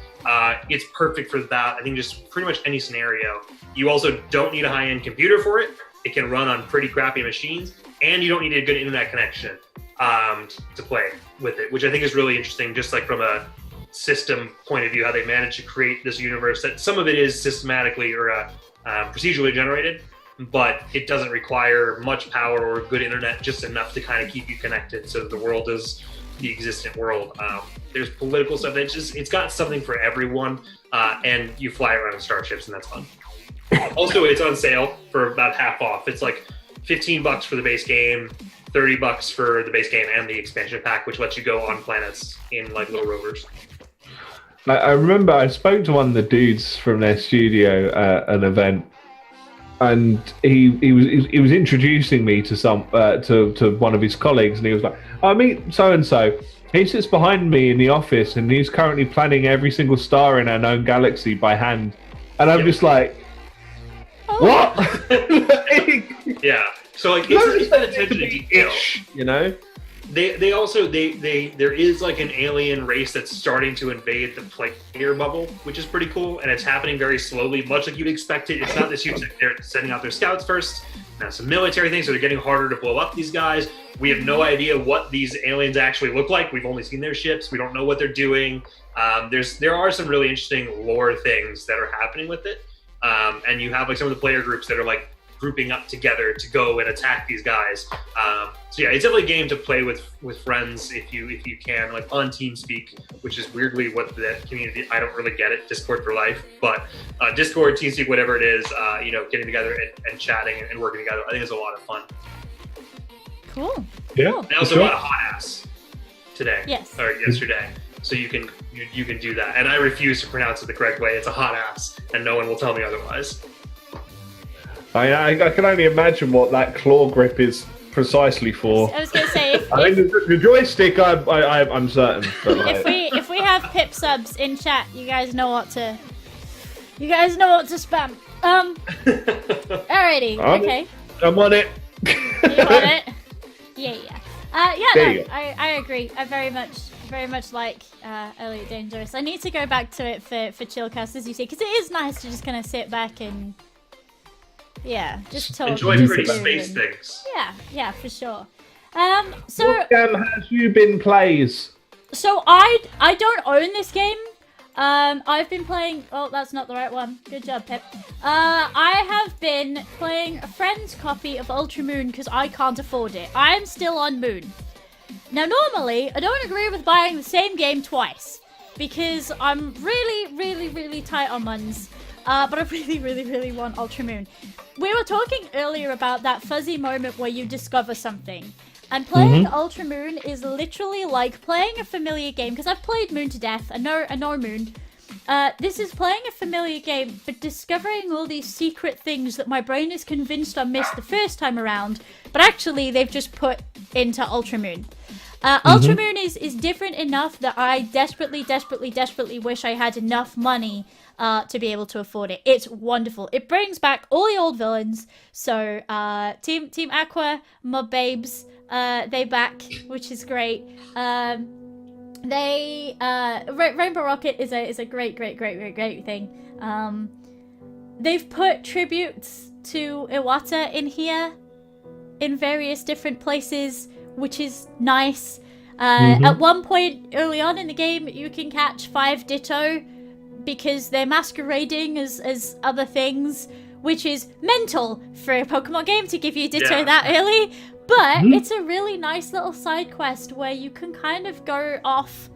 it's perfect for that. I think just pretty much any scenario. You also don't need a high-end computer for it. It can run on pretty crappy machines, and you don't need a good internet connection to play with it, which I think is really interesting, just like from a system point of view, how they managed to create this universe that some of it is systematically or procedurally generated, but it doesn't require much power or good internet, just enough to kind of keep you connected. So the world is the existent world. There's political stuff. It's got something for everyone, and you fly around in starships, and that's fun. Also, it's on sale for about half off. It's like $15 for the base game, $30 for the base game and the expansion pack, which lets you go on planets in like little rovers. I remember I spoke to one of the dudes from their studio at an event, and he was introducing me to to one of his colleagues, and he was like, "I meet so and so. He sits behind me in the office, and he's currently planning every single star in our known galaxy by hand." And I'm just like, "What?" Yeah. So like it's that attention to detail, you know. They also there is like an alien race that's starting to invade the player bubble, which is pretty cool, and it's happening very slowly, much like you'd expect it. It's not this huge. They're sending out their scouts first. Now some military things, so they're getting harder to blow up these guys. We have no idea what these aliens actually look like. We've only seen their ships. We don't know what they're doing. There are some really interesting lore things that are happening with it, and you have like some of the player groups that are like grouping up together to go and attack these guys. So yeah, it's definitely a game to play with friends if you can, like on TeamSpeak, which is weirdly what the community, I don't really get it, Discord for life, but Discord, TeamSpeak, whatever it is, getting together and chatting and working together, I think it's a lot of fun. Cool. Yeah. Cool. I also got a hot ass today. Yes. Or yesterday. So you can do that. And I refuse to pronounce it the correct way. It's a hot ass, and no one will tell me otherwise. I can only imagine what that claw grip is precisely for. I was going to say, the joystick, I'm certain. But like... if we have pip subs in chat, you guys know what to spam. Alrighty, okay. I'm on it. You on it? Yeah. There you go. I agree. I very much like Elliot Dangerous. I need to go back to it for Chillcast, as you say, because it is nice to just kind of sit back and just talk. Enjoy pretty space things. Yeah, for sure. So what game has you been plays? So I don't own this game. I've been playing. Oh, that's not the right one. Good job, Pip. I have been playing a friend's copy of Ultra Moon because I can't afford it. I'm still on Moon. Now, normally, I don't agree with buying the same game twice because I'm really tight on funds. But I really want Ultra Moon. We were talking earlier about that fuzzy moment where you discover something. And playing Ultra Moon is literally like playing a familiar game, because I've played Moon to death. I know Moon. This is playing a familiar game, but discovering all these secret things that my brain is convinced I missed the first time around, but actually they've just put into Ultra Moon. Ultra Moon is different enough that I desperately wish I had enough money to be able to afford it. It's wonderful. It brings back all the old villains. So Team Aqua, Mob Babes, they back, which is great. Rainbow Rocket is a great thing. They've put tributes to Iwata in here in various different places, which is nice. At one point early on in the game, you can catch 5 Ditto because they're masquerading as other things, which is mental for a Pokemon game to give you Ditto that early. But it's a really nice little side quest where you can kind of go off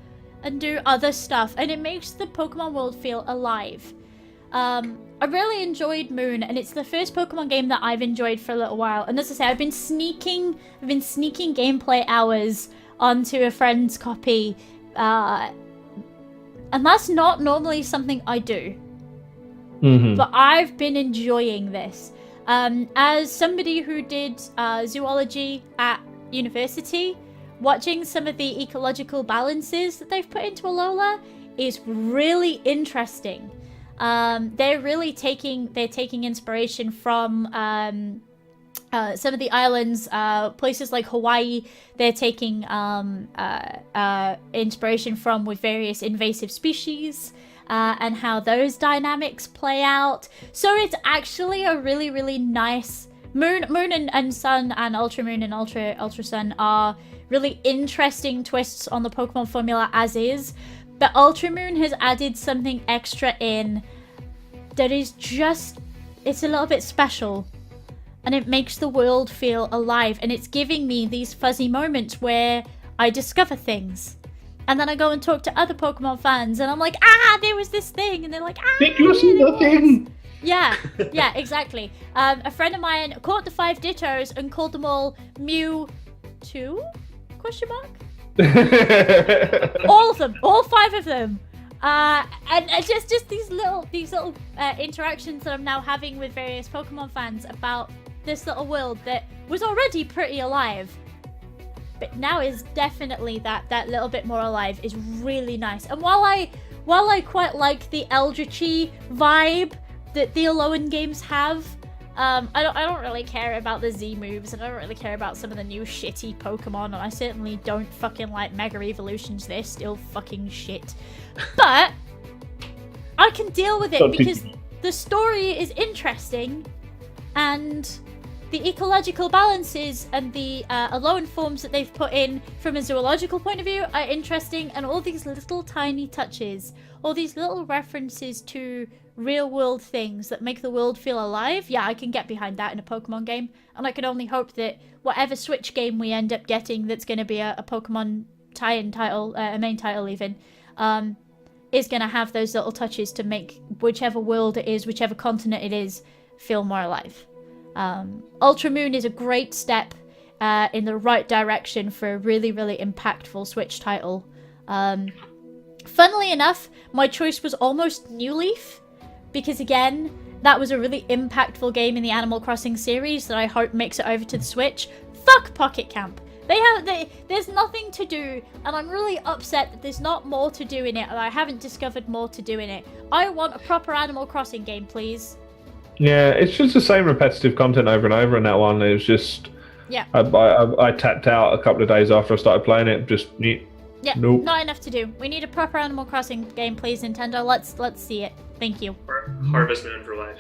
and do other stuff, and it makes the Pokemon world feel alive. I really enjoyed Moon, and it's the first Pokemon game that I've enjoyed for a little while. And as I say, I've been sneaking gameplay hours onto a friend's copy, and that's not normally something I do. But I've been enjoying this. As somebody who did zoology at university, watching some of the ecological balances that they've put into Alola is really interesting. They're taking inspiration from some of the islands, places like Hawaii. They're taking inspiration from with various invasive species. And how those dynamics play out. So it's actually a really nice Moon and Sun, and Ultra Moon and Ultra Sun are really interesting twists on the Pokemon formula as is. But Ultra Moon has added something extra in that is just, it's a little bit special. And it makes the world feel alive. And it's giving me these fuzzy moments where I discover things. And then I go and talk to other Pokemon fans, and I'm like, there was this thing, and they're like, Did you see the thing? Yeah, exactly. A friend of mine caught the 5 Dittos and called them all Mewtwo? Question mark? All of them, all 5 of them. And just these little interactions that I'm now having with various Pokemon fans about this little world that was already pretty alive, but now is definitely that little bit more alive is really nice. And while I quite like the Eldritchy vibe that the Alolan games have, I don't really care about the Z moves, and I don't really care about some of the new shitty Pokemon, and I certainly don't fucking like Mega Evolutions. They're still fucking shit. But I can deal with it because the story is interesting, and the ecological balances and the Alolan forms that they've put in from a zoological point of view are interesting, and all these little tiny touches, all these little references to real world things that make the world feel alive. Yeah, I can get behind that in a Pokemon game, and I can only hope that whatever Switch game we end up getting that's going to be a Pokemon tie-in title, a main title even, is going to have those little touches to make whichever world it is, whichever continent it is, feel more alive. Ultra Moon is a great step in the right direction for a really, really impactful Switch title. Funnily enough, my choice was almost New Leaf, because again, that was a really impactful game in the Animal Crossing series that I hope makes it over to the Switch. Fuck Pocket Camp. There's nothing to do, and I'm really upset that there's not more to do in it, and I haven't discovered more to do in it. I want a proper Animal Crossing game, please. Yeah, it's just the same repetitive content over and over in that one. It was just... Yeah. I tapped out a couple of days after I started playing it. Just... Yeah, nope. Not enough to do. We need a proper Animal Crossing game, please, Nintendo. Let's see it. Thank you. Harvest Moon for life.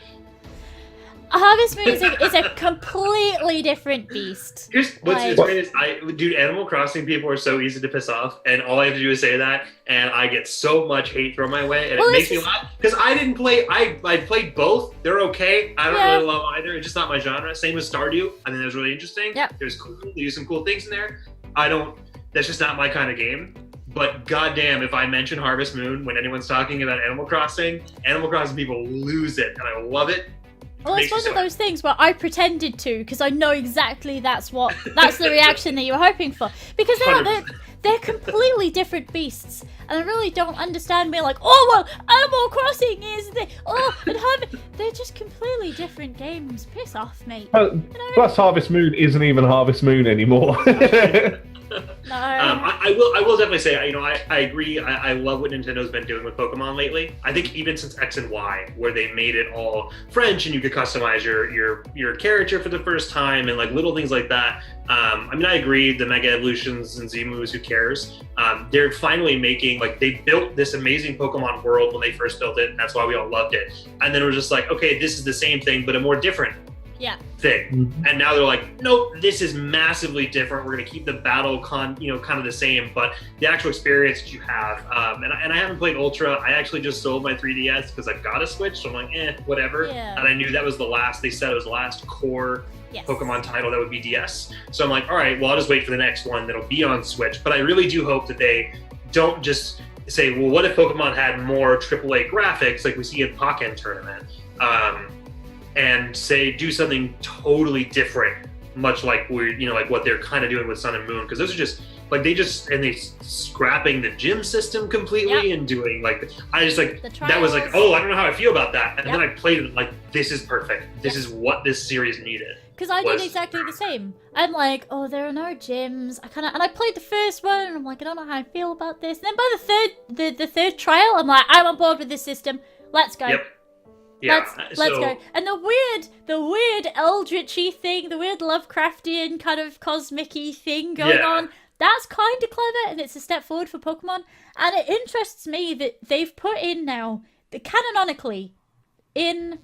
Harvest Moon is a completely different beast. Here's what's great is dude, Animal Crossing people are so easy to piss off, and all I have to do is say that, and I get so much hate thrown my way, and it makes me laugh because I didn't play. I played both. They're okay. I don't really love either. It's just not my genre. Same with Stardew. I think that was really interesting. Yeah. There's cool. They use some cool things in there. That's just not my kind of game. But goddamn, if I mention Harvest Moon when anyone's talking about Animal Crossing people lose it, and I love it. Well, it's one of those things where I pretended to, because I know exactly that's the reaction that you were hoping for. Because they're completely different beasts, and I really don't understand being like, oh well, Animal Crossing is they're just completely different games. Piss off, mate. Plus, Harvest Moon isn't even Harvest Moon anymore. No. I will definitely say, I agree. I love what Nintendo's been doing with Pokemon lately. I think even since X and Y, where they made it all French and you could customize your character for the first time and like little things like that. I agree. The Mega Evolutions and Z moves, who cares? They're finally making they built this amazing Pokemon world when they first built it. And that's why we all loved it. And then it was just like, okay, this is the same thing, but a more different thing. Mm-hmm. And now they're like, nope, this is massively different. We're going to keep the battle kind of the same, but the actual experience that you have. And I haven't played Ultra. I actually just sold my 3DS because I've got a Switch, so I'm like, whatever. Yeah. And I knew that was they said it was the last core Pokemon title that would be DS. So I'm like, all right, well, I'll just wait for the next one that'll be on Switch. But I really do hope that they don't just say, well, what if Pokemon had more AAA graphics like we see in Pokken Tournament? And do something totally different, much like like what they're kind of doing with Sun and Moon, because those are just they scrapping the gym system completely and doing that was like, oh, I don't know how I feel about that, and then I played it like, this is perfect. This is what this series needed. Because I did exactly the same. I'm like, oh, there are no gyms. I played the first one, and I'm like, I don't know how I feel about this. And then by the third trial, I'm like, I'm on board with this system. Let's go. Yep. Yeah, let's go. And the weird Eldritchy thing, the weird Lovecraftian kind of cosmic-y thing going on, that's kind of clever, and it's a step forward for Pokemon. And it interests me that they've put in now, canonically, in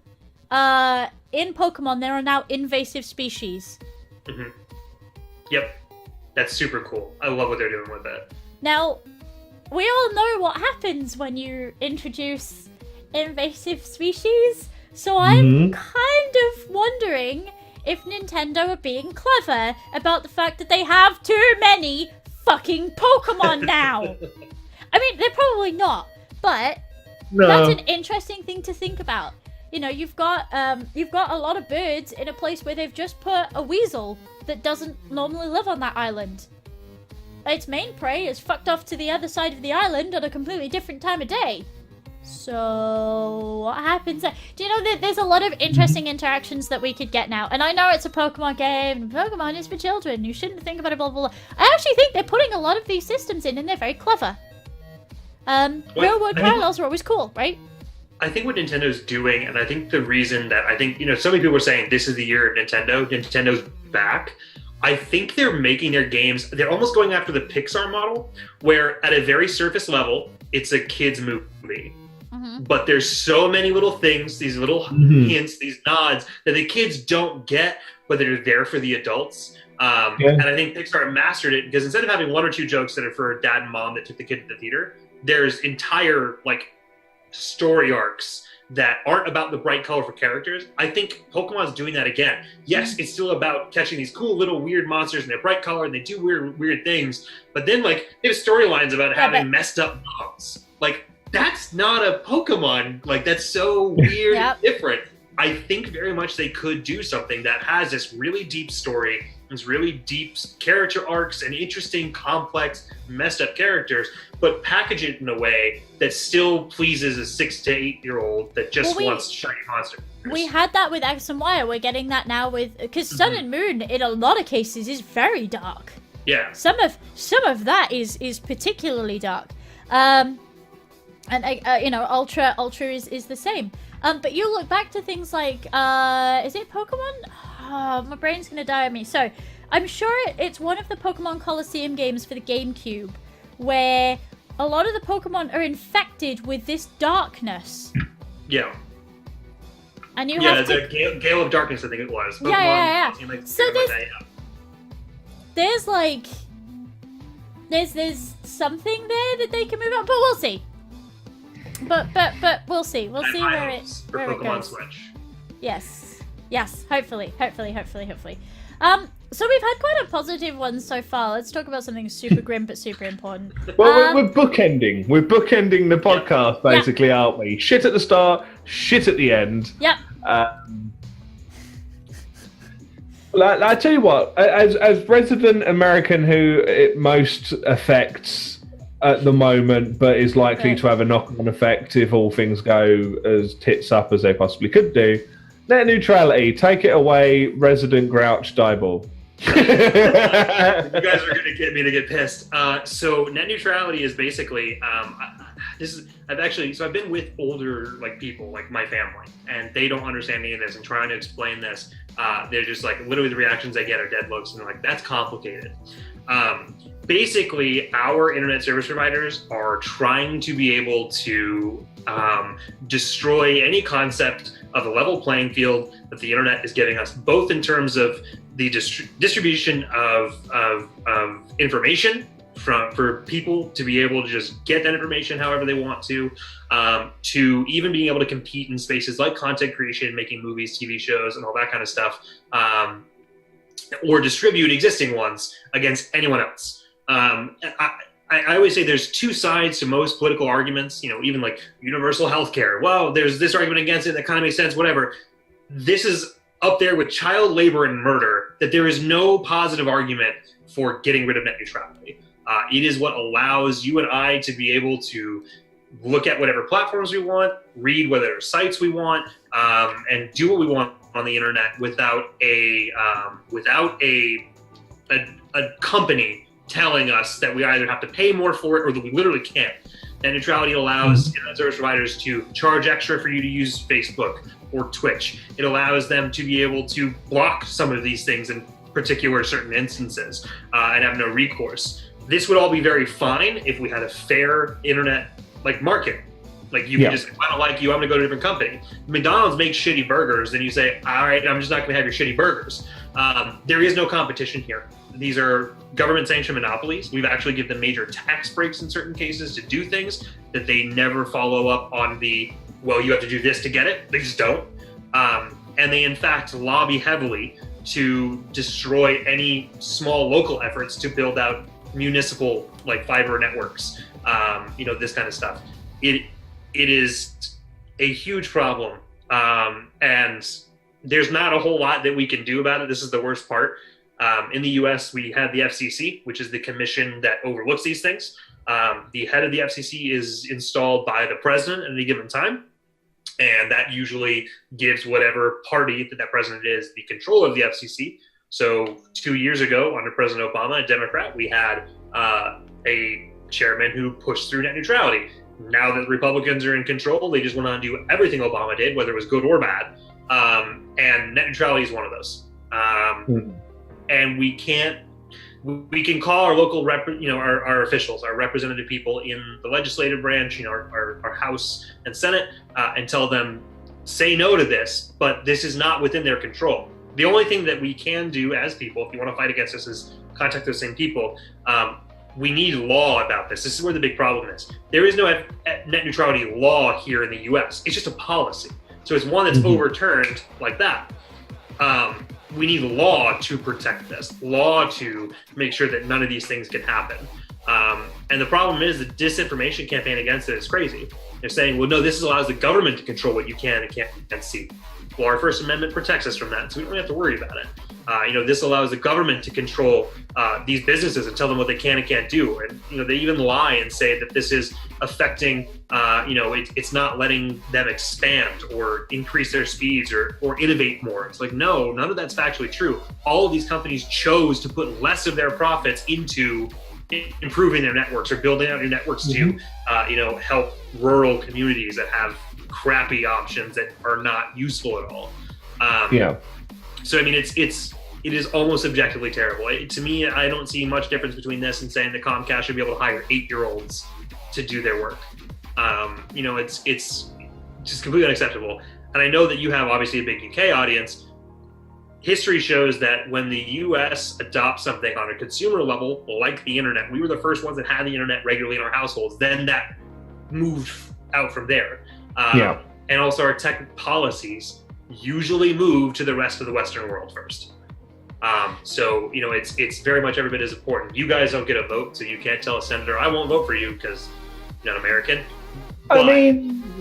Pokemon, there are now invasive species. Mm-hmm. Yep. That's super cool. I love what they're doing with it. Now, we all know what happens when you introduce invasive species, so I'm kind of wondering if Nintendo are being clever about the fact that they have too many fucking Pokemon now. I mean, they're probably not, but No. that's an interesting thing to think about. You know, you've got a lot of birds in a place where they've just put a weasel that doesn't normally live on that island. Its main prey is fucked off to the other side of the island at a completely different time of day. So, what happens there? Do you know that there's a lot of interesting interactions that we could get now? And I know it's a Pokemon game, and Pokemon is for children, you shouldn't think about it, blah, blah, blah. I actually think they're putting a lot of these systems in, and they're very clever. Real world parallels are always cool, right? I think what Nintendo's doing, and I think the reason that I think, so many people were saying this is the year of Nintendo's back. I think they're making their games, they're almost going after the Pixar model, where at a very surface level, it's a kid's movie. Mm-hmm. But there's so many little things, these little hints, these nods that the kids don't get, but they're there for the adults. And I think Pixar mastered it because instead of having one or two jokes that are for dad and mom that took the kid to the theater, there's entire story arcs that aren't about the bright, colorful characters. I think Pokemon's doing that again. Yes, it's still about catching these cool little weird monsters and they're bright color and they do weird things. But then they have storylines about having messed up moms. That's not a Pokemon. That's so weird and different. I think very much they could do something that has this really deep story, this really deep character arcs and interesting, complex, messed up characters, but package it in a way that still pleases a 6 to 8 year old that just wants shiny monsters. We had that with X and Y. We're getting that now with because Sun and Moon in a lot of cases is very dark. Yeah. Some of that is particularly dark. And Ultra is the same. But you look back to things like, is it Pokemon? Oh, my brain's gonna die on me. So, I'm sure it's one of the Pokemon Coliseum games for the GameCube, where a lot of the Pokemon are infected with this darkness. Yeah. And you have to... Gale of Darkness, I think it was. Pokemon, yeah. So there's something there that they can move on, but we'll see. But we'll see. We'll see where it goes. Switch. Yes. Hopefully. So we've had quite a positive one so far. Let's talk about something super grim but super important. Well, we're bookending. We're bookending the podcast, basically, aren't we? Shit at the start, shit at the end. Yep. I tell you what, as resident American who it most affects at the moment, but is likely to have a knock-on effect if all things go as tits up as they possibly could do. Net neutrality, take it away, resident Grouch Dieball. You guys are going to get me to get pissed. So net neutrality is basically I've been with older people like my family, and they don't understand any of this. And trying to explain this, they're just literally the reactions I get are dead looks, and they're like, "That's complicated." Basically, our internet service providers are trying to be able to destroy any concept of a level playing field that the internet is giving us, both in terms of the distribution of information for people to be able to just get that information however they want to even being able to compete in spaces like content creation, making movies, TV shows, and all that kind of stuff, or distribute existing ones against anyone else. I always say there's two sides to most political arguments, even universal healthcare. Well, there's this argument against it that kind of makes sense, whatever. This is up there with child labor and murder, that there is no positive argument for getting rid of net neutrality. It is what allows you and I to be able to look at whatever platforms we want, read whatever sites we want, and do what we want on the internet without a company telling us that we either have to pay more for it or that we literally can't. Net neutrality allows internet service providers to charge extra for you to use Facebook or Twitch. It allows them to be able to block some of these things in particular certain instances and have no recourse. This would all be very fine if we had a fair internet market. You can just, I don't like you, I'm gonna go to a different company. McDonald's makes shitty burgers, then you say, all right, I'm just not gonna have your shitty burgers. There is no competition here. These are government-sanctioned monopolies. We've actually given them major tax breaks in certain cases to do things that they never follow up on well, you have to do this to get it. They just don't. And they, in fact, lobby heavily to destroy any small local efforts to build out municipal like fiber networks, this kind of stuff. It is a huge problem, and there's not a whole lot that we can do about it. This is the worst part. In the U.S., we have the FCC, which is the commission that overlooks these things. The head of the FCC is installed by the president at any given time, and that usually gives whatever party that president is the control of the FCC. So 2 years ago, under President Obama, a Democrat, we had a chairman who pushed through net neutrality. Now that the Republicans are in control, they just want to undo everything Obama did, whether it was good or bad. And net neutrality is one of those. And we can call our local our officials, our representative people in the legislative branch, our House and Senate, and tell them, say no to this, but this is not within their control. The only thing that we can do as people, if you want to fight against this, is contact those same people. We need law about this. This is where the big problem is. There is no net neutrality law here in the US. It's just a policy. So it's one that's overturned like that. We need law to protect this, law to make sure that none of these things can happen. And the problem is the disinformation campaign against it is crazy. They're saying, well, no, this allows the government to control what you can and can't see. Well, our First Amendment protects us from that, so we don't have to worry about it. This allows the government to control these businesses and tell them what they can and can't do. And, they even lie and say that this is affecting, it's not letting them expand or increase their speeds or innovate more. It's like, no, none of that's factually true. All of these companies chose to put less of their profits into improving their networks or building out new networks to, help rural communities that have crappy options that are not useful at all. So, I mean, it is almost objectively terrible. To me, I don't see much difference between this and saying that Comcast should be able to hire 8-year-olds to do their work. It's just completely unacceptable. And I know that you have obviously a big UK audience. History shows that when the US adopts something on a consumer level, like the internet, we were the first ones that had the internet regularly in our households. Then that moved out from there. And also our tech policies usually move to the rest of the Western world first. So it's very much every bit as important. You guys don't get a vote, so you can't tell a senator, I won't vote for you because you're not American. But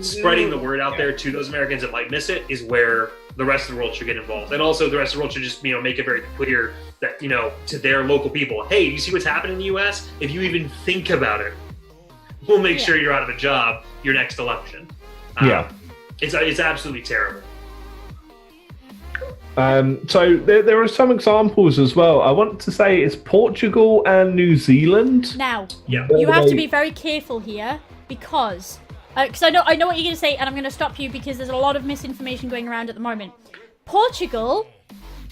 spreading the word out there to those Americans that might miss it is where the rest of the world should get involved. And also the rest of the world should just, make it very clear that, to their local people, hey, you see what's happening in the US? If you even think about it, we'll make sure you're out of a job your next election. It's absolutely terrible. So there are some examples as well. I want to say it's Portugal and New Zealand. Now, you have to be very careful here because I know what you're going to say, and I'm going to stop you because there's a lot of misinformation going around at the moment. Portugal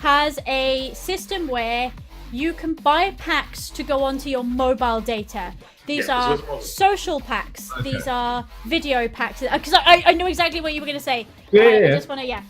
has a system where you can buy packs to go onto your mobile data. These are social packs. Okay. These are video packs. Because I know exactly what you were going to say. I just want to,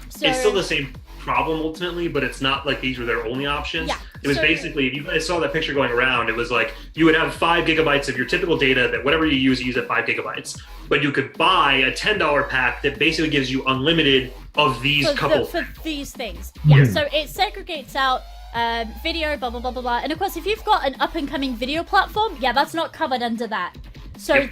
So, it's still the same problem ultimately, but it's not like these were their only options. It was basically, if you guys saw that picture going around, it was like you would have 5 gigabytes of your typical data that whatever you use at 5 gigabytes. But you could buy a $10 pack that basically gives you unlimited of these for these things. So it segregates out video, blah, blah, blah, blah, blah. And of course, if you've got an up-and-coming video platform, that's not covered under that. So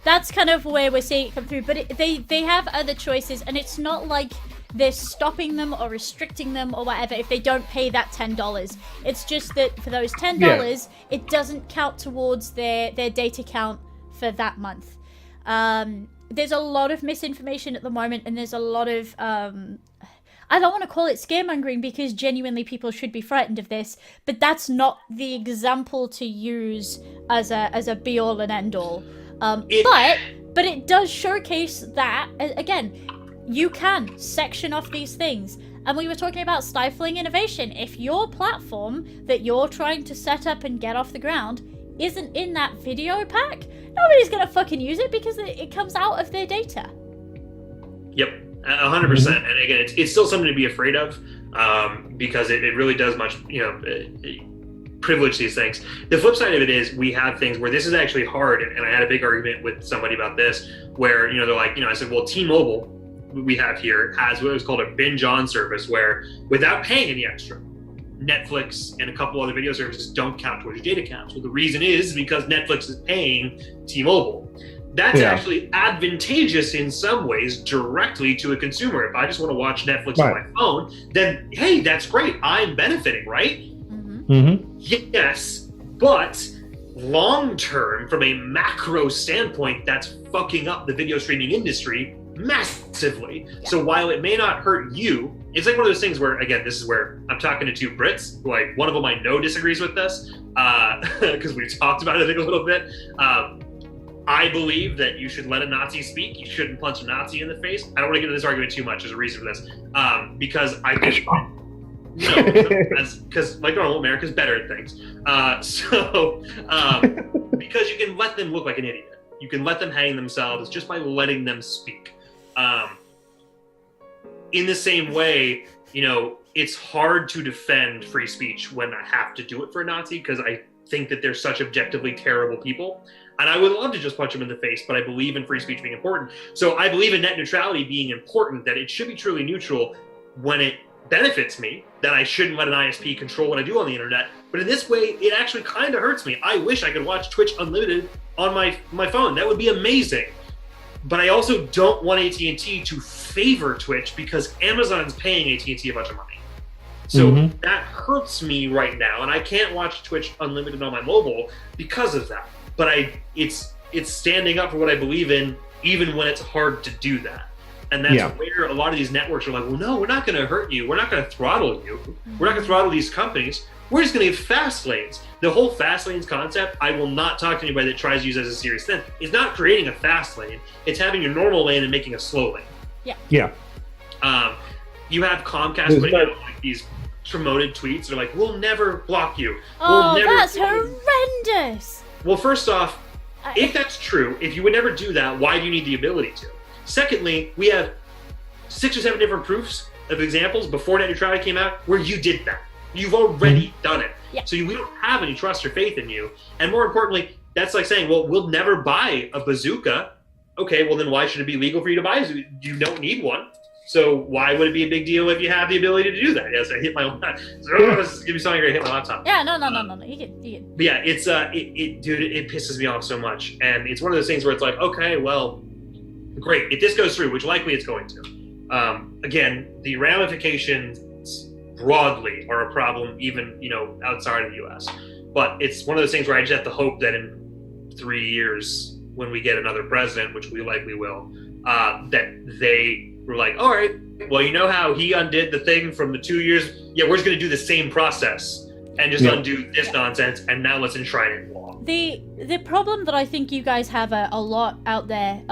that's kind of where we're seeing it come through. But they have other choices, and it's not like they're stopping them or restricting them or whatever if they don't pay that $10. It's just that for those $10, it doesn't count towards their data count for that month. There's a lot of misinformation at the moment, and there's a lot of I don't want to call it scaremongering because genuinely people should be frightened of this, but that's not the example to use as a be all and end all. But it does showcase that again. You can section off these things. And we were talking about stifling innovation. If your platform that you're trying to set up and get off the ground isn't in that video pack, nobody's going to fucking use it because it comes out of their data. Yep, 100%. And again, it's still something to be afraid of because it really does privilege these things. The flip side of it is we have things where this is actually hard. And I had a big argument with somebody about this where, they're like, I said, well, T-Mobile we have here has what is called a binge on service where without paying any extra, Netflix and a couple other video services don't count towards your data counts. Well, the reason is because Netflix is paying T-Mobile. That's actually advantageous in some ways directly to a consumer. If I just want to watch Netflix on my phone, then hey, that's great. I'm benefiting, right? Yes, but long term, from a macro standpoint, that's fucking up the video streaming industry massively. So while it may not hurt you, it's like one of those things where, again, this is where I'm talking to two Brits, who one of them I know disagrees with this, because we've talked about it I think a little bit. I believe that you should let a Nazi speak. You shouldn't punch a Nazi in the face. I don't want to get into this argument too much. There's a reason for this. Because I think, because like normal, America's better at things. Because you can let them look like an idiot. You can let them hang themselves just by letting them speak. In the same way, it's hard to defend free speech when I have to do it for a Nazi, because I think that they're such objectively terrible people. And I would love to just punch them in the face, but I believe in free speech being important. So I believe in net neutrality being important, that it should be truly neutral when it benefits me, that I shouldn't let an ISP control what I do on the internet. But in this way, it actually kind of hurts me. I wish I could watch Twitch Unlimited on my phone. That would be amazing. But I also don't want AT&T to favor Twitch because Amazon's paying AT&T a bunch of money. So that hurts me right now, and I can't watch Twitch Unlimited on my mobile because of that. But it's standing up for what I believe in, even when it's hard to do that. And that's where a lot of these networks are like, well, no, we're not going to hurt you. We're not going to throttle you. We're not going to throttle these companies. We're just going to give fast lanes. The whole fast lanes concept, I will not talk to anybody that tries to use as a serious thing. It's not creating a fast lane. It's having your normal lane and making a slow lane. You have Comcast putting out like these promoted tweets. They're like, we'll never block you. That's horrendous. Well, first off, if that's true, if you would never do that, why do you need the ability to? Secondly, we have 6 or 7 different proofs of examples before net neutrality came out where you did that. You've already done it. So we don't have any trust or faith in you. And more importantly, that's like saying, well, we'll never buy a bazooka. Okay, well then why should it be legal for you to buy a bazooka? You don't need one. So why would it be a big deal if you have the ability to do that? Yes, I hit my own. Give me something. I hit my laptop. Yeah, no. You can. But yeah, it's dude, it pisses me off so much, and it's one of those things where it's like, okay, well, great, if this goes through, which likely it's going to. Again, the ramifications broadly are a problem, even outside of the U.S. But it's one of those things where I just have to hope that in 3 years, when we get another president, which we likely will, that they were like, all right, well, you know how he undid the thing from the 2 years? Yeah, we're just going to do the same process and just undo this nonsense, and now let's enshrine it in law. The problem that I think you guys have a lot out there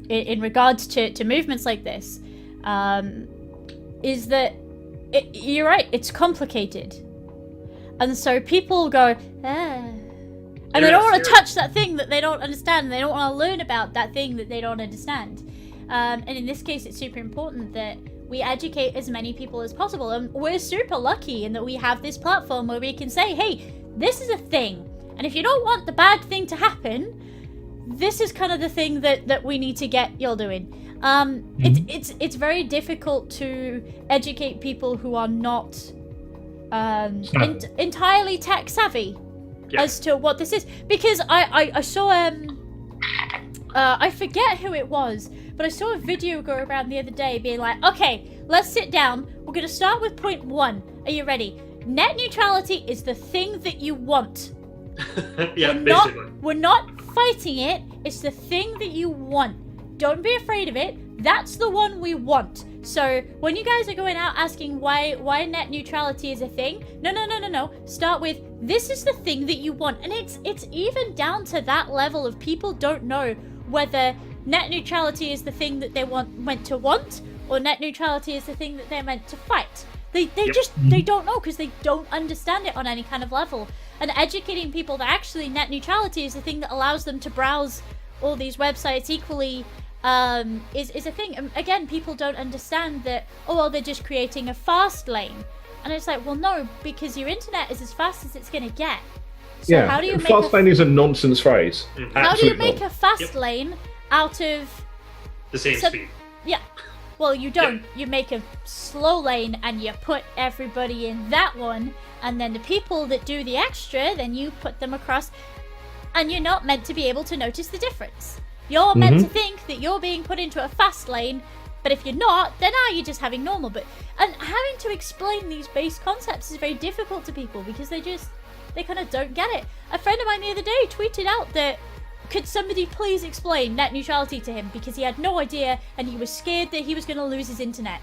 in regards to movements like this is that you're right, it's complicated. And so people go, and they don't want to touch that thing that they don't understand. They don't want to learn about that thing that they don't understand. And in this case, it's super important that we educate as many people as possible. And we're super lucky in that we have this platform where we can say, hey, this is a thing. And if you don't want the bad thing to happen, this is kind of the thing that we need to get y'all doing. It's very difficult to educate people who are not entirely tech savvy as to what this is. Because I saw I forget who it was, but I saw a video go around the other day being like, okay, let's sit down. We're going to start with point 1. Are you ready? Net neutrality is the thing that you want. We're not fighting it. It's the thing that you want. Don't be afraid of it. That's the one we want. So when you guys are going out asking why net neutrality is a thing, no. Start with, this is the thing that you want. And it's even down to that level of people don't know whether net neutrality is the thing that they meant to want, or net neutrality is the thing that they're meant to fight. They don't know because they don't understand it on any kind of level. And educating people that actually net neutrality is the thing that allows them to browse all these websites equally is a thing. And again, people don't understand that, they're just creating a fast lane. And it's like, well, no, because your internet is as fast as it's going to get. So how do you make fast lane is a nonsense phrase. How do you make a fast lane out of the same speed? Yeah. Well, you don't. You make a slow lane and you put everybody in that one, and then the people that do the extra, then you put them across, and you're not meant to be able to notice the difference. You're meant to think that you're being put into a fast lane, but if you're not, then you're just having normal. And having to explain these base concepts is very difficult to people because they kind of don't get it. A friend of mine the other day tweeted out that, could somebody please explain net neutrality to him, because he had no idea and he was scared that he was going to lose his internet.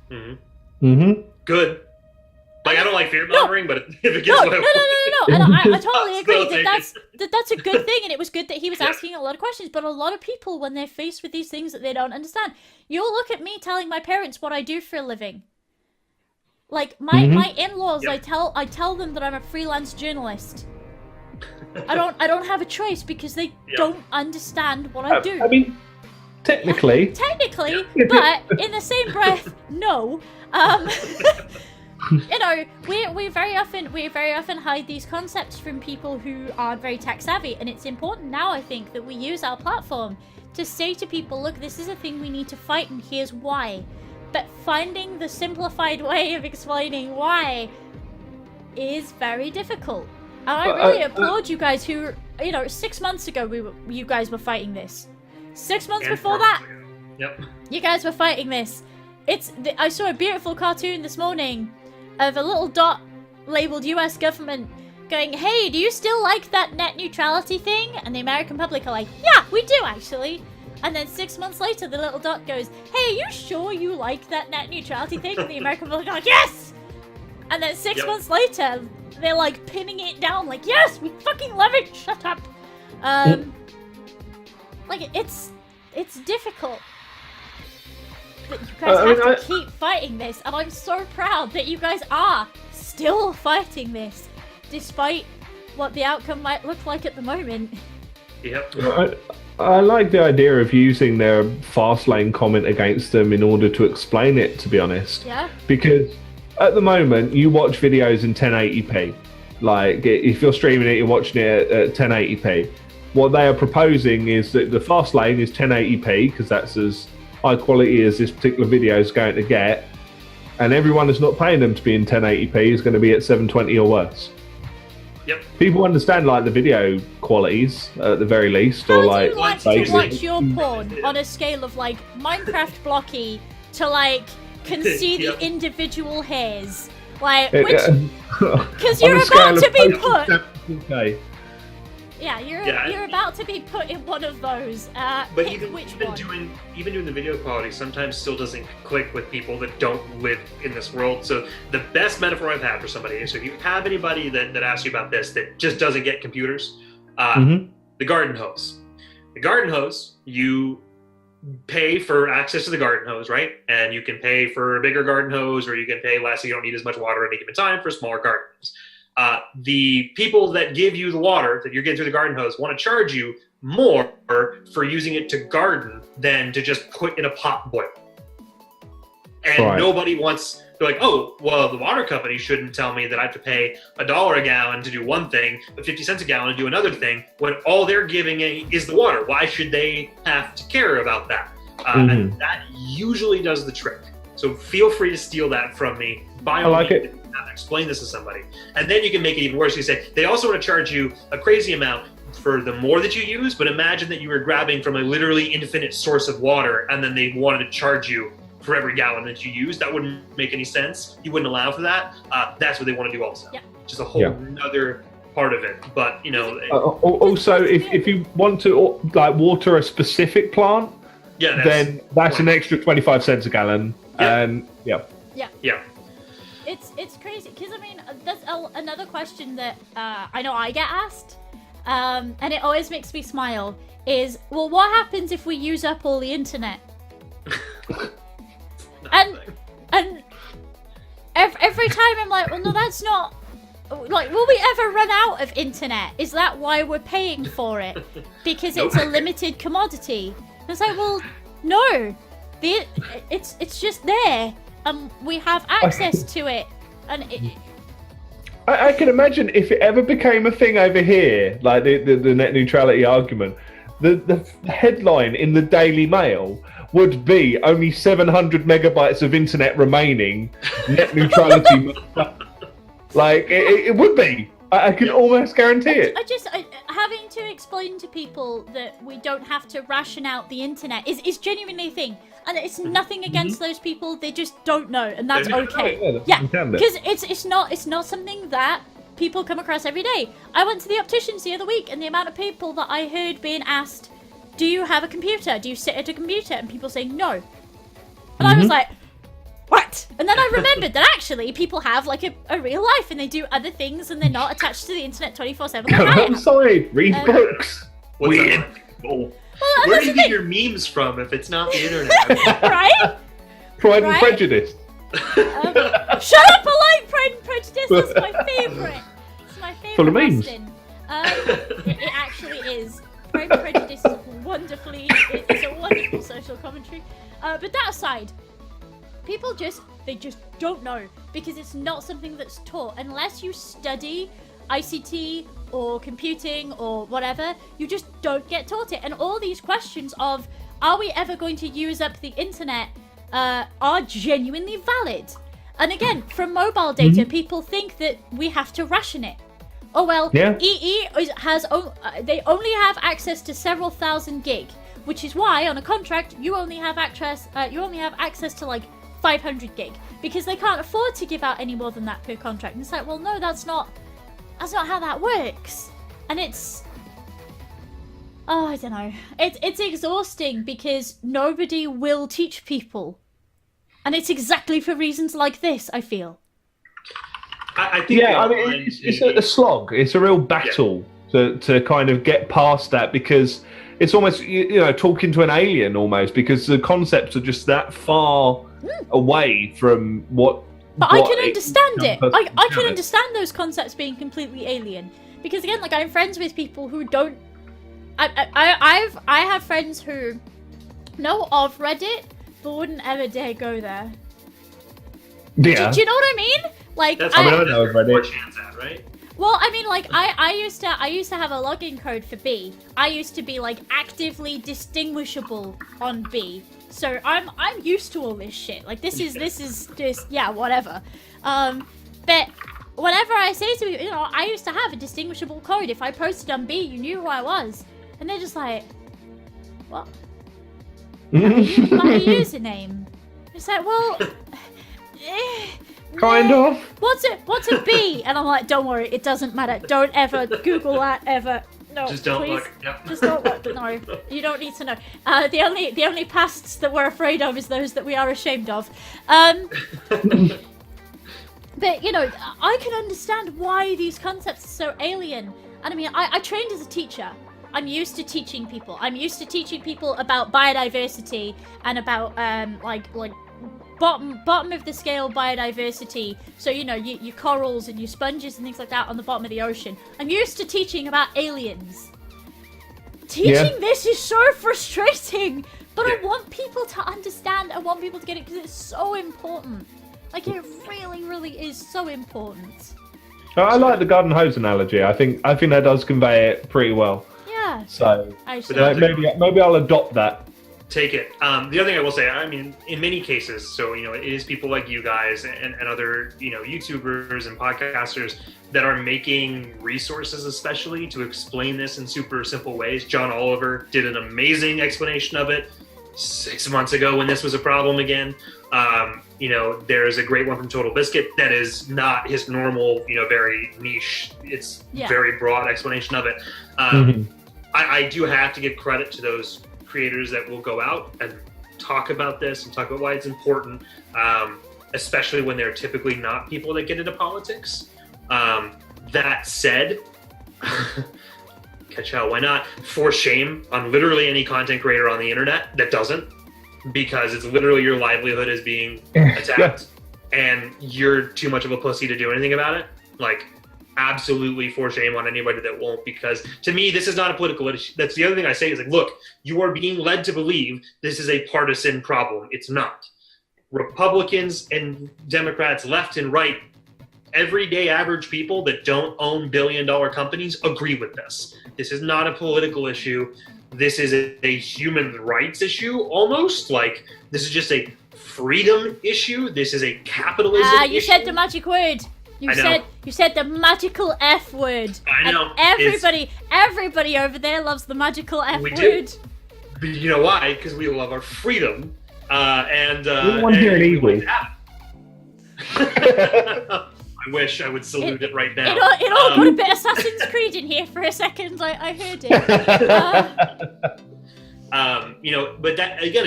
Good. Like, I don't like fear mongering, but if it gets what I want. No. And I totally agree that's a good thing, and it was good that he was asking a lot of questions. But a lot of people, when they're faced with these things that they don't understand, you'll look at me telling my parents what I do for a living. Like my in-laws, I tell them that I'm a freelance journalist. I don't have a choice because they don't understand what I do. I mean, technically, but in the same breath, no. You know, we very often hide these concepts from people who aren't very tech savvy, and it's important now, I think, that we use our platform to say to people, look, this is a thing we need to fight, and here's why. But finding the simplified way of explaining why is very difficult. And I really applaud you guys who, 6 months ago you guys were fighting this. 6 months before that, you guys were fighting this. I saw a beautiful cartoon this morning of a little dot labeled US government going, hey, do you still like that net neutrality thing? And the American public are like, yeah, we do actually. And then 6 months later, the little dot goes, hey, you sure you like that net neutrality thing? And the American public are like, yes! And then 6 months later, they're like pinning it down like, yes, we fucking love it, shut up. Like, it's difficult. But you guys have to keep fighting this, and I'm so proud that you guys are still fighting this, despite what the outcome might look like at the moment. Yep. I like the idea of using their fast lane comment against them in order to explain it, to be honest. Yeah. Because at the moment, you watch videos in 1080p. Like, if you're streaming it, you're watching it at 1080p. What they are proposing is that the fast lane is 1080p, because that's as high quality as this particular video is going to get. And everyone that's not paying them to be in 1080p is going to be at 720 or worse. Yep. People understand, like, the video qualities at the very least. How or do like you like to watch your porn on a scale of, like, Minecraft blocky to, like, can see the individual hairs? Like, which... Because you're about to be put... Yeah, you're about to be put in one of those. But even doing the video quality sometimes still doesn't click with people that don't live in this world. So the best metaphor I've had for somebody is, so if you have anybody that asks you about this that just doesn't get computers, the garden hose. The garden hose, you pay for access to the garden hose, right? And you can pay for a bigger garden hose, or you can pay less so you don't need as much water at any given time for a smaller garden hose. The people that give you the water that you're getting through the garden hose want to charge you more for using it to garden than to just put in a pot boil. And nobody wants, they're like, oh, well, the water company shouldn't tell me that I have to pay $1 a gallon to do one thing, but 50 cents a gallon to do another thing, when all they're giving is the water. Why should they have to care about that? And that usually does the trick. So feel free to steal that from me. I like it. Explain this to somebody, and then you can make it even worse. You say they also want to charge you a crazy amount for the more that you use, but imagine that you were grabbing from a literally infinite source of water, and then they wanted to charge you for every gallon that you use. That wouldn't make any sense. You wouldn't allow for that. That's what they want to do also. Just a whole another part of it. But also, if you want to like water a specific plant, then that's an extra 25 cents a gallon. And It's crazy, because, I mean, that's another question that I know I get asked, and it always makes me smile, is, well, what happens if we use up all the internet? and every time I'm like, well, no, that's not, like, will we ever run out of internet? Is that why we're paying for it? Because it's a limited commodity? And it's like, well, no, it's just there. We have access to it, and I can imagine if it ever became a thing over here, like the net neutrality argument, the headline in the Daily Mail would be only 700 megabytes of internet remaining, net neutrality. Like, it would be. I can almost guarantee it. Having to explain to people that we don't have to ration out the internet is genuinely a thing. And it's nothing against those people, they just don't know, and that's okay. Yeah, because it's not something that people come across every day. I went to the opticians the other week, and the amount of people that I heard being asked, do you have a computer? Do you sit at a computer? And people saying no. And I was like, what? And then I remembered that actually people have like a real life and they do other things and they're not attached to the internet 24/7. Go outside, read books. Weird. Where do you get your memes from if it's not the internet? Right? Pride and Prejudice. Shut up! I like Pride and Prejudice. That's my favourite. It's my favourite. Full of memes. It actually is. Pride and Prejudice is it's a wonderful social commentary. But that aside, people just don't know because it's not something that's taught unless you study ICT or computing or whatever. You just don't get taught it, and all these questions of are we ever going to use up the internet are genuinely valid. And again, from mobile data, people think that we have to ration it. Oh well, EE they only have access to several thousand gig, which is why on a contract you only have access to like 500 gig because they can't afford to give out any more than that per contract. And it's like, well, no, that's not how that works. And it's I don't know. It's exhausting because nobody will teach people. And it's exactly for reasons like this, I feel. I think I mean, it's a slog. It's a real battle to kind of get past that because it's almost, talking to an alien almost because the concepts are just that far away from what... But I can understand it. I can understand those concepts being completely alien. Because again, like I'm friends with people who don't... I have friends who know of Reddit, but wouldn't ever dare go there. Yeah. Do you know what I mean? Like, that's I know Reddit. At, right? Well, I mean, like, I used to have a login code for B. I used to be like actively distinguishable on B. So I'm used to all this shit. Like this is just whatever. But whenever I say to people, I used to have a distinguishable code. If I posted on B, you knew who I was, and they're just like, what? Like a username. It's like, well. Kind of. What's a B? And I'm like, don't worry, it doesn't matter. Don't ever Google that ever. No, just don't please. look. Yep. Just don't look. No, you don't need to know. The only pasts that we're afraid of is those that we are ashamed of. But I can understand why these concepts are so alien. And I mean, I trained as a teacher. I'm used to teaching people. I'm used to teaching people about biodiversity and about like bottom of the scale biodiversity. So your corals and your sponges and things like that on the bottom of the ocean. I'm used to teaching about aliens. Teaching this is so frustrating, but I want people to understand. I want people to get it because it's so important. Like it really, really is so important. I like the garden hose analogy. I think that does convey it pretty well. Yeah. So maybe I'll adopt that. Take it. The other thing I will say, I mean, in many cases, so it is people like you guys and other YouTubers and podcasters that are making resources, especially to explain this in super simple ways. John Oliver did an amazing explanation of it 6 months ago when this was a problem again. There's a great one from Total Biscuit that is not his normal, very niche. It's very broad explanation of it. I do have to give credit to those creators that will go out and talk about this and talk about why it's important, especially when they're typically not people that get into politics. That said, catch hell, why not? For shame on literally any content creator on the internet that doesn't, because it's literally your livelihood is being attacked and you're too much of a pussy to do anything about it. Like, absolutely for shame on anybody that won't, because to me this is not a political issue. That's the other thing I say is like, look, you are being led to believe this is a partisan problem. It's not. Republicans and Democrats, left and right, everyday average people that don't own billion-dollar companies agree with this. This is not a political issue. this is a human rights issue almost. Like, this is just a freedom issue. This is a capitalism issue. You said the magic word. You said the magical F word. I know. And everybody over there loves the magical F word. Do. But you know why? Because we love our freedom. And we don't want to hear an evil. I wish I would salute it right now. It all got a bit Assassin's Creed in here for a second. I heard it. But that again,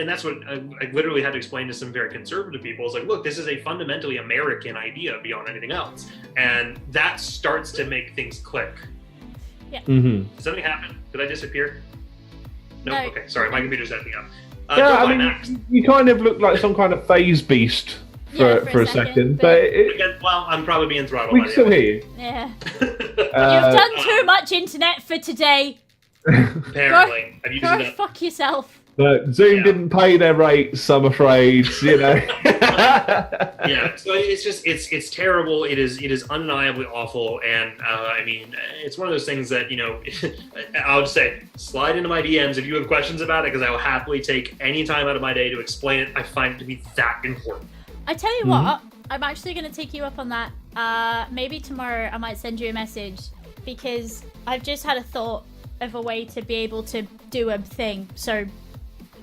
and that's what I literally had to explain to some very conservative people. It's like, look, this is a fundamentally American idea beyond anything else, and that starts to make things click. Yeah. Mm-hmm. Did something happen? Did I disappear? No. Okay, sorry, my computer's acting up. Yeah, I mean, you kind of look like some kind of phase beast for a second. But I'm probably being throttled. We can still hear you. Yeah. You've done too much internet for today. Apparently. Go fuck yourself. But Zoom didn't pay their rates, I'm afraid, Yeah, so it's terrible. It is undeniably awful, and I mean, it's one of those things that, I'll just say, slide into my DMs if you have questions about it, because I will happily take any time out of my day to explain it. I find it to be that important. I tell you what, I'm actually going to take you up on that. Maybe tomorrow I might send you a message, because I've just had a thought of a way to be able to do a thing. So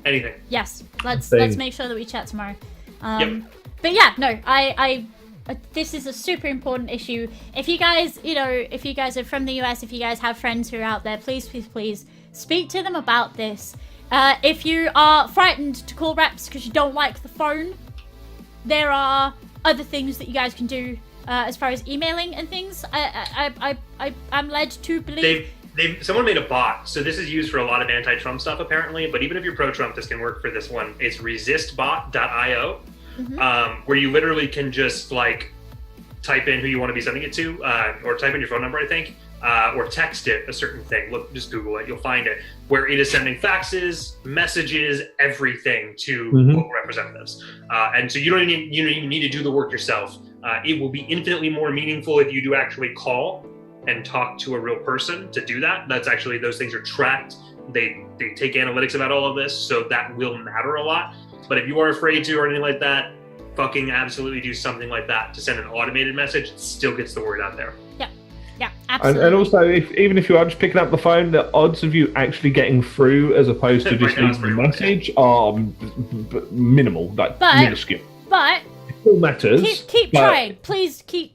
anything. Yes, let's make sure that we chat tomorrow. Yep. But yeah, no, I this is a super important issue. If you guys, if you guys are from the US, if you guys have friends who are out there, please speak to them about this. If you are frightened to call reps because you don't like the phone, there are other things that you guys can do as far as emailing and things. I'm led to believe. Someone made a bot, so this is used for a lot of anti-Trump stuff apparently, but even if you're pro-Trump, this can work for this one. It's resistbot.io, where you literally can just type in who you want to be sending it to, or type in your phone number, I think, or text it a certain thing. Look, just Google it, you'll find it, where it is sending faxes, messages, everything to local representatives. And so you don't even need to do the work yourself. It will be infinitely more meaningful if you do actually call and talk to a real person to do that. That's actually, those things are tracked. They take analytics about all of this, so that will matter a lot. But if you are afraid to or anything like that, fucking absolutely do something like that to send an automated message. It still gets the word out there. Yeah, absolutely. And also, even if you are just picking up the phone, the odds of you actually getting through as opposed to just leaving a message are minimal, minuscule. But it still matters. Keep trying. Please keep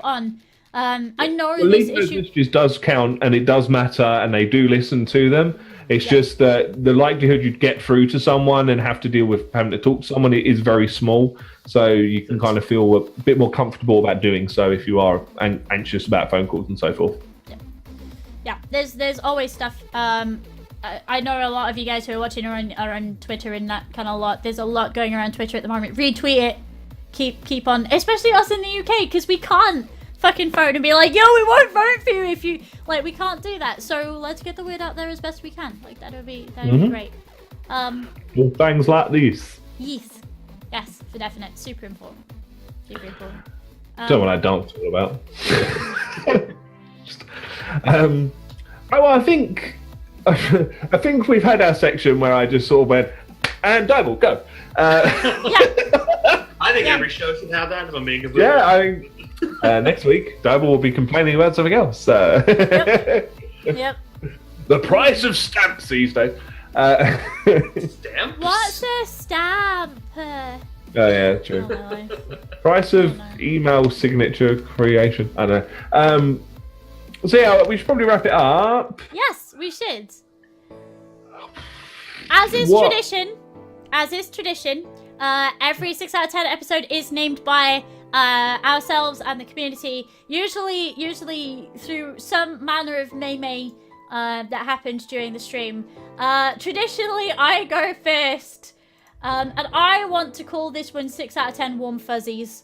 on. I know leaving those messages does count, and it does matter, and they do listen to them. It's just that the likelihood you'd get through to someone and have to deal with having to talk to someone is very small. So you can kind of feel a bit more comfortable about doing so if you are anxious about phone calls and so forth. Yeah. There's always stuff. I know a lot of you guys who are watching are on Twitter and that kind of lot. There's a lot going around Twitter at the moment. Retweet it. Keep on, especially us in the UK, because we can't fucking phone and be like, yo, we won't vote for you if you we can't do that. So let's get the word out there as best we can. That'd be great. Well, things like these. Yes, for definite. Super important. Don't know what I dance all about. I think we've had our section where I just sort of went, and Dibble, go. I think every show should have that, if I'm being completely honest. I think next week, Dibble will be complaining about something else. Yep. The price of stamps these days. Stamps? What's a stamp? Oh yeah, true. Price of email signature creation. I don't know. So yeah, we should probably wrap it up. Yes, we should. As is tradition, every 6 out of 10 episode is named by ourselves and the community, usually through some manner of meme that happened during the stream. Traditionally, I go first, and I want to call this one 6 out of 10 warm fuzzies.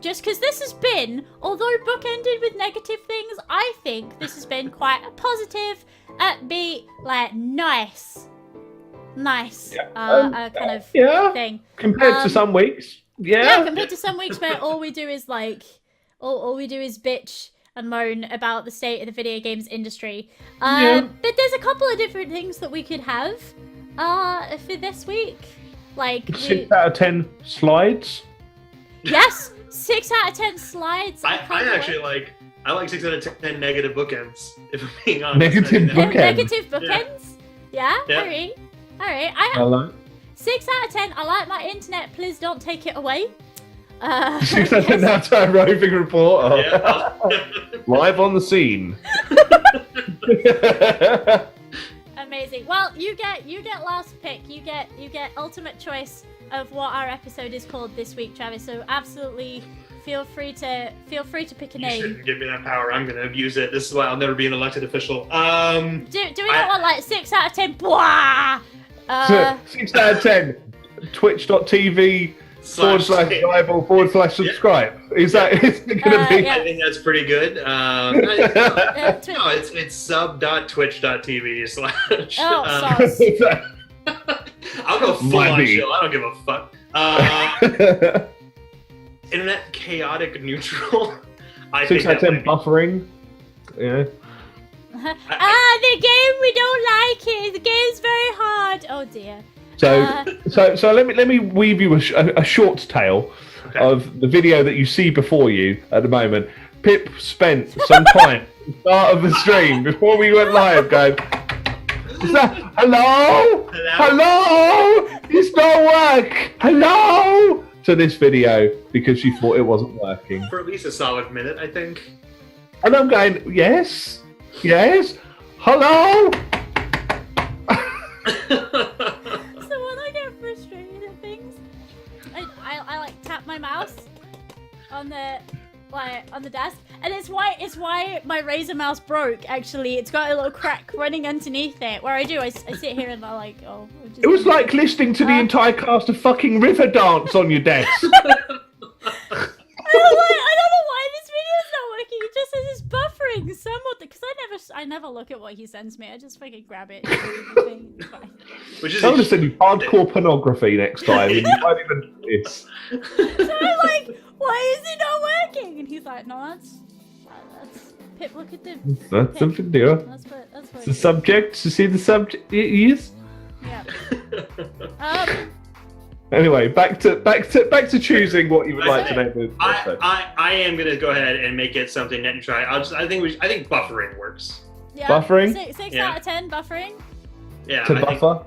Just because this has been, although bookended with negative things, I think this has been quite a positive, upbeat, nice kind of thing. Compared to some weeks. Yeah, compared to some weeks where all we do is all we do is bitch and moan about the state of the video games industry. But there's a couple of different things that we could have for this week. Like 6 out of 10 slides. Yes, 6 out of 10 slides. I actually like 6 out of 10 negative bookends, if I'm being honest. Negative bookends. Negative bookends. Yeah. All right. Hello. 6 out of 10. I like my internet. Please don't take it away. 6 out of 10 now to a roving reporter. Yeah. Live on the scene. Amazing. Well, you get last pick. You get ultimate choice of what our episode is called this week, Travis. So absolutely feel free to pick a name. You shouldn't give me that power. I'm gonna abuse it. This is why I'll never be an elected official. Do we not want like 6 out of 10? Blah! 6 out of 10. Twitch.tv/Bible/subscribe. Is that is it gonna be? Yeah. I think that's pretty good. No, it's sub.twitch.tv/ Sauce. I'll go full on Maybe. chill. I don't give a fuck. Internet chaotic neutral. 6 out of 10 buffering. Yeah. The game, we don't like it. The game's very hard. Oh dear. So let me weave you a short tale of the video that you see before you at the moment. Pip spent some time at the start of the stream before we went live going, hello? It's not work! Hello? To this video because she thought it wasn't working. For at least a solid minute, I think. And I'm going, yes, hello? So when I get frustrated at things, I like tap my mouse on the desk, and it's why my Razer mouse broke. Actually, it's got a little crack running underneath it. Where I sit here and I'm like, oh. It was like listening to the entire cast of fucking Riverdance on your desk. I don't know why this video's not working. It just says it's buffering somewhat because I never look at what he sends me. I just fucking grab it. It's fine. Which is I'm gonna send you hardcore pornography next time, and you won't even do this. So I'm like, why is it not working? And he's like, no, that's Pip. Look at the. That's something new. That's what The subject. To see the subject. Yes. Yeah. Anyway, back to choosing what you would like to name the episode. I am gonna go ahead and make it something net neutral. I think buffering works. Yeah. Buffering? 6 out of 10 buffering. Yeah. To buffer.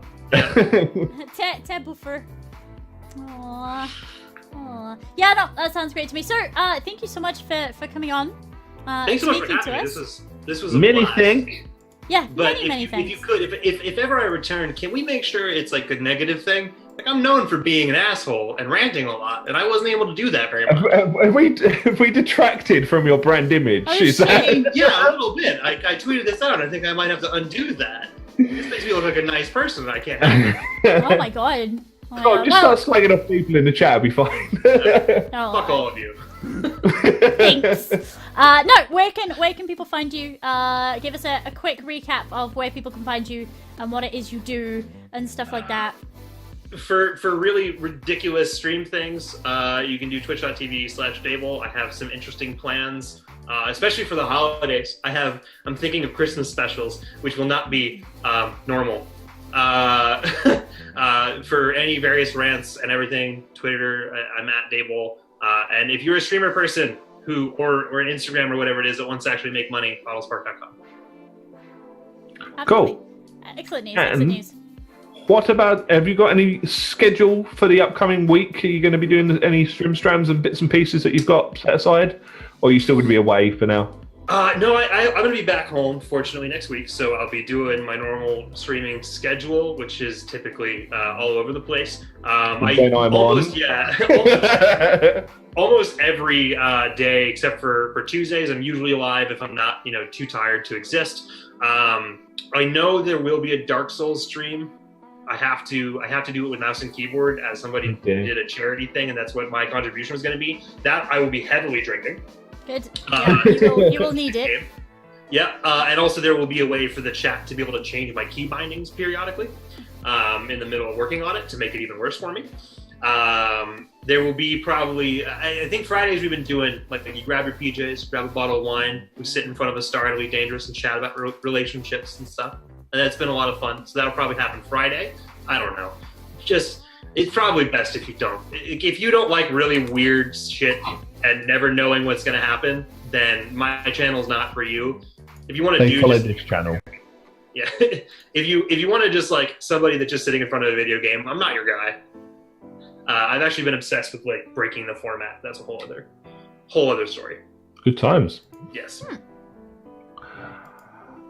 Te buffer. Aww. Yeah, no, that sounds great to me. So, thank you so much for coming on. Thanks so much for speaking having to me. us. This was a Many blast. think. Yeah, But many if thanks. you could, if ever I return, can we make sure it's like a negative thing? Like I'm known for being an asshole and ranting a lot, and I wasn't able to do that very much. Have we detracted from your brand image? Oh, Is that- shit. Yeah, a little bit. I tweeted this out. I think I might have to undo that. This makes me look like a nice person. I can't have it. Oh my god. Oh, just start slanging off people in the chat, it'll be fine. Fuck all of you. Thanks. No, where can people find you? Give us a quick recap of where people can find you and what it is you do and stuff like that. For really ridiculous stream things, you can do twitch.tv/Dable. I have some interesting plans, especially for the holidays. I'm thinking of Christmas specials, which will not be normal. For any various rants and everything, Twitter, I'm at Dable. And if you're a streamer person or an Instagram or whatever it is that wants to actually make money, bottlespark.com. Cool. Excellent news. And Excellent news. what about, have you got any schedule for the upcoming week? Are you going to be doing any stream strands and bits and pieces that you've got set aside? Or are you still going to be away for now? No, I'm going to be back home, fortunately, next week. So I'll be I my normal streaming schedule, which is typically all over the place. Almost every day except for Tuesdays. I'm usually alive if I'm not, too tired to exist. I know there will be a Dark Souls stream. I have to do it with mouse and keyboard as somebody did a charity thing, and that's what my contribution was going to be. That I will be heavily drinking. Good. Yeah, you will need it. Yeah, and also there will be a way for the chat to be able to change my key bindings periodically in the middle of working on it to make it even worse for me. There will be probably, I think Fridays we've been doing, like you grab your PJs, grab a bottle of wine, we sit in front of a Star Elite Dangerous and chat about relationships and stuff. And that's been a lot of fun. So that'll probably happen Friday. I don't know. It's probably best if you don't. If you don't like really weird shit and never knowing what's going to happen, then my channel's not for you. If you want to follow this channel. Yeah. If you want to just like somebody that's just sitting in front of a video game, I'm not your guy. I've actually been obsessed with like breaking the format. That's a whole other story. Good times. Yes.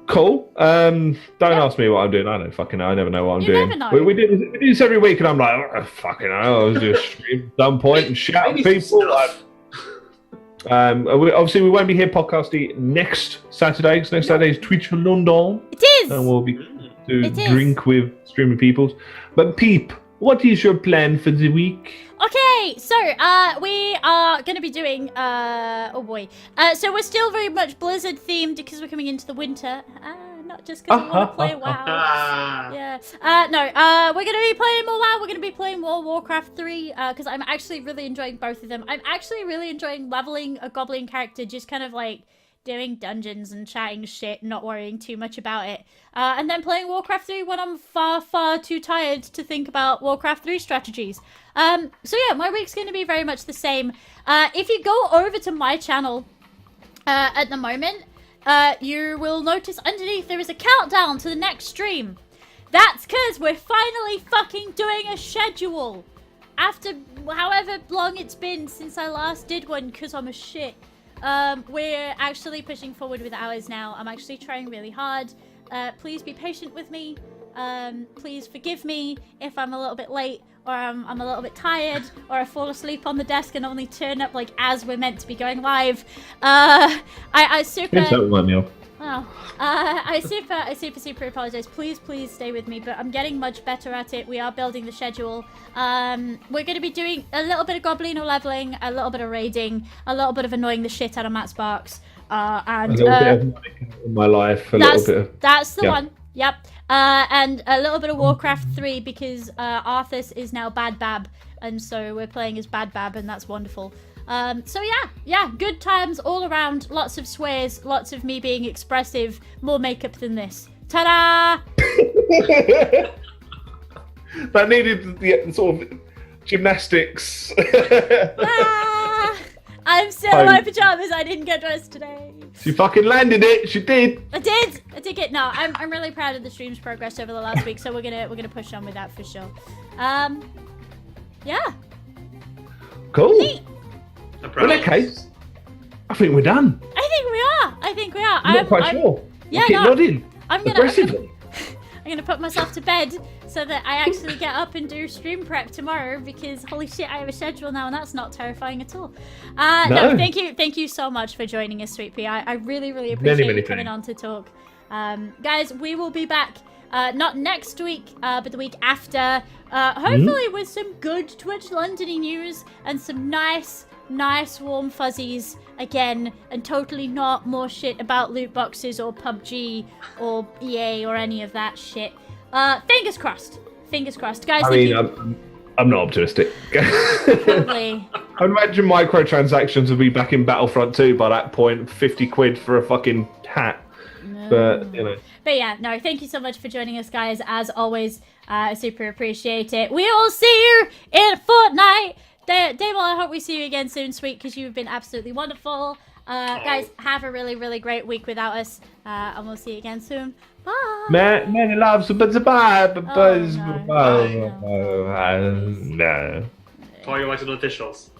Cool. Don't ask me what I'm doing. I don't fucking know. I never know what I'm doing. Never know. We do this every week, and I'm like, oh, fucking hell. I'll just stream at some point and shout at people. Obviously, we won't be here podcasting next Saturday. Because next Saturday is Twitch London. It is. And we'll be to drink with streaming peoples. But Peep, what is your plan for the week? Okay, so we are going to be doing oh boy, so we're still very much Blizzard themed because we're coming into the winter. Not just because we want to play WoW. Yeah. No. We're going to be playing more WoW. We're going to be playing more Warcraft 3 because I'm actually really enjoying both of them. I'm actually really enjoying leveling a goblin character, just kind of like doing dungeons and chatting shit, not worrying too much about it. And then playing Warcraft 3 when I'm far, far too tired to think about Warcraft 3 strategies. So yeah, my week's going to be very much the same. If you go over to my channel at the moment, you will notice underneath there is a countdown to the next stream. That's because we're finally fucking doing a schedule. After however long it's been since I last did one because I'm a shit. We're actually pushing forward with hours now. I'm actually trying really hard. Please be patient with me. Please forgive me if I'm a little bit late or I'm a little bit tired or I fall asleep on the desk and only turn up like as we're meant to be going live. I super apologize. Please stay with me, but I'm getting much better at it. We are building the schedule. We're going to be doing a little bit of Goblino leveling, a little bit of raiding, a little bit of annoying the shit out of Matt Sparks, and a little bit of in my life. That's the one. Yep. And a little bit of Warcraft 3 because Arthas is now Bad Bab, and so we're playing as Bad Bab, and that's wonderful. So yeah, good times all around. Lots of swears, lots of me being expressive, more makeup than this. Ta-da! That needed the sort of gymnastics. I'm still in my pajamas. I didn't get dressed today. She fucking landed it. She did. I did get. No, I'm really proud of the stream's progress over the last week. So we're gonna push on with that for sure. Yeah. Cool. Neat. In that case, I think we're done. I think we are. I'm not quite sure. Yeah, keep nodding. I'm gonna put myself to bed so that I actually get up and do stream prep tomorrow because holy shit, I have a schedule now and that's not terrifying at all. No, thank you so much for joining us, Sweet Pea. I really appreciate you coming on to talk. Guys, we will be back not next week, but the week after. Hopefully with some good Twitch London news and some nice warm fuzzies again, and totally not more shit about loot boxes or PUBG or EA or any of that shit. Fingers crossed, guys. I'm not optimistic. Probably. I imagine microtransactions will be back in Battlefront 2 by that point. 50 quid for a fucking hat. No. But you know. But yeah, no, thank you so much for joining us, guys. As always, I super appreciate it. We will see you in a fortnight. Dable, I hope we see you again soon, sweet, because you've been absolutely wonderful. Guys, have a really great week without us, and we'll see you again soon. Bye. Many loves, bye. No. Call your elected officials.